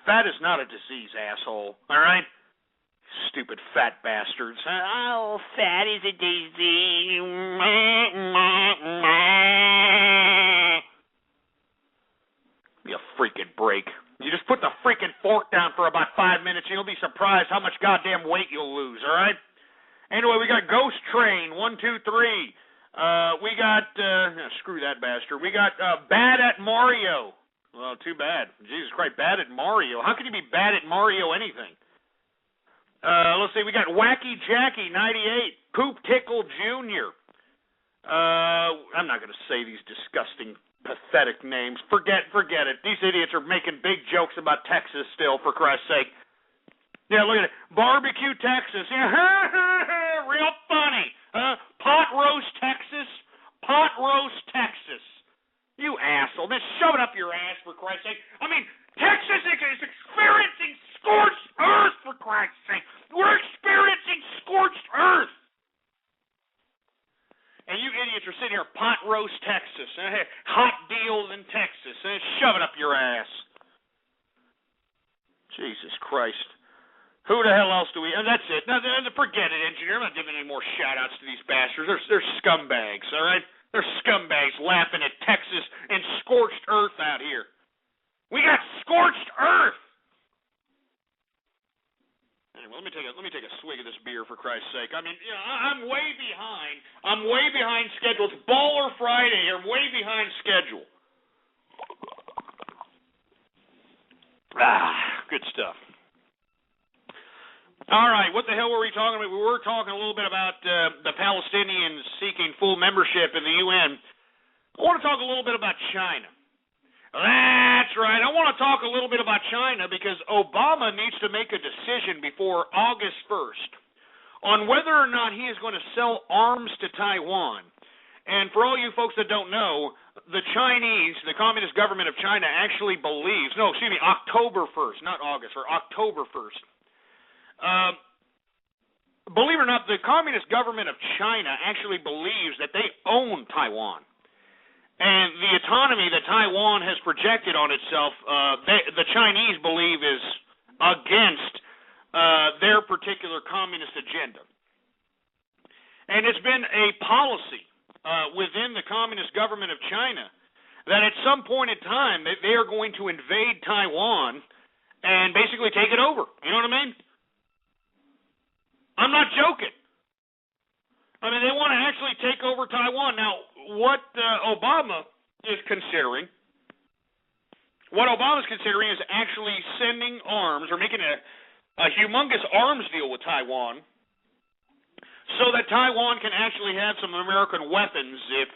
Fat is not a disease, asshole. All right? Stupid fat bastards. Oh, fat is a disease. Be a freaking break. You just put the freaking fork down for about 5 minutes, and you'll be surprised how much goddamn weight you'll lose, all right? Anyway, we got Ghost Train, 1, 2, 3. We got, screw that bastard. We got Bad at Mario. Well, too bad. Jesus Christ, bad at Mario. How can you be bad at Mario anything? Let's see, we got Wacky Jackie, 98. Poop Tickle Jr. I'm not going to say these disgusting, pathetic names. Forget it. These idiots are making big jokes about Texas still, for Christ's sake. Yeah, look at it. Barbecue Texas. Yeah, real funny. Pot Roast Texas. Pot Roast Texas. You asshole. Just shove it up your ass, for Christ's sake. I mean, Texas is experiencing scorched earth, for Christ's sake. We're experiencing scorched earth. And you idiots are sitting here, Pot Roast Texas. Hot deals in Texas. Shove it up your ass. Jesus Christ. Who the hell else do we... that's it. No, forget it, engineer. I'm not giving any more shout-outs to these bastards. They're scumbags, all right? They're scumbags laughing at Texas and scorched earth out here. We got scorched earth! Anyway, let me take a swig of this beer, for Christ's sake. I mean, I'm way behind. I'm way behind schedule. It's Baller Friday here. I'm way behind schedule. Good stuff. All right, what the hell were we talking about? We were talking a little bit about the Palestinians seeking full membership in the UN. I want to talk a little bit about China. That's right. I want to talk a little bit about China because Obama needs to make a decision before August 1st on whether or not he is going to sell arms to Taiwan. And for all you folks that don't know, the Chinese, the Communist government of China actually believes, October 1st, not August, or October 1st. Believe it or not, the Communist government of China actually believes that they own Taiwan. And the autonomy that Taiwan has projected on itself, the Chinese believe is against their particular communist agenda. And it's been a policy within the Communist government of China that at some point in time they are going to invade Taiwan and basically take it over. You know what I mean? I'm not joking. I mean, they want to actually take over Taiwan. Now, what Obama is considering is actually sending arms or making a humongous arms deal with Taiwan so that Taiwan can actually have some American weapons if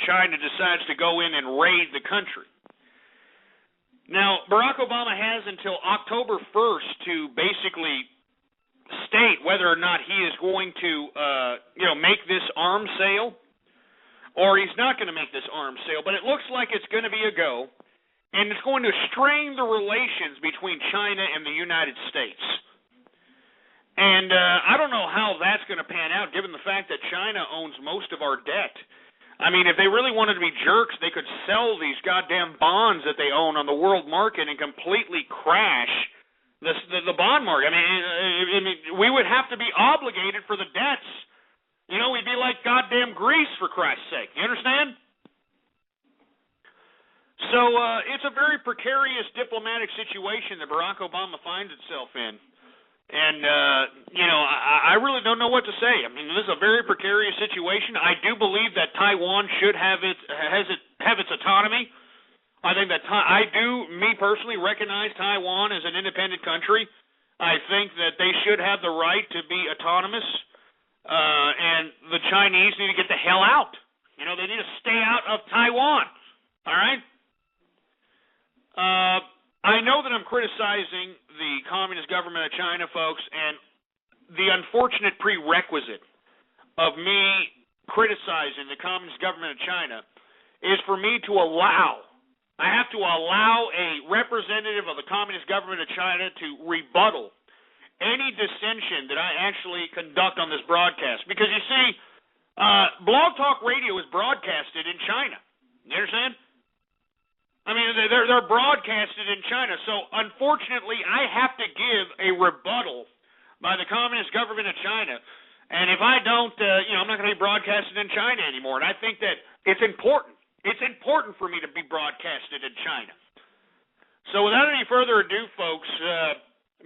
China decides to go in and raid the country. Now, Barack Obama has until October 1st to basically state whether or not he is going to, make this arms sale, or he's not going to make this arms sale. But it looks like it's going to be a go, and it's going to strain the relations between China and the United States. And I don't know how that's going to pan out, given the fact that China owns most of our debt. I mean, if they really wanted to be jerks, they could sell these goddamn bonds that they own on the world market and completely crash the bond market. I mean, we would have to be obligated for the debts. You know, we'd be like goddamn Greece, for Christ's sake. You understand? So it's a very precarious diplomatic situation that Barack Obama finds itself in. And, I really don't know what to say. I mean, this is a very precarious situation. I do believe that Taiwan should have its autonomy. I think that me personally, recognize Taiwan as an independent country. I think that they should have the right to be autonomous, and the Chinese need to get the hell out. You know, they need to stay out of Taiwan. All right? I know that I'm criticizing the Communist government of China, folks, and the unfortunate prerequisite of me criticizing the Communist government of China is for me to allow a representative of the Communist government of China to rebuttal any dissension that I actually conduct on this broadcast. Because, you see, Blog Talk Radio is broadcasted in China. You understand? I mean, they're broadcasted in China, so unfortunately I have to give a rebuttal by the Communist government of China, and if I don't, I'm not going to be broadcasted in China anymore, and I think that it's important. It's important for me to be broadcasted in China. So without any further ado, folks,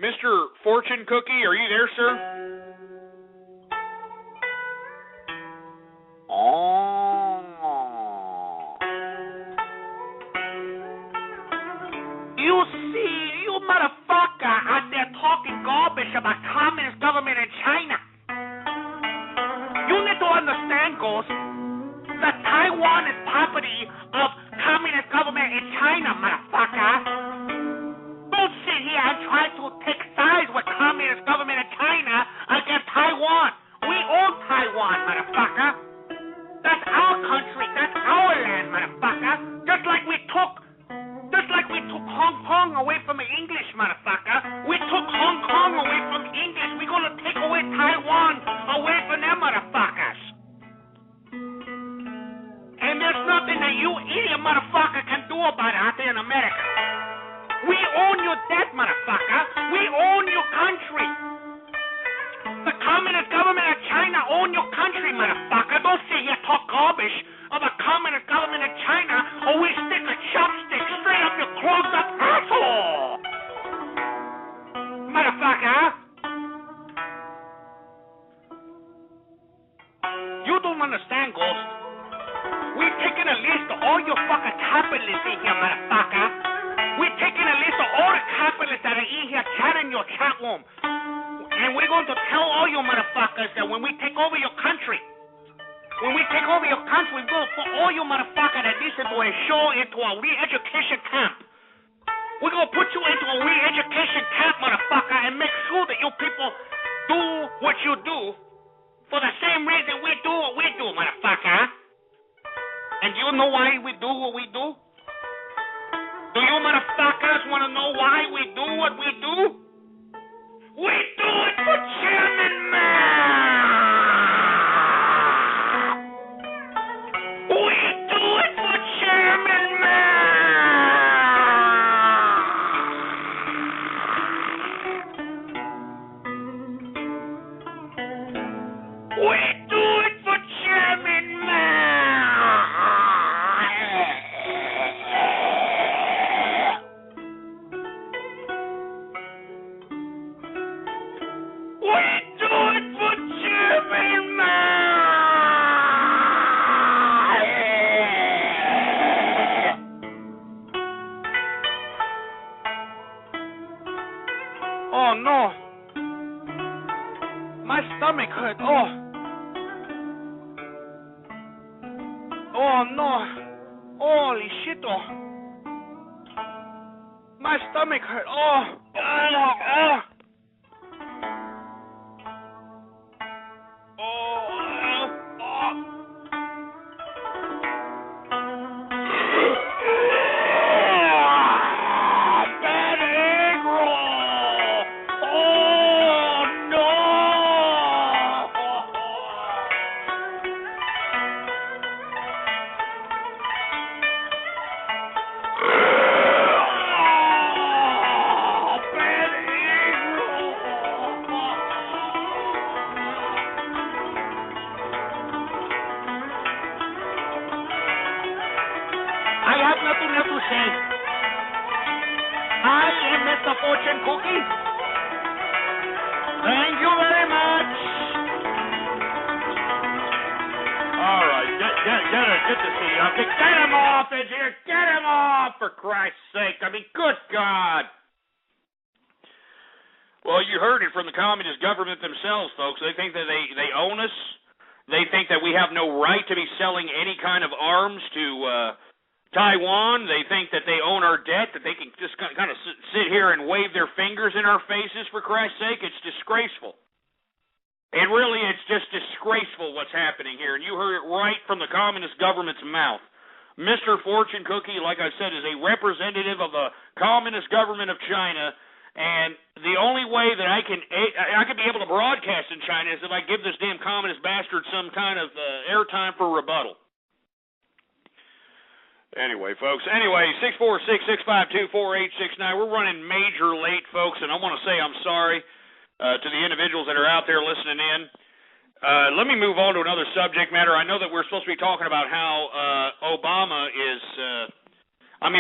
Mr. Fortune Cookie, are you there, sir? You see, you motherfucker out there talking garbage about Communist government in China. You need to understand, Ghost, that Taiwan is property of Communist government in China, motherfucker. Don't sit here and try to take sides with Communist government in China against Taiwan. We own Taiwan, motherfucker. That's our country. That's our land, motherfucker. Just like we took Hong Kong away from the English, motherfucker. We took Hong Kong away from English. We're going to take away Taiwan away from them, motherfuckers. And there's nothing that you idiot motherfucker can do about it out there in America. We own your debt, motherfucker. We own your country. The Communist government of China own your country, motherfucker. Don't sit here talk garbage of the Communist government of China, or we stick a chopstick straight up your clogged up asshole. Motherfucker. You don't understand, Ghost. We're taking a list of all your fucking capitalists in here, motherfucker. We're taking a list of all the capitalists that are in here chatting your chat room. And we're going to tell all you motherfuckers that when we take over your country, we're going to put all you motherfuckers that listen to a show into a re-education camp. We're going to put you into a re-education camp, motherfucker, and make sure that you people do what you do for the same reason we do what we do, motherfucker. And do you know why we do what we do? Do you motherfuckers want to know why we do what we do? We do it for Chairman Mao! We do it for Chairman Mao! We do it for Chairman Oh no. My stomach hurt. Oh no. Holy shit. Oh. My stomach hurt. Oh. I have nothing left to say. I am Mr. Fortune Cookie. Thank you very much. All right, get to see you. Get him off it here. Get him off, for Christ's sake. I mean, good God. Well, you heard it from the communist government themselves, folks. They think that they own us. They think that we have no right to be selling any kind of arms to Taiwan. They think that they own our debt, that they can just kind of sit here and wave their fingers in our faces, for Christ's sake. It's disgraceful. And really, it's just disgraceful what's happening here. And you heard it right from the communist government's mouth. Mr. Fortune Cookie, like I said, is a representative of the communist government of China. And the only way that I can be able to broadcast in China is if I give this damn communist bastard some kind of airtime for rebuttal. Anyway, folks. 646-652-4869. We're running major late, folks, and I want to say I'm sorry to the individuals that are out there listening in. Let me move on to another subject matter. I know that we're supposed to be talking about how Obama is...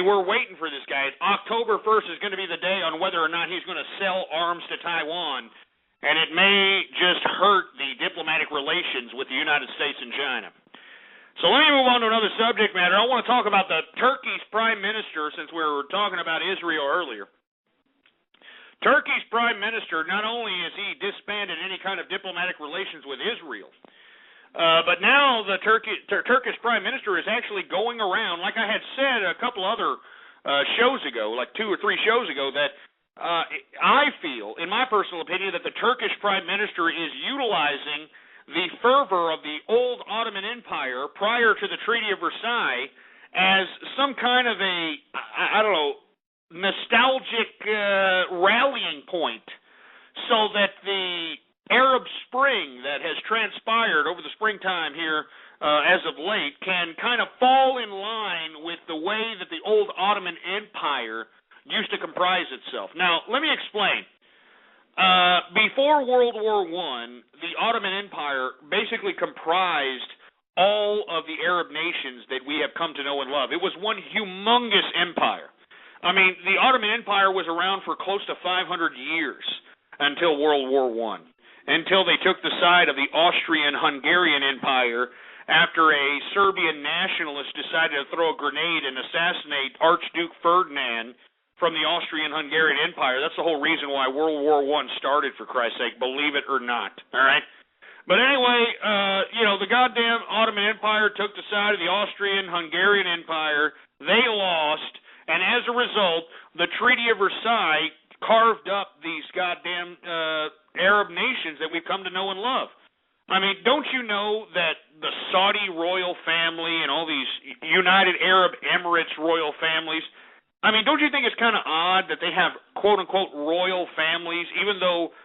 we're waiting for this guy. October 1st is going to be the day on whether or not he's going to sell arms to Taiwan, and it may just hurt the diplomatic relations with the United States and China. So let me move on to another subject matter. I want to talk about the Turkey's prime minister, since we were talking about Israel earlier. Turkey's prime minister, not only has he disbanded any kind of diplomatic relations with Israel, but now the Turkish prime minister is actually going around, like I had said a couple other shows ago, like 2 or 3 shows ago, that I feel, in my personal opinion, that the Turkish prime minister is utilizing the fervor of the old Ottoman Empire prior to the Treaty of Versailles as some kind of a, nostalgic rallying point, so that the Arab Spring that has transpired over the springtime here as of late can kind of fall in line with the way that the old Ottoman Empire used to comprise itself. Now, let me explain. Before World War I, the Ottoman Empire basically comprised all of the Arab nations that we have come to know and love. It was one humongous empire. The Ottoman Empire was around for close to 500 years until World War I, until they took the side of the Austrian-Hungarian Empire after a Serbian nationalist decided to throw a grenade and assassinate Archduke Ferdinand from the Austrian-Hungarian Empire. That's the whole reason why World War I started, for Christ's sake, believe it or not, all right? But anyway, the goddamn Ottoman Empire took the side of the Austrian-Hungarian Empire. They lost. And as a result, the Treaty of Versailles carved up these goddamn Arab nations that we've come to know and love. I mean, don't you know that the Saudi royal family and all these United Arab Emirates royal families, I mean, don't you think it's kind of odd that they have quote-unquote royal families, even though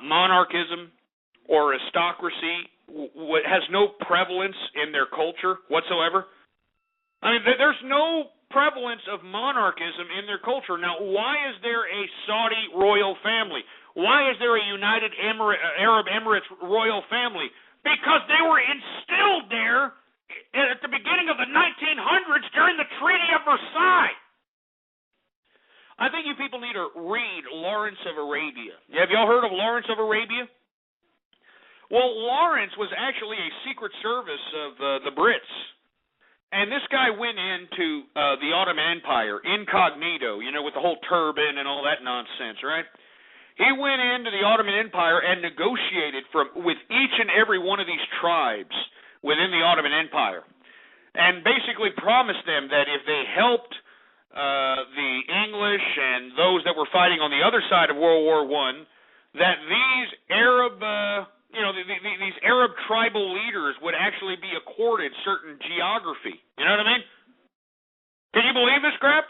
monarchism or aristocracy has no prevalence in their culture whatsoever? I mean, there's no prevalence of monarchism in their culture. Now, why is there a Saudi royal family? Why is there a United Arab Emirates royal family? Because they were instilled there at the beginning of the 1900s during the Treaty of Versailles. I think you people need to read Lawrence of Arabia. Have y'all heard of Lawrence of Arabia? Well, Lawrence was actually a secret service of the Brits. And this guy went into the Ottoman Empire incognito, you know, with the whole turban and all that nonsense, right? He went into the Ottoman Empire and negotiated with each and every one of these tribes within the Ottoman Empire, and basically promised them that if they helped the English and those that were fighting on the other side of World War I, that these Arab, these Arab tribal leaders would actually be accorded certain geography. You know what I mean? Can you believe this crap?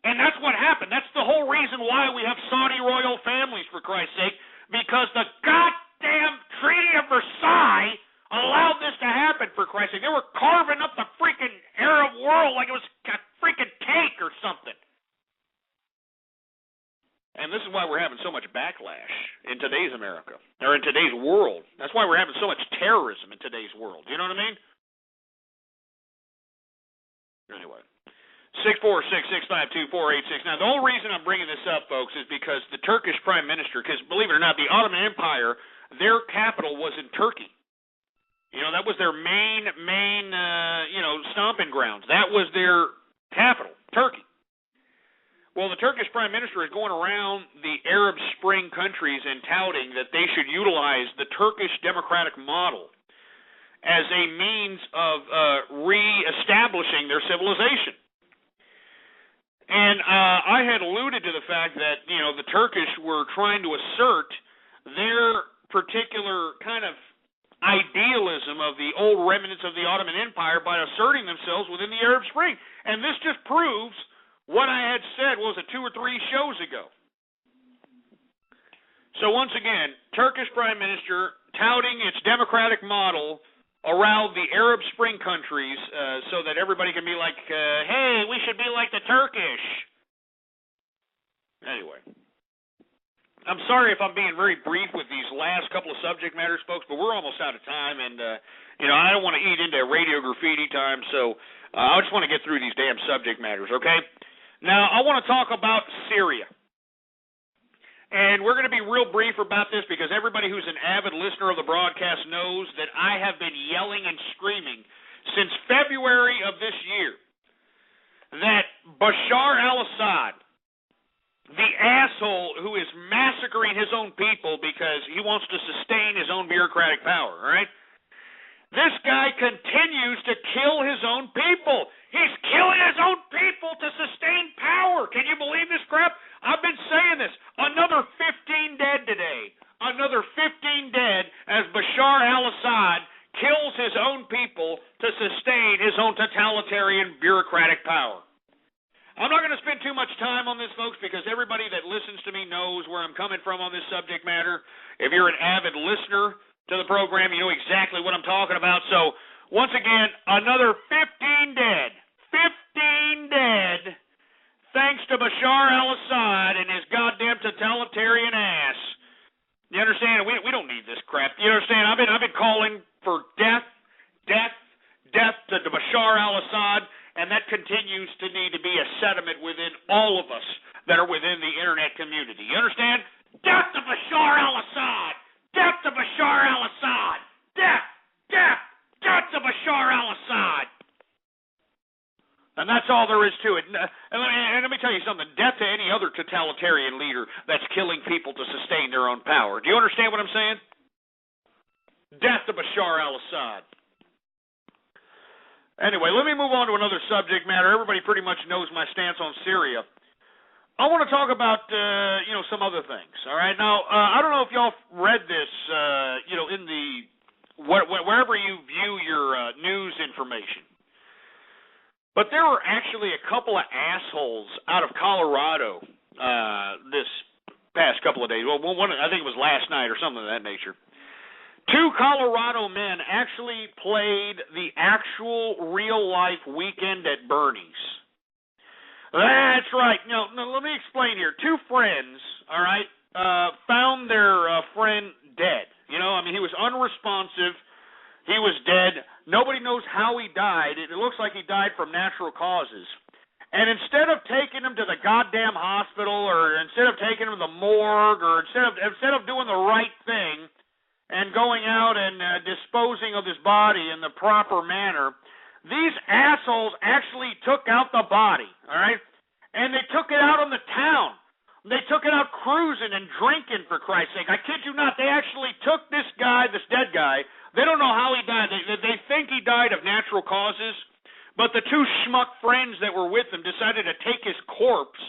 And that's what happened. That's the whole reason why we have Saudi royal families, for Christ's sake, because the goddamn Treaty of Versailles allowed this to happen, for Christ's sake. They were carving up the freaking Arab world like it was a freaking cake or something. And this is why we're having so much backlash in today's America, or in today's world. That's why we're having so much terrorism in today's world. You know what I mean? Anyway. 646-652-4869. Now, the whole reason I'm bringing this up, folks, is because the Turkish Prime Minister, because believe it or not, the Ottoman Empire, their capital was in Turkey. You know, that was their main stomping grounds. That was their capital, Turkey. Well, the Turkish Prime Minister is going around the Arab Spring countries and touting that they should utilize the Turkish democratic model as a means of reestablishing their civilization. And I had alluded to the fact that, you know, the Turkish were trying to assert their particular kind of idealism of the old remnants of the Ottoman Empire by asserting themselves within the Arab Spring. And this just proves what I had said, was it 2 or 3 shows ago? So once again, Turkish Prime Minister touting its democratic model around the Arab Spring countries so that everybody can be like, hey, we should be like the Turkish. Anyway, I'm sorry if I'm being very brief with these last couple of subject matters, folks, but we're almost out of time, and, I don't want to eat into radio graffiti time, so I just want to get through these damn subject matters, okay? Now, I want to talk about Syria. And we're going to be real brief about this because everybody who's an avid listener of the broadcast knows that I have been yelling and screaming since February of this year that Bashar al-Assad, the asshole who is massacring his own people because he wants to sustain his own bureaucratic power, all right? This guy continues to kill his own people. He's killing his own people to sustain power. Can you believe this crap? I've been saying this. Another 15 dead today. Another 15 dead as Bashar al-Assad kills his own people to sustain his own totalitarian bureaucratic power. I'm not going to spend too much time on this, folks, because everybody that listens to me knows where I'm coming from on this subject matter. If you're an avid listener to the program, you know exactly what I'm talking about. So, once again, another 15 dead. 15 dead. Thanks to Bashar al-Assad and his goddamn totalitarian ass. You understand? We don't need this crap. You understand? I've been calling for death to Bashar al-Assad, and that continues to need to be a sentiment within all of us that are within the internet community. You understand? Death to Bashar al-Assad! Death to Bashar al-Assad! Death to Bashar al-Assad! And that's all there is to it. And let me tell you something. Death to any other totalitarian leader that's killing people to sustain their own power. Do you understand what I'm saying? Death to Bashar al-Assad. Anyway, let me move on to another subject matter. Everybody pretty much knows my stance on Syria. I want to talk about, some other things. All right. Now, I don't know if y'all read this, in the wherever you view your news information. But there were actually a couple of assholes out of Colorado this past couple of days. Well, one, I think it was last night or something of that nature. 2 Colorado men actually played the actual real-life Weekend at Bernie's. That's right. No, let me explain here. 2 friends, all right, found their friend dead. You know, I mean, he was unresponsive. He was dead. Nobody knows how he died. It looks like he died from natural causes. And instead of taking him to the goddamn hospital, or instead of taking him to the morgue, or instead of doing the right thing and going out and disposing of his body in the proper manner, these assholes actually took out the body, all right? And they took it out on the town. They took it out cruising and drinking, for Christ's sake. I kid you not. They actually took this guy, this dead guy. They don't know how he died. They think he died of natural causes, but the 2 schmuck friends that were with him decided to take his corpse.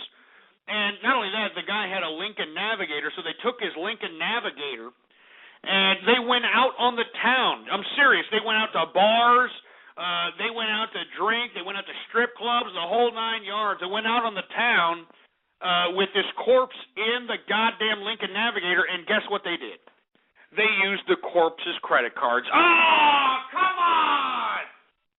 And not only that, the guy had a Lincoln Navigator, so they took his Lincoln Navigator, and they went out on the town. I'm serious. They went out to bars. They went out to drink. They went out to strip clubs, the whole 9 yards. They went out on the town with this corpse in the goddamn Lincoln Navigator, and guess what they did? They used the corpse's credit cards. Oh, come on!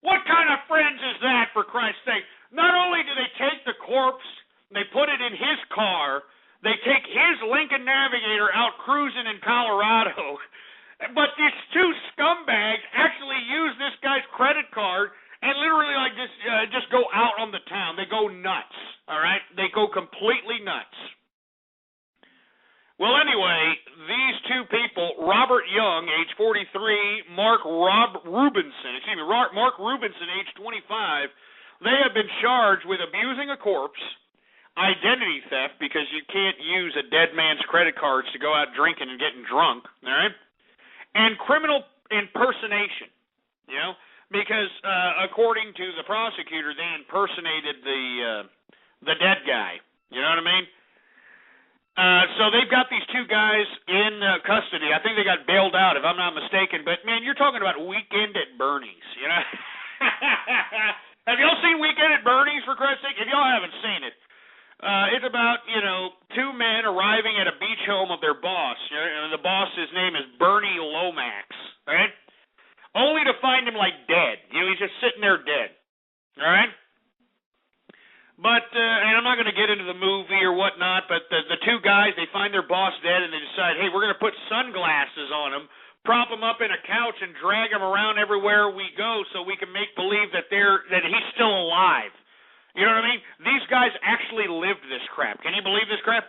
What kind of friends is that, for Christ's sake? Not only do they take the corpse, they put it in his car, they take his Lincoln Navigator out cruising in Colorado, but these 2 scumbags actually use this guy's credit card and literally like just go out on the town. They go nuts, all right? They go completely nuts. Well, anyway, these 2 people, Robert Young, age 43, Mark Rubinson, age 25, they have been charged with abusing a corpse, identity theft, because you can't use a dead man's credit cards to go out drinking and getting drunk, all right? And criminal impersonation, you know, because according to the prosecutor, they impersonated the dead guy, you know what I mean? So they've got these 2 guys in custody. I think they got bailed out, if I'm not mistaken. But, man, you're talking about Weekend at Bernie's, you know? Have y'all seen Weekend at Bernie's, for Christ's sake? If y'all haven't seen it, it's about, 2 men arriving at a beach home of their boss. You know, the boss's name is Bernie Lomax, right? Only to find him, like, dead. You know, he's just sitting there dead, all right? But, and I'm not going to get into the movie or whatnot, but the 2 guys, they find their boss dead, and they decide, hey, we're going to put sunglasses on him, prop him up in a couch, and drag him around everywhere we go so we can make believe that he's still alive. You know what I mean? These guys actually lived this crap. Can you believe this crap?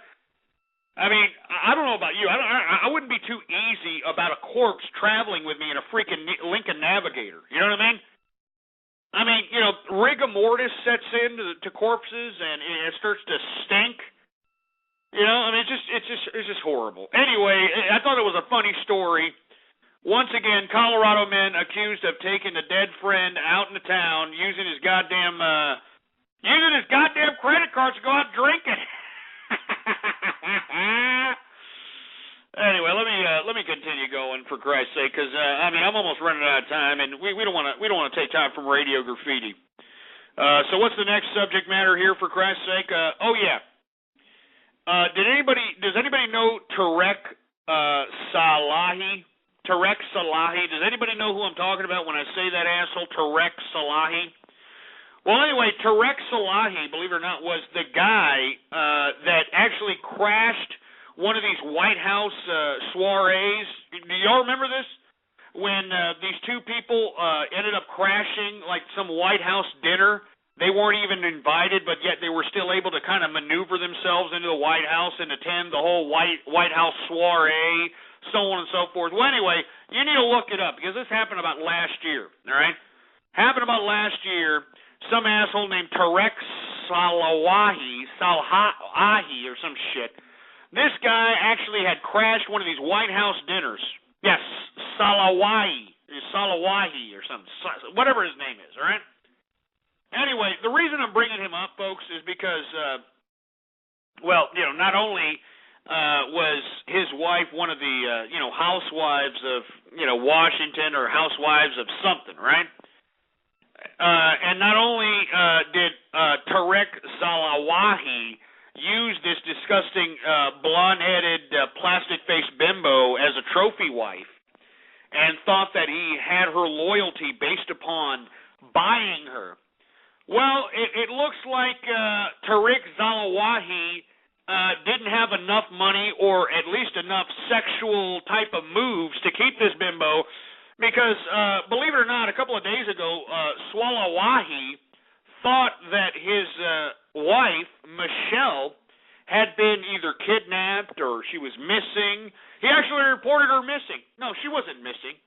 I mean, I don't know about you. I wouldn't be too easy about a corpse traveling with me in a freaking Lincoln Navigator. You know what I mean? I mean, rigor mortis sets in to corpses, and it starts to stink. You know, I mean, it's just horrible. Anyway, I thought it was a funny story. Once again, Colorado man accused of taking a dead friend out in the town, using his goddamn credit cards to go out drinking. Anyway, let me continue going, for Christ's sake, because I mean, I'm almost running out of time, and we don't want to take time from radio graffiti. So what's the next subject matter here, for Christ's sake? Does anybody know Tarek Salahi? Tarek Salahi. Does anybody know who I'm talking about when I say that asshole, Tarek Salahi? Well, anyway, Tarek Salahi, believe it or not, was the guy that actually crashed one of these White House soirees. Do y'all remember this? When these 2 people ended up crashing like some White House dinner. They weren't even invited, but yet they were still able to kind of maneuver themselves into the White House and attend the whole White House soiree, so on and so forth. Well, anyway, you need to look it up, because this happened about last year, all right? Happened about last year. Some asshole named Tarek Salahi or some shit. This guy actually had crashed one of these White House dinners. Yes, Salahi or something, whatever his name is, all right? Anyway, the reason I'm bringing him up, folks, is because, not only was his wife one of the, housewives of, Washington or housewives of something, right? And not only did Tarek Salawahi use this disgusting blonde-headed, plastic-faced bimbo as a trophy wife and thought that he had her loyalty based upon buying her. Well, it looks like Tarek Salawahi didn't have enough money or at least enough sexual type of moves to keep this bimbo because, believe it or not, a couple of days ago, Swalawahi thought that his wife, Michelle, had been either kidnapped or she was missing. He actually reported her missing. No, she wasn't missing.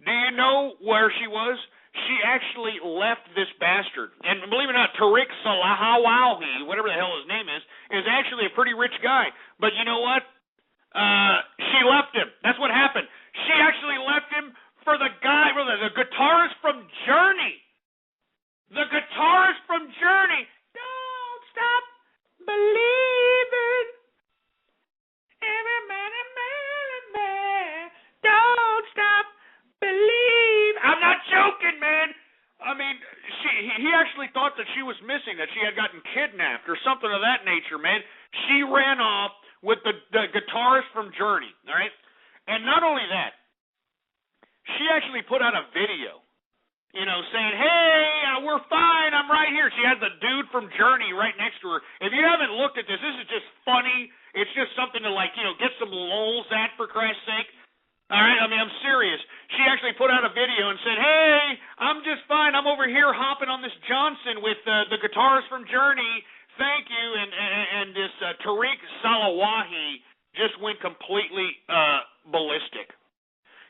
Do you know where she was? She actually left this bastard. And believe it or not, Tariq Salahawahi, whatever the hell his name is actually a pretty rich guy. But you know what? She left him. That's what happened. She actually left him for the guy, the guitarist from Journey. The guitarist from Journey. Don't stop believing. Every man, don't stop believing. I'm not joking, man. I mean, he actually thought that she was missing, that she had gotten kidnapped or something of that nature, man. She ran off with the guitarist from Journey, all right? And not only that, she actually put out a video, saying, hey, we're fine, I'm right here. She has the dude from Journey right next to her. If you haven't looked at this is just funny. It's just something to, get some lulz at, for Christ's sake. All right, I mean, I'm serious. She actually put out a video and said, hey, I'm just fine. I'm over here hopping on this Johnson with the guitarist from Journey. Thank you. And this Tariq Salawahi just went completely ballistic.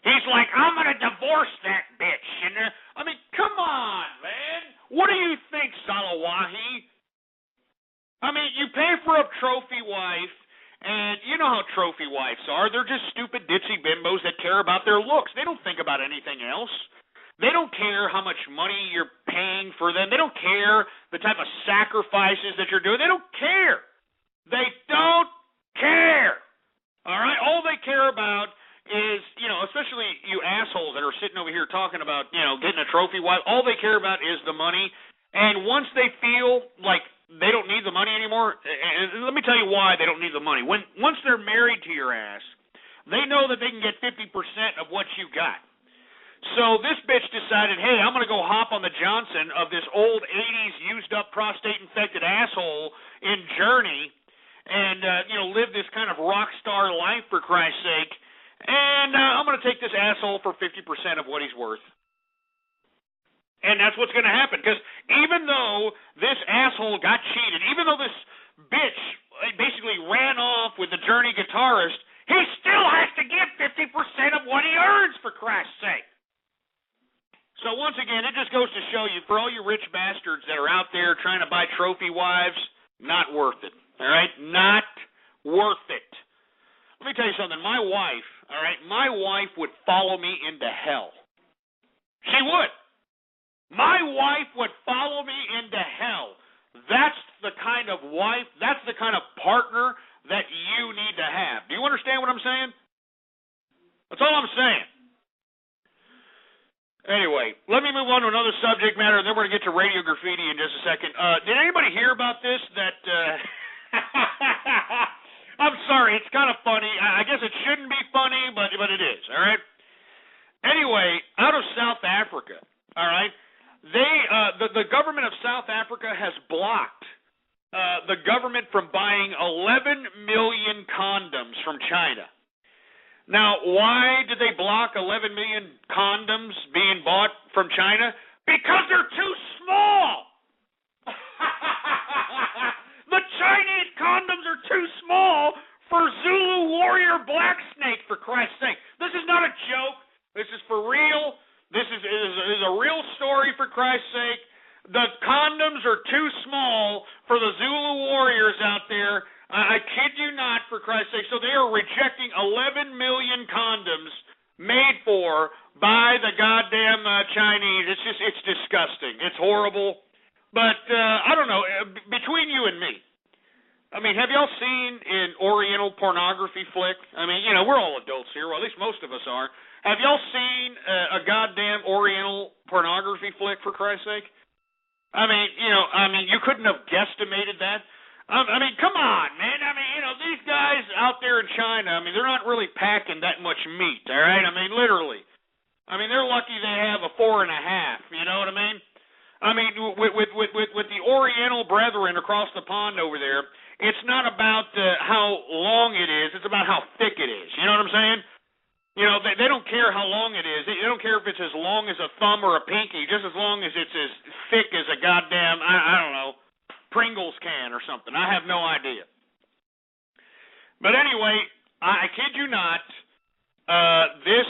He's like, I'm going to divorce that bitch. And I mean, come on, man. What do you think, Salawahi? I mean, you pay for a trophy wife. And you know how trophy wives are. They're just stupid, ditzy bimbos that care about their looks. They don't think about anything else. They don't care how much money you're paying for them. They don't care the type of sacrifices that you're doing. They don't care. They don't care. All right? All they care about is, especially you assholes that are sitting over here talking about, getting a trophy wife. All they care about is the money. And once they feel like they don't need the money anymore, and let me tell you why they don't need the money. Once they're married to your ass, they know that they can get 50% of what you got. So this bitch decided, hey, I'm going to go hop on the Johnson of this old 80s used-up prostate-infected asshole in Journey and, live this kind of rock star life, for Christ's sake, and I'm going to take this asshole for 50% of what he's worth. And that's what's going to happen, because even though this asshole got cheated, even though this bitch basically ran off with the Journey guitarist, he still has to give 50% of what he earns, for Christ's sake. So once again, it just goes to show you, for all you rich bastards that are out there trying to buy trophy wives, not worth it, all right? Not worth it. Let me tell you something. My wife, all right, my wife would follow me into hell. She would. My wife would follow me into hell. That's the kind of wife, that's the kind of partner that you need to have. Do you understand what I'm saying? That's all I'm saying. Anyway, let me move on to another subject matter, and then we're going to get to radio graffiti in just a second. Did anybody hear about this? That I'm sorry, it's kind of funny. I guess it shouldn't be funny, but it is, all right? Anyway, out of South Africa, all right, the government of South Africa has blocked the government from buying 11 million condoms from China. Now, why did they block 11 million condoms being bought from China? Because they're too small. The Chinese condoms are too small for Zulu warrior black snake, for Christ's sake. This is not a joke. This is for real. This is a real story, for Christ's sake. The condoms are too small for the Zulu warriors out there. I kid you not, for Christ's sake. So they are rejecting 11 million condoms made for by the goddamn Chinese. It's disgusting. It's horrible. But I don't know. Between you and me, I mean, have y'all seen an Oriental pornography flick? I mean, we're all adults here, or at least most of us are. Have y'all seen a goddamn Oriental pornography flick, for Christ's sake? I mean, you couldn't have guesstimated that. I mean, come on, man. I mean, these guys out there in China, I mean, they're not really packing that much meat, all right? I mean, literally. I mean, they're lucky they have a 4.5, you know what I mean? I mean, with the Oriental brethren across the pond over there, it's not about how long it is, it's about how thick it is, you know what I'm saying? They don't care how long it is. They don't care if it's as long as a thumb or a pinky, just as long as it's as thick as a goddamn, I don't know, Pringles can or something. I have no idea. But anyway, I kid you not, this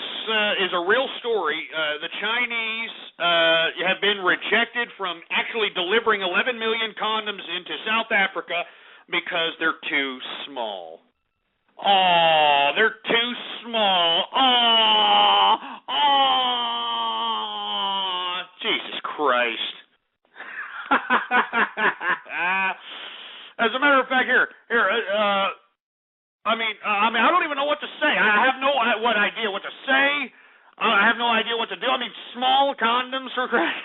is a real story. The Chinese have been rejected from actually delivering 11 million condoms into South Africa because they're too small. Oh, they're too small. Oh, Jesus Christ. As a matter of fact, here. I mean, I don't even know what to say. I have no idea what to say. I have no idea what to do. I mean, small condoms for Christ.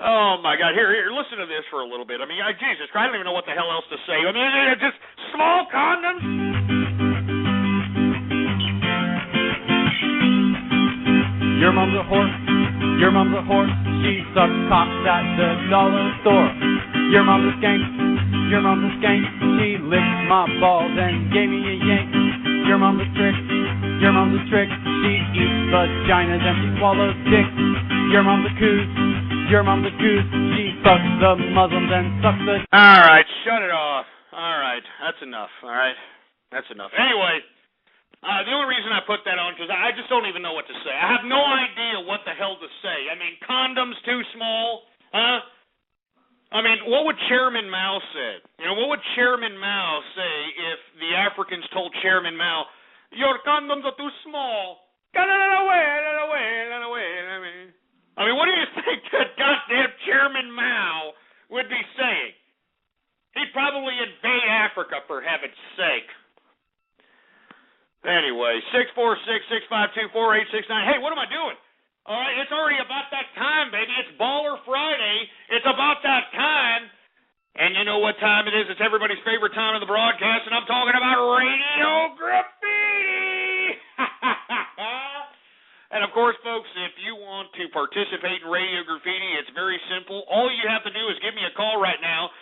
Oh my God! Here, listen to this for a little bit. I mean, Jesus Christ, I don't even know what the hell else to say. I mean, just small condoms. Your mom's a horse. Your mom's a horse. She sucks cocks at the dollar store. Your mom's a skank. Your mom's a skank. She licked my balls and gave me a yank. Your mom's a trick. Your mom's a trick. She eats vaginas and she swallows dicks. Your mom's a coos. Your mom's a goose. She fucks the Muslims and sucks the... All right, shut it off. All right, that's enough. All right, that's enough. Anyway, the only reason I put that on is I just don't even know what to say. I have no idea what the hell to say. I mean, condoms too small, huh? I mean, what would Chairman Mao say? What would Chairman Mao say if the Africans told Chairman Mao, your condoms are too small? Get it away, get it away, get it away. I mean, what do you think that goddamn Chairman Mao would be saying? He'd probably invade Africa, for heaven's sake. Anyway, 646-652-4869. Hey, what am I doing? All right, it's already about that time, baby. It's Baller Friday. It's about that time. And you know what time it is? It's everybody's favorite time of the broadcast, and I'm talking about Radio Graffiti. And, of course, folks, if you want to participate in Radio Graffiti, it's very simple. All you have to do is give me a call right now,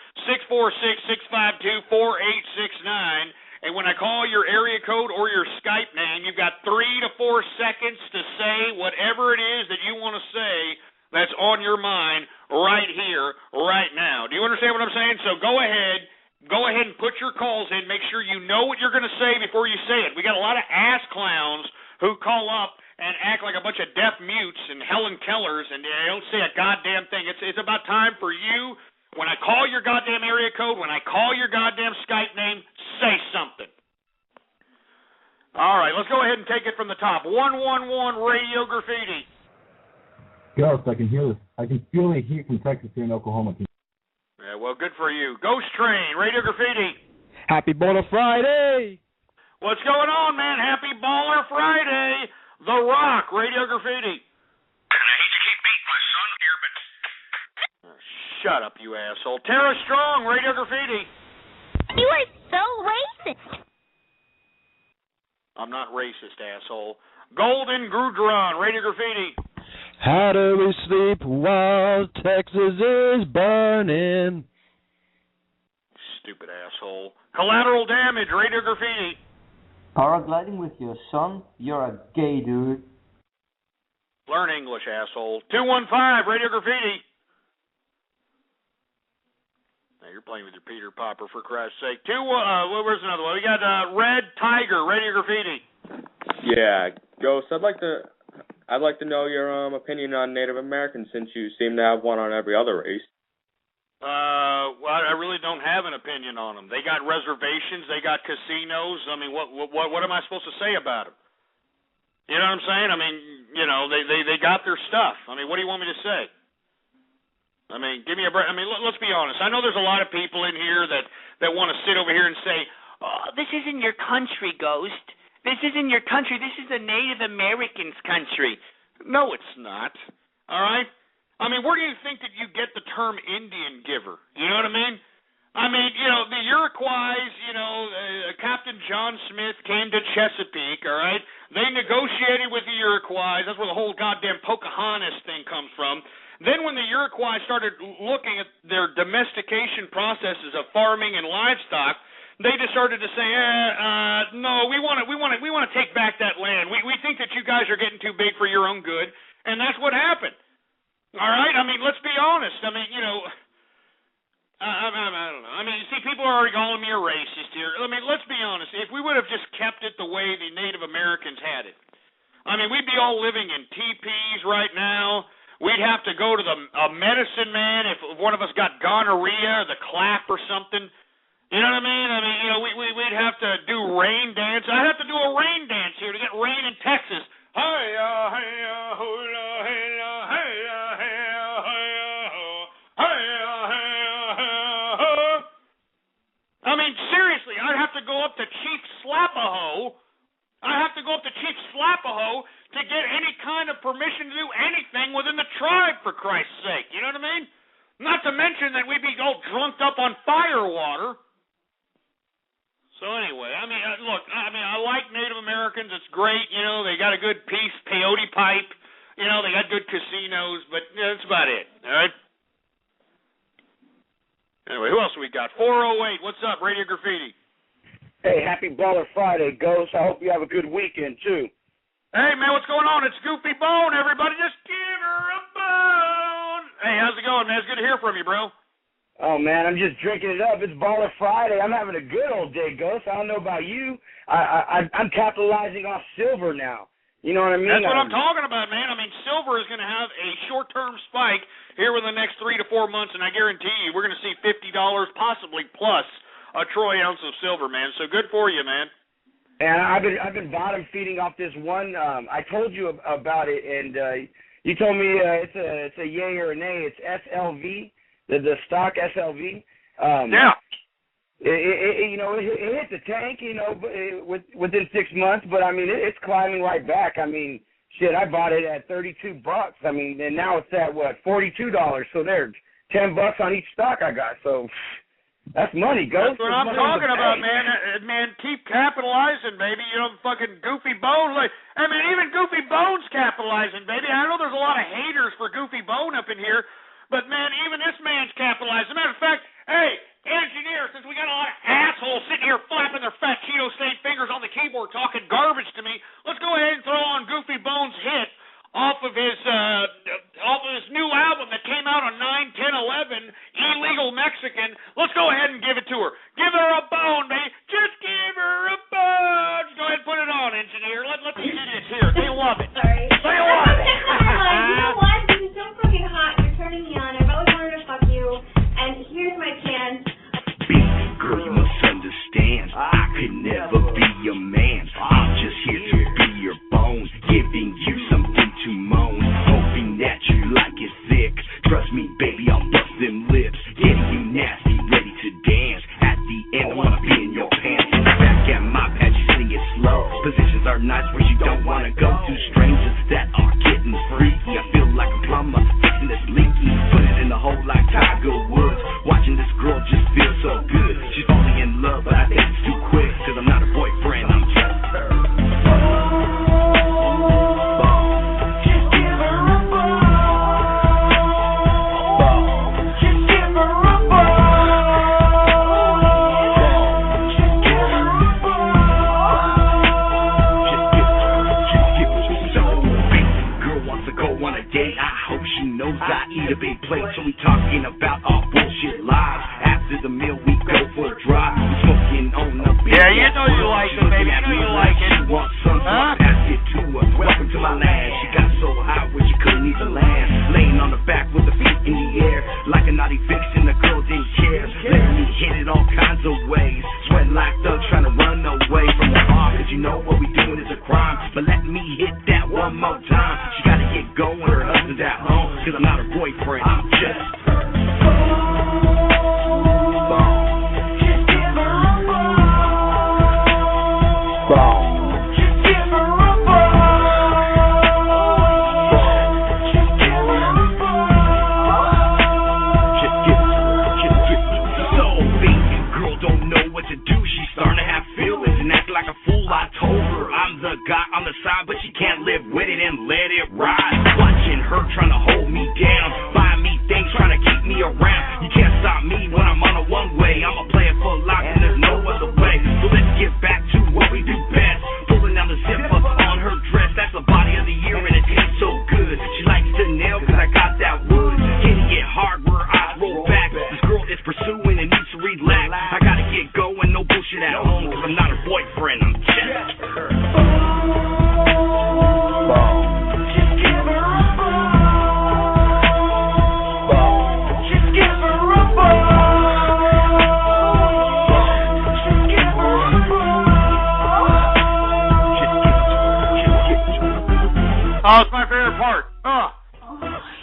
646-652-4869. And when I call your area code or your Skype name, you've got 3 to 4 seconds to say whatever it is that you want to say that's on your mind right here, right now. Do you understand what I'm saying? So go ahead and put your calls in. Make sure you know what you're going to say before you say it. We got a lot of ass clowns who call up and act like a bunch of deaf mutes and Helen Kellers, and they don't say a goddamn thing. It's about time for you, when I call your goddamn area code, when I call your goddamn Skype name, say something. All right, let's go ahead and take it from the top. 111 Radio Graffiti. Ghost, I can hear this. I can feel the heat from Texas here in Oklahoma. Yeah, well, good for you. Ghost Train, Radio Graffiti. Happy Baller Friday. What's going on, man? Happy Baller Friday. The Rock, Radio Graffiti. And I hate to keep beating my son here, but... Shut up, you asshole. Tara Strong, Radio Graffiti. You are so racist. I'm not racist, asshole. Golden Grudron, Radio Graffiti. How do we sleep while Texas is burning? Stupid asshole. Collateral Damage, Radio Graffiti. Paragliding with your son? You're a gay dude. Learn English, asshole. 215, Radio Graffiti. Now you're playing with your Peter Popper, for Christ's sake. Where's another one? We got Red Tiger, Radio Graffiti. Yeah, Ghost, I'd like to know your opinion on Native Americans, since you seem to have one on every other race. Well, I really don't have an opinion on them. They got reservations. They got casinos. I mean, what am I supposed to say about them? You know what I'm saying? I mean, they got their stuff. I mean, what do you want me to say? I mean, give me a break. I mean, let's be honest. I know there's a lot of people in here that want to sit over here and say, "Oh, this isn't your country, Ghost. This isn't your country. This is the Native Americans' country." No, it's not. All right? I mean, where do you think that you get the term Indian giver? You know what I mean? I mean, you know, the Iroquois, you know, Captain John Smith came to Chesapeake, all right? They negotiated with the Iroquois. That's where the whole goddamn Pocahontas thing comes from. Then when the Iroquois started looking at their domestication processes of farming and livestock, they just started to say, no, we want to take back that land. We think that you guys are getting too big for your own good, and that's what happened. All right? I mean, let's be honest. I mean, you know, I don't know. I mean, you see, people are already calling me a racist here. I mean, let's be honest. If we would have just kept it the way the Native Americans had it, I mean, we'd be all living in teepees right now. We'd have to go to a medicine man if one of us got gonorrhea or the clap or something. You know what I mean? I mean, you know, we'd have to do rain dance. I'd have to do a rain dance here to get rain in Texas. Hi-ya, hi-ya, hula, hey-ya, hey-ya, hey-ya, hey-ya, hey-ya, hey-ya. I mean, seriously, I'd have to go up to Chief Slapahoe. I'd have to go up to Chief Slapahoe to get any kind of permission to do anything within the tribe, for Christ's sake. You know what I mean? Not to mention that we'd be all drunked up on fire water. So anyway, I mean, look, I mean, I like Native Americans. It's great. You know, they got a good peyote pipe. You know, they got good casinos, but that's about it. All right? Anyway, who else we got? 408, what's up, Radio Graffiti? Hey, happy Baller Friday, Ghost. I hope you have a good weekend, too. Hey, man, what's going on? It's Goofy Bone, everybody. Just give her a bone. Hey, how's it going, man? It's good to hear from you, bro. Oh, man, I'm just drinking it up. It's Baller Friday. I'm having a good old day, Ghost. I don't know about you. I'm capitalizing off silver now. You know what I mean? That's what I'm talking about, man. I mean, silver is going to have a short-term spike here within the next 3 to 4 months, and I guarantee you we're going to see $50, possibly plus, a troy ounce of silver, man. So good for you, man. And I've been bottom feeding off this one. I told you about it, and you told me it's a yay or a nay. It's SLV, the stock SLV. Yeah. It hit the tank, within 6 months, but I mean it's climbing right back. I mean, shit, I bought it at $32. I mean, and now it's at $42. So there's $10 on each stock I got. So that's money, Ghost. That's what I'm talking about, man. Man, keep capitalizing, baby. You know, fucking Goofy Bone. I mean, even Goofy Bone's capitalizing, baby. I know there's a lot of haters for Goofy Bone up in here, but man, even this man's capitalizing. As a matter of fact, hey, engineer, since we got a lot of assholes sitting here flapping their fat Cheeto-stained fingers on the keyboard talking garbage to me, let's go ahead and throw on Goofy Bone's hit off of his new album that came out on 9/10/11, Illegal Mexican. Let's go ahead and give it to her. Give her a bone, baby. Just give her a bone. Go ahead and put it on, engineer. Let's see this here. They love it. Sorry. They love it. You know what? This is so fucking hot. You're turning me on. I've always wanted to fuck you. And here's my chance. Baby girl, you must understand, I could never be your man. I'm just here to be your bone, giving you something to moan, hoping that you like it thick. Trust me, baby, I'll bust them lips, getting you nasty, ready to dance. At the end, I wanna be in your pants. Back at my pad, you sing it slow. Positions are nice where you don't wanna go to. Strangers that are getting freaky. I feel like a plumber fixing this leaky. Put it in the hole like Tiger Woods. Watching this girl just feels so good. She's falling in love, but I think it's too quick. Cause I'm not a boyfriend, I'm just her. I eat a big plate, so we talking about all bullshit lies. After the meal, we go for a drive. We smoking on the beach. Yeah, you know you like it, baby. You know you like it. She wants some, so I passed it to her. Welcome to my land. She got so high where she couldn't even land. Laying on her back with her feet in the air, like a naughty vixen, the girl didn't care. Letting me hit it all kinds of ways. Sweating like thugs trying to run away from the bar, cause you know what we doing is a crime. But let me hit that one more time. She gotta get going, her husband's at home, cause I'm not her boyfriend, I'm just her.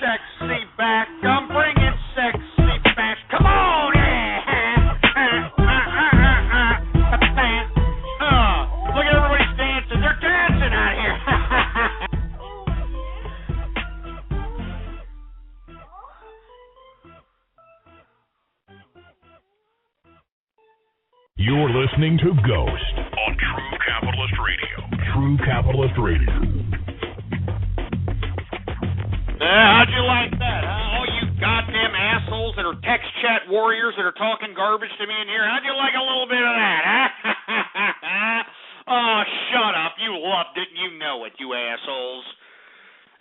sexy back. I'm bringing sexy back. Come on! Look at everybody's dancing. They're dancing out here. You're listening to Ghost on True Capitalist Radio. True Capitalist Radio. How'd you like that, huh? All you goddamn assholes that are text chat warriors that are talking garbage to me in here, how'd you like a little bit of that, huh? Oh, shut up. You loved it and you know it, you assholes.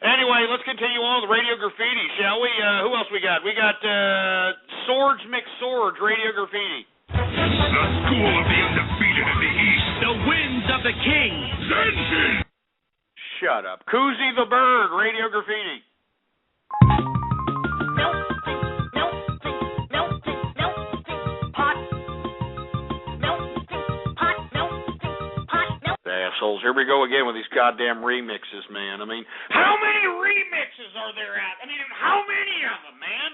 Anyway, let's continue on with Radio Graffiti, shall we? Who else we got? We got Swords McSwords, Radio Graffiti. The school of the undefeated in the East. The winds of the king. Zenji. Shut up. Koozie the Bird, Radio Graffiti. Assholes. Here we go again with these goddamn remixes, man. I mean, how many remixes are there out? I mean, how many of them, man?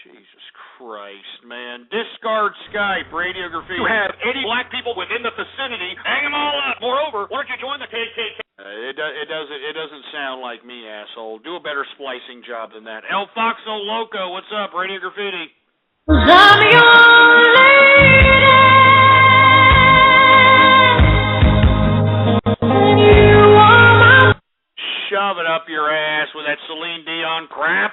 Jesus Christ, man. Discard Skype, Radio Graffiti. You have any black people within the vicinity, hang them all up. Moreover, why don't you join the KKK? It doesn't sound like me, asshole. Do a better splicing job than that. El Foxo Loco, what's up, Radio Graffiti? Shove it up your ass with that Celine Dion crap.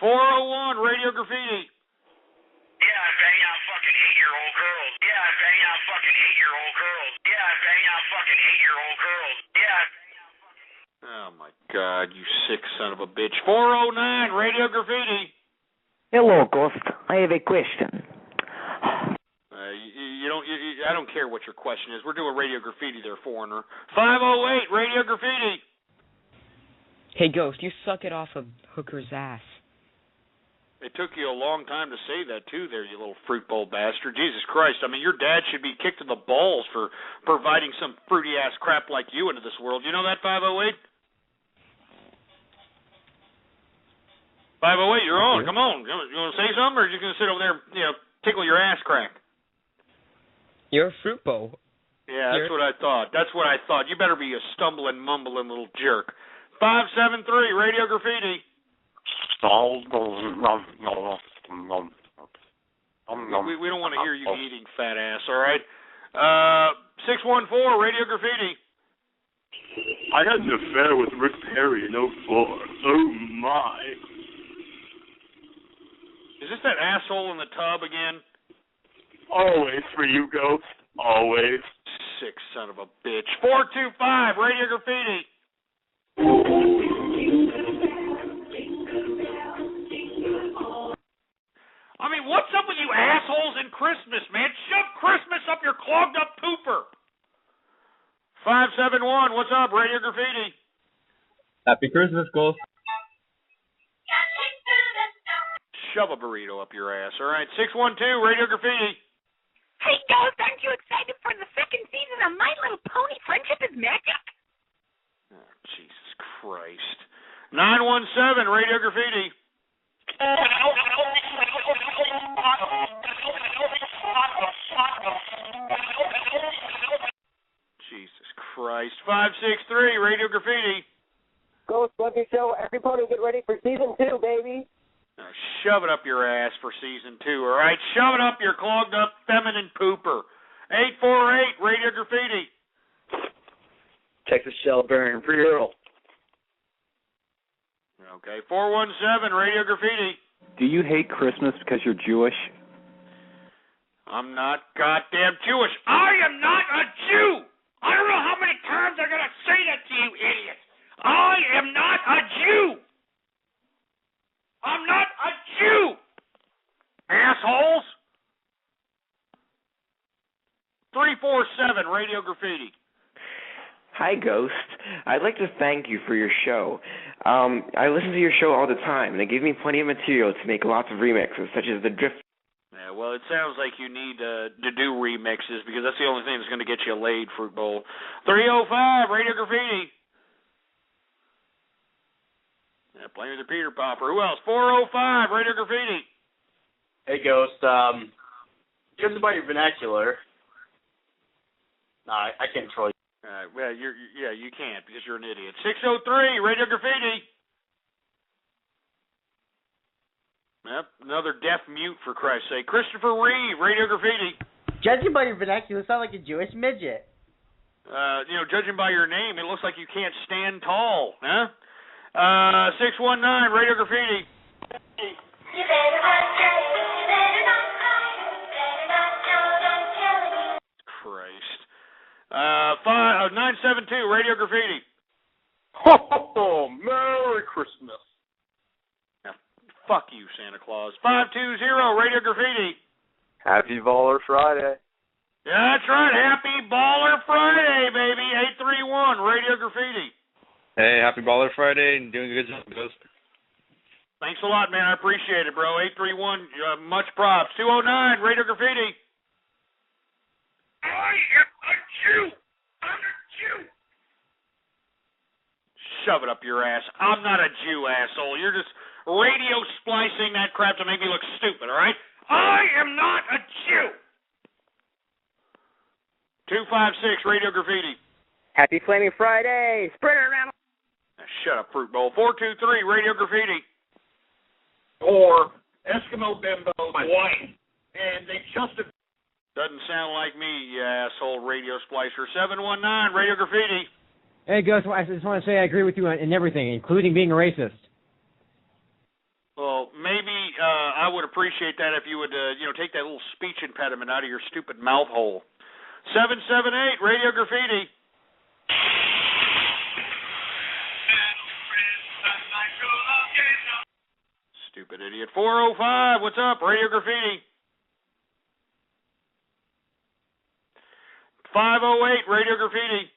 401 Radio Graffiti. Yeah, I bang out fucking 8-year-old girls. Yeah, I bang out fucking 8-year-old girls. Yeah, I bang out fucking 8-year-old girls. Yeah. Oh my God, you sick son of a bitch. 409 Radio Graffiti. Hello, Ghost. I have a question. I don't care what your question is. We're doing Radio Graffiti there, foreigner. 508 Radio Graffiti. Hey, Ghost, you suck it off a hooker's ass. It took you a long time to say that, too, there, you little fruit bowl bastard. Jesus Christ. I mean, your dad should be kicked in the balls for providing some fruity-ass crap like you into this world. You know that, 508? 508, you're on. Come on. You want to say something, or are you going to sit over there and, tickle your ass crack? You're a fruit bowl. Yeah, that's what I thought. That's what I thought. You better be a stumbling, mumbling little jerk. 573, Radio Graffiti. We don't want to hear you eating, fat ass, all right? 614, Radio Graffiti. I had an affair with Rick Perry in 04. Oh, my. Is this that asshole in the tub again? Always for you, Ghost. Always. Sick son of a bitch. 425, Radio Graffiti. I mean, what's up with you assholes in Christmas, man? Shove Christmas up your clogged up pooper. 571, what's up, Radio Graffiti? Happy Christmas, Ghost. Shove a burrito up your ass, all right? 612, Radio Graffiti. Hey, Ghost, aren't you excited for the second season of My Little Pony Friendship is Magic? Oh, Jesus Christ. 917, Radio Graffiti. Jesus Christ. 563, Radio Graffiti. Ghost, let me show everybody get ready for season 2, baby. Now shove it up your ass for season 2, all right? Shove it up your clogged up feminine pooper. 848, Radio Graffiti. Texas shell burn for real. Okay, 417, Radio Graffiti. Do you hate Christmas because you're Jewish? I'm not goddamn Jewish. I am not a Jew. I don't know how many times I'm going to say that to you, idiot. I am not a Jew. I'm not a Jew. Assholes. 347, Radio Graffiti. Hi, Ghost. I'd like to thank you for your show. I listen to your show all the time, and it gave me plenty of material to make lots of remixes, such as the Drift. Yeah, well, it sounds like you need to do remixes, because that's the only thing that's going to get you laid, Fruit Bowl. 305, Radio Graffiti. playing with the Peter Popper. Who else? 405, Radio Graffiti. Hey, Ghost. Judging by your vernacular, nah, I can't troll you. Well, you can't because you're an idiot. 603, Radio Graffiti. Yep, another deaf mute for Christ's sake. Christopher Reeve, Radio Graffiti. Judging by your vernacular, you sound like a Jewish midget. Judging by your name, it looks like you can't stand tall, huh? 619, Radio Graffiti. Christ. 972, Radio Graffiti. Oh, Merry Christmas. Now, fuck you, Santa Claus. 520, Radio Graffiti. Happy Baller Friday. Yeah, that's right. Happy Baller Friday, baby. 831, Radio Graffiti. Hey, happy Baller Friday, and doing a good job, Ghost. Thanks a lot, man. I appreciate it, bro. 831, much props. 209, Radio Graffiti. I am a Jew. I'm a Jew. Shove it up your ass. I'm not a Jew, asshole. You're just radio splicing that crap to make me look stupid, all right? I am not a Jew. 256, Radio Graffiti. Happy Flaming Friday. Spread it around. Now, shut up, Fruit Bowl. 423, Radio Graffiti. Or Eskimo Bimbo white. And they justify. Doesn't sound like me, you asshole radio splicer. 719, Radio Graffiti. Hey, Ghost, I just want to say I agree with you in everything, including being a racist. Well, maybe I would appreciate that if you would, take that little speech impediment out of your stupid mouth hole. 778, Radio Graffiti. Stupid idiot. 405, what's up? Radio Graffiti. 508, Radio Graffiti.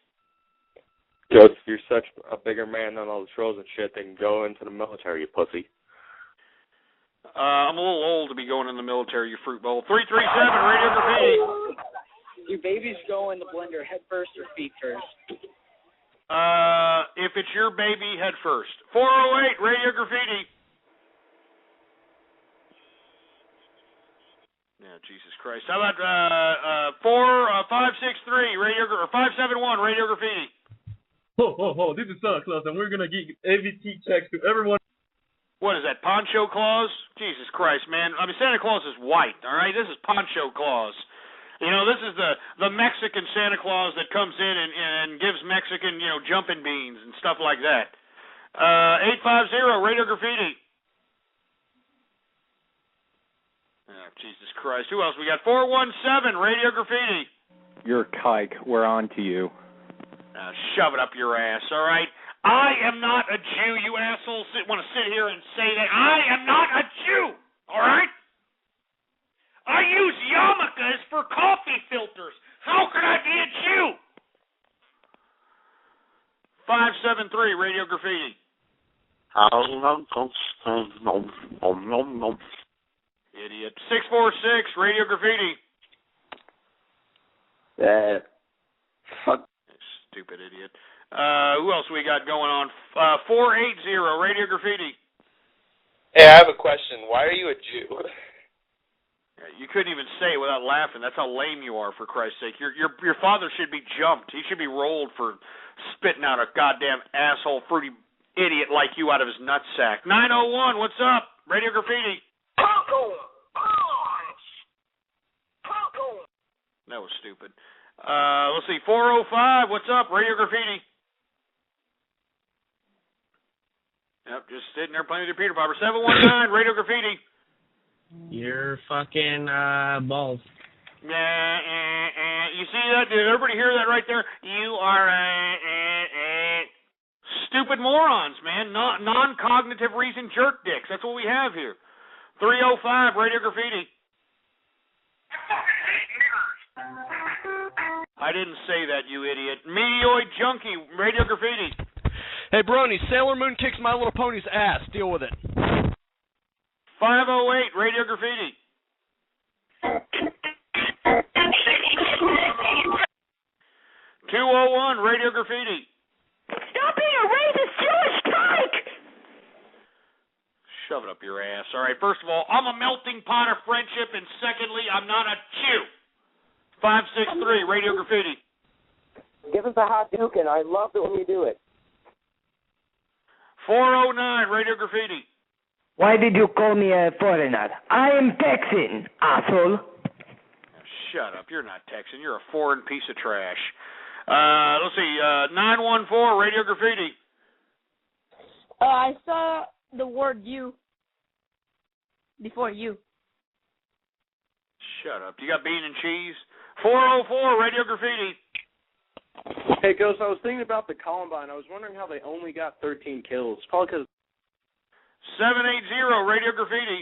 Ghost, you're such a bigger man than all the trolls and shit. They can go into the military, you pussy. I'm a little old to be going in the military, you fruit bowl. 337, Radio Graffiti. Do babies go in the blender head first or feet first? If it's your baby, head first. 408, Radio Graffiti. Yeah, Jesus Christ. How about 563, or 571, Radio Graffiti. Ho, this is Santa Claus, and we're going to give AVT checks to everyone. What is that, Poncho Claus? Jesus Christ, man. I mean, Santa Claus is white, all right? This is Poncho Claus. You know, this is the Mexican Santa Claus that comes in and gives Mexican, jumping beans and stuff like that. 850, Radio Graffiti. Oh, Jesus Christ. Who else? We got 417, Radio Graffiti. You're a kike. We're on to you. Shove it up your ass, all right? I am not a Jew, you assholes want to sit here and say that. I am not a Jew, all right? I use yarmulkes for coffee filters. How can I be a Jew? 573, Radio Graffiti. Idiot. 646, Radio Graffiti. Stupid idiot. Who else we got going on? 480, Radio Graffiti. Hey, I have a question. Why are you a Jew? You couldn't even say it without laughing. That's how lame you are, for Christ's sake. Your father should be jumped. He should be rolled for spitting out a goddamn asshole fruity idiot like you out of his nutsack. 901, what's up? Radio Graffiti. That was stupid. Let's see, 405, what's up? Radio Graffiti. Yep, just sitting there playing with your Peter Popper. 719, Radio Graffiti. You're fucking balls. You see that? Did everybody hear that right there? You are stupid morons, man. Non-cognitive reason jerk dicks. That's what we have here. 305, Radio Graffiti. I didn't say that, you idiot. Meteoid Junkie, Radio Graffiti. Hey, Brony, Sailor Moon kicks My Little Pony's ass. Deal with it. 508, Radio Graffiti. 201, Radio Graffiti. Stop being a racist Jewish kike! Shove it up your ass. All right, first of all, I'm a melting pot of friendship, and secondly, I'm not a Jew. 563, Radio Graffiti. Give us a hot duke, and I love it when you do it. 409, Radio Graffiti. Why did you call me a foreigner? I am Texan, asshole. Shut up. You're not Texan. You're a foreign piece of trash. Let's see. 914, Radio Graffiti. I saw the word you before you. Shut up. You got bean and cheese? 404, Radio Graffiti. Hey, Ghost, I was thinking about the Columbine. I was wondering how they only got 13 kills. Probably because... 780, Radio Graffiti.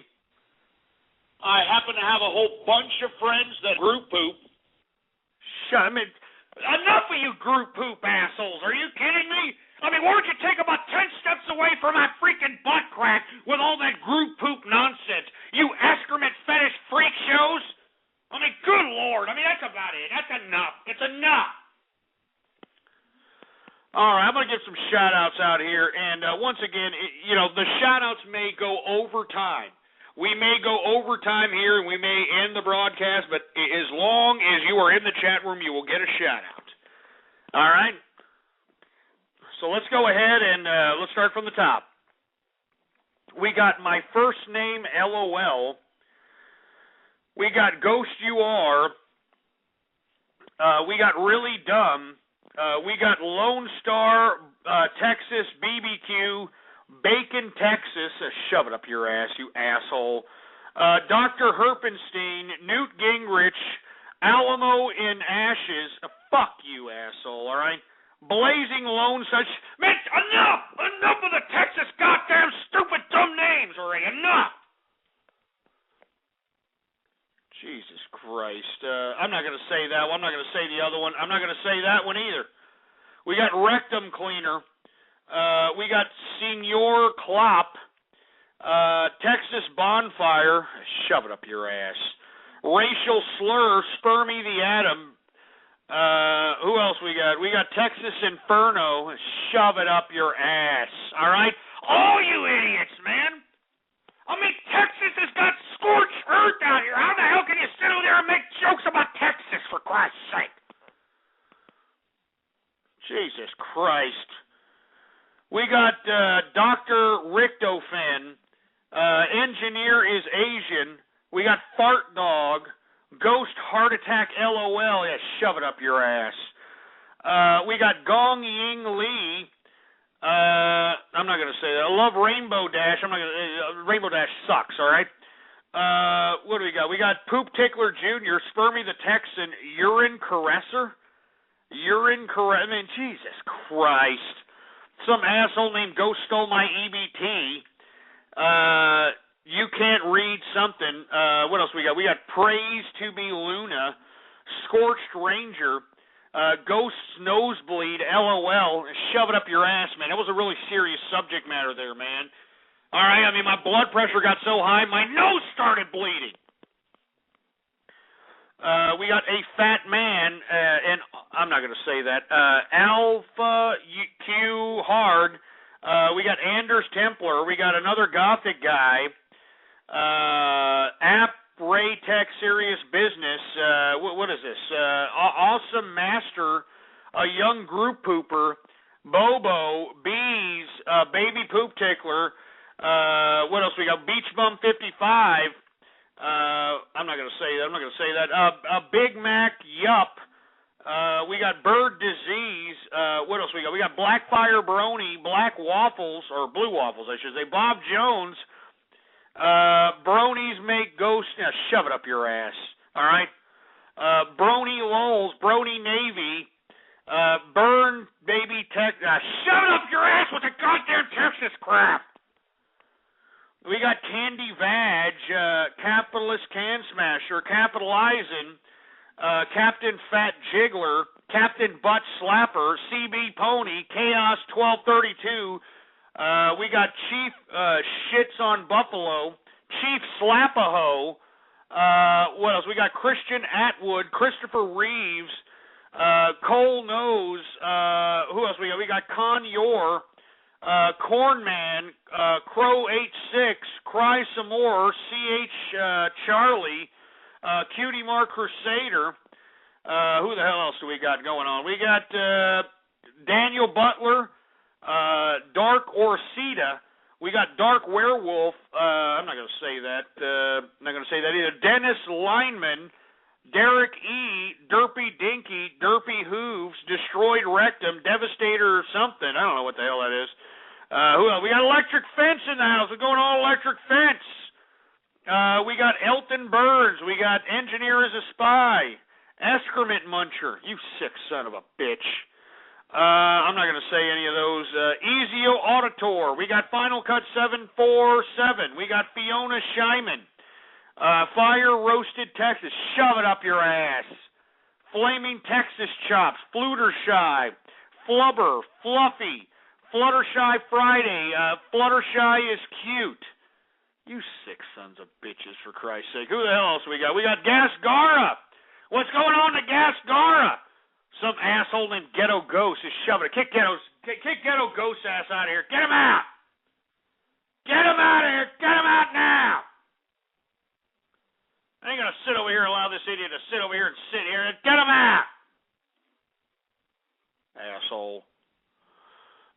I happen to have a whole bunch of friends that group poop. Shut up. Enough of you group poop assholes. Are you kidding me? I mean, why don't you take about 10 steps away from my freaking butt crack with all that group poop nonsense? You excrement fetish freak shows? I mean, good Lord. I mean, that's about it. That's enough. It's enough. All right, I'm going to give some shout-outs out here. And once again, the shout-outs may go over time. We may go over time here, and we may end the broadcast, but as long as you are in the chat room, you will get a shout-out. All right? So let's go ahead and let's start from the top. We got My First Name, LOL. We got Ghost You Are. We got Really Dumb. We got Lone Star, Texas, BBQ, Bacon, Texas. Shove it up your ass, you asshole. Dr. Herpenstein, Newt Gingrich, Alamo in Ashes. Fuck you, asshole, all right? Blazing Lone Such. Man, enough of the Texas goddamn stupid dumb names already. Enough. Jesus Christ. I'm not going to say that one. I'm not going to say the other one. I'm not going to say that one either. We got Rectum Cleaner. We got Senor Klopp. Texas Bonfire. Shove it up your ass. Racial Slur. Spermy the Atom. Who else we got? We got Texas Inferno. Shove it up your ass. All right? All you idiots, man. I mean, Texas has got scorched earth out here. How the hell can you sit over there and make jokes about Texas, for Christ's sake? Jesus Christ. We got Dr. Richtofen. Engineer is Asian. We got Fart Dog. Ghost Heart Attack LOL. Yeah, shove it up your ass. We got Gong Ying Lee. I'm not going to say that. I love Rainbow Dash. Rainbow Dash sucks, all right? What do we got? We got Poop Tickler Jr., Spermy the Texan, Urine Caresser. I mean, Jesus Christ. Some asshole named Ghost stole my EBT. You can't read something. What else we got? We got Praise to be Luna, Scorched Ranger, Ghost's Nosebleed, LOL. Shove it up your ass, man. That was a really serious subject matter there, man. All right, I mean, my blood pressure got so high, my nose started bleeding. We got a fat man, and I'm not going to say that, Alpha Q Hard. We got Anders Templar. We got another Gothic guy. App Ray Tech Serious Business. What is this? Awesome Master. A Young Group Pooper. Bobo. Bees. Baby Poop Tickler. What else we got? Beach Bum 55. I'm not going to say that. Big Mac Yup. We got Bird Disease. What else we got? We got Blackfire Brony, Black Waffles, or Blue Waffles, I should say. Bob Jones. Bronies make ghosts. Now, shove it up your ass. All right? Brony Lowles, Brony Navy. Burn Baby Tech. Shove it up your ass with the goddamn Texas crap. We got Candy Vag, Capitalist Can Smasher, Capitalizing, Captain Fat Jiggler, Captain Butt Slapper, CB Pony, Chaos 1232. We got Chief Shits on Buffalo, Chief Slapaho. What else? We got Christian Atwood, Christopher Reeves, Cole Nose. Who else we got? We got Con Yor. Cornman, Crow86, Cry Some More, CH Charlie, Cutie Mark Crusader. Who the hell else do we got going on? We got Daniel Butler, Dark Orsita. We got Dark Werewolf. I'm not going to say that. I'm not going to say that either. Dennis Lineman, Derek E, Derpy Dinky, Derpy Hooves, Destroyed Rectum, Devastator something. I don't know what the hell that is. Who else? We got Electric Fence in the house. We're going all Electric Fence. We got Elton Burns. We got Engineer as a Spy. Excrement Muncher. You sick son of a bitch. I'm not going to say any of those. Ezio Auditor. We got Final Cut 747. We got Fiona Shyman. Fire Roasted Texas. Shove it up your ass. Flaming Texas Chops. Fluttershy. Flubber. Fluffy. Fluttershy Friday. Fluttershy is cute. You sick sons of bitches, for Christ's sake. Who the hell else we got? We got Gasgara. What's going on to Gasgara? Some asshole named Ghetto Ghost is shoving it. Kick Ghetto Ghost ass out of here. Get him out. Get him out of here. Get him out now. I ain't going to sit over here and allow this idiot to sit over here and sit here. Get him out. Asshole.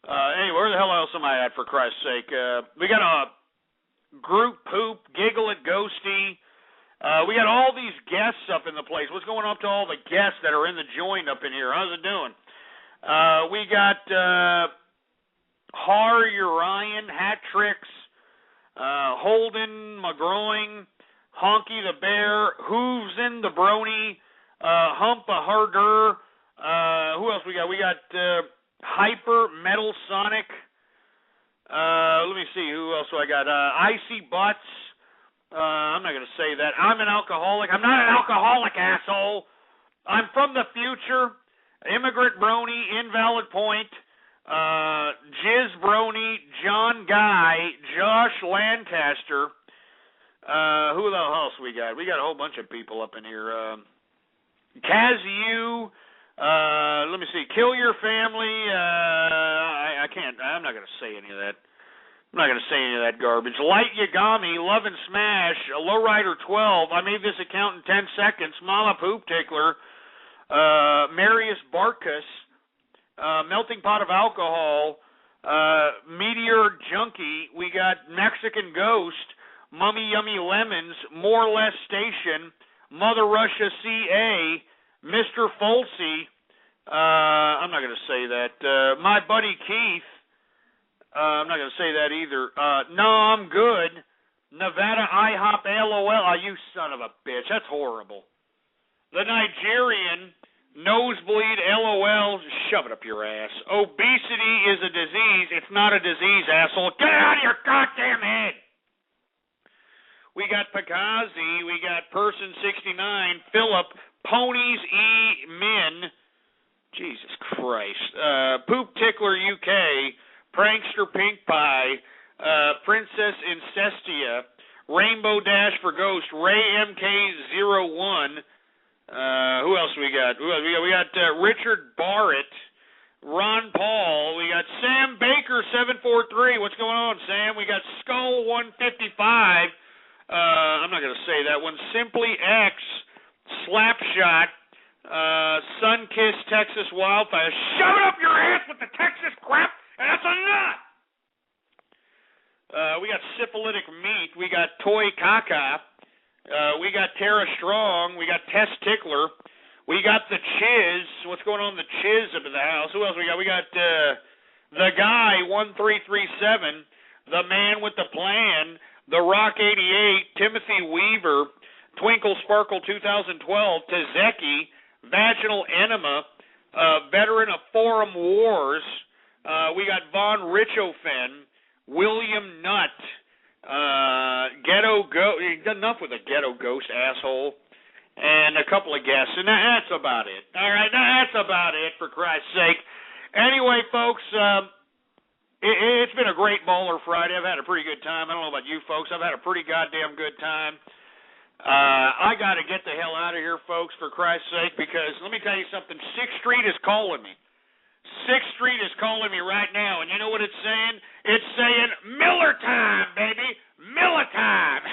Anyway, where the hell else am I at, for Christ's sake? We got a Group Poop, Giggle at Ghosty. We got all these guests up in the place. What's going on to all the guests that are in the joint up in here? How's it doing? We got Har Urian, Hat Tricks, Holden, McGroing, Honky the Bear, Hoovesen the Brony, Hump a Harder. Who else we got? We got Hyper Metal Sonic. Let me see, who else do I got? Icy Butts. I'm not going to say that. I'm an alcoholic. I'm not an alcoholic, asshole. I'm from the future. Immigrant Brony, Invalid Point, Jizz Brony, John Guy, Josh Lancaster. Who the hell else we got? We got a whole bunch of people up in here. Kazu. Let me see. Kill Your Family. I can't. I'm not going to say any of that. I'm not going to say any of that garbage. Light Yagami, Love and Smash, Lowrider 12. I made this account in 10 seconds. Mama Poop Tickler, Marius Barkus, Melting Pot of Alcohol, Meteor Junkie. We got Mexican Ghost, Mummy Yummy Lemons, More or Less Station, Mother Russia CA, Mr. Folsey. I'm not going to say that. My Buddy Keith. I'm not going to say that either. No, I'm good. Nevada IHOP LOL. Oh, you son of a bitch. That's horrible. The Nigerian Nosebleed LOL. Shove it up your ass. Obesity is a disease. It's not a disease, asshole. Get it out of your goddamn head. We got Pagazi. We got Person 69. Philip. Ponies E. Min. Jesus Christ. Poop Tickler UK. Prankster Pink Pie, Princess Incestia, Rainbow Dash for Ghost, Ray MK01. Who else we got? We got Richard Barrett, Ron Paul. We got Sam Baker 743. What's going on, Sam? We got Skull 155. I'm not going to say that one. Simply X, Slapshot, Sunkissed Texas Wildfire. Shove it up your ass with the Texas crap. And that's enough! We got Syphilitic Meat. We got Toy Kaka. We got Tara Strong. We got Tess Tickler. We got the Chiz. What's going on in the Chiz up in the house? Who else we got? We got the Guy 1337. The Man with the Plan. The Rock 88. Timothy Weaver. Twinkle Sparkle 2012. Tazeki. Vaginal Enema. Veteran of Forum Wars. We got Von Richofen, William Nutt, Ghetto Ghost. Enough with a Ghetto Ghost, asshole. And a couple of guests. And that's about it. All right, that's about it, for Christ's sake. Anyway, folks, it's been a great Baller Friday. I've had a pretty good time. I don't know about you folks. I've had a pretty goddamn good time. I got to get the hell out of here, folks, for Christ's sake, because let me tell you something. 6th Street is calling me. 6th Street is calling me right now, and you know what it's saying? It's saying Miller time, baby. Miller time.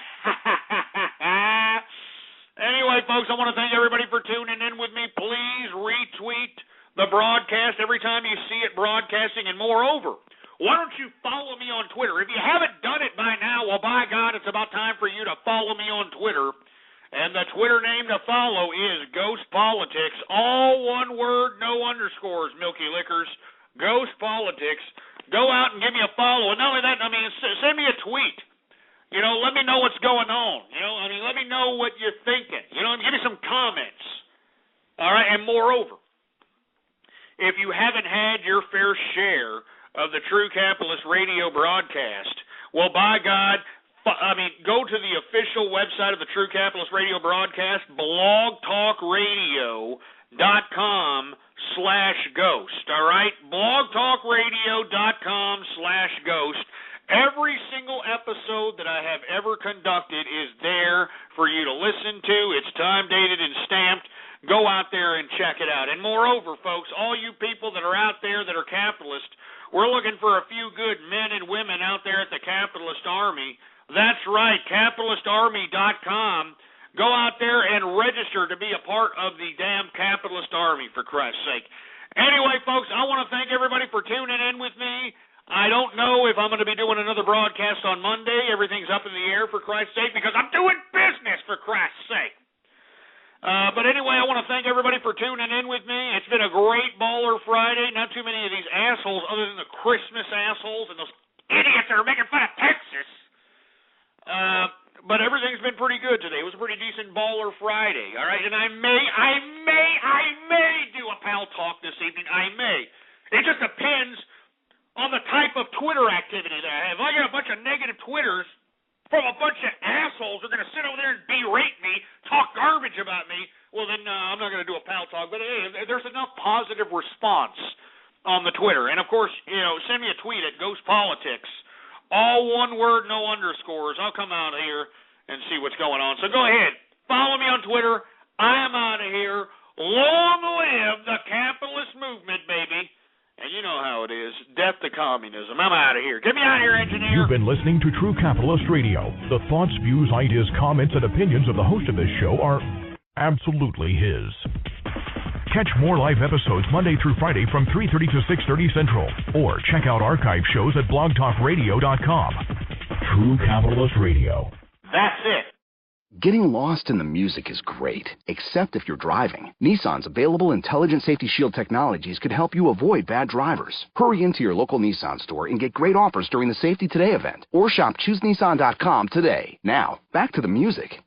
Anyway, folks, I want to thank everybody for tuning in with me. Please retweet the broadcast every time you see it broadcasting, and moreover, why don't you follow me on Twitter? If you haven't done it by now, well, by God, it's about time for you to follow me on Twitter. And the Twitter name to follow is Ghost Politics. All one word, no underscores, Milky Lickers. Ghost Politics. Go out and give me a follow. And not only that, I mean, send me a tweet. You know, let me know what's going on. You know, I mean, let me know what you're thinking. You know, give me some comments. All right, and moreover, if you haven't had your fair share of the True Capitalist Radio broadcast, well, by God, go to the official website of the True Capitalist Radio broadcast, blogtalkradio.com/ghost, all right? blogtalkradio.com/ghost. Every single episode that I have ever conducted is there for you to listen to. It's time-dated and stamped. Go out there and check it out. And moreover, folks, all you people that are out there that are capitalist, we're looking for a few good men and women out there at the Capitalist Army. That's right, capitalistarmy.com. Go out there and register to be a part of the damn Capitalist Army, for Christ's sake. Anyway, folks, I want to thank everybody for tuning in with me. I don't know if I'm going to be doing another broadcast on Monday. Everything's up in the air, for Christ's sake, because I'm doing business, for Christ's sake. But anyway, I want to thank everybody for tuning in with me. It's been a great Baller Friday. Not too many of these assholes, other than the Christmas assholes and those idiots that are making fun of Texas. But everything's been pretty good today. It was a pretty decent Baller Friday, all right? And I may do a pal talk this evening. I may. It just depends on the type of Twitter activity that I have. If I get a bunch of negative Twitters from a bunch of assholes who are going to sit over there and berate me, talk garbage about me, well, then I'm not going to do a pal talk. But hey, there's enough positive response on the Twitter. And, of course, you know, send me a tweet at Ghost Politics. All one word, no underscores. I'll come out here and see what's going on. So go ahead. Follow me on Twitter. I am out of here. Long live the capitalist movement, baby. And you know how it is. Death to communism. I'm out of here. Get me out of here, engineer. You've been listening to True Capitalist Radio. The thoughts, views, ideas, comments, and opinions of the host of this show are absolutely his. Catch more live episodes Monday through Friday from 3:30 to 6:30 Central. Or check out archive shows at blogtalkradio.com. True Capitalist Radio. That's it. Getting lost in the music is great, except if you're driving. Nissan's available Intelligent Safety Shield technologies could help you avoid bad drivers. Hurry into your local Nissan store and get great offers during the Safety Today event. Or shop ChooseNissan.com today. Now, back to the music.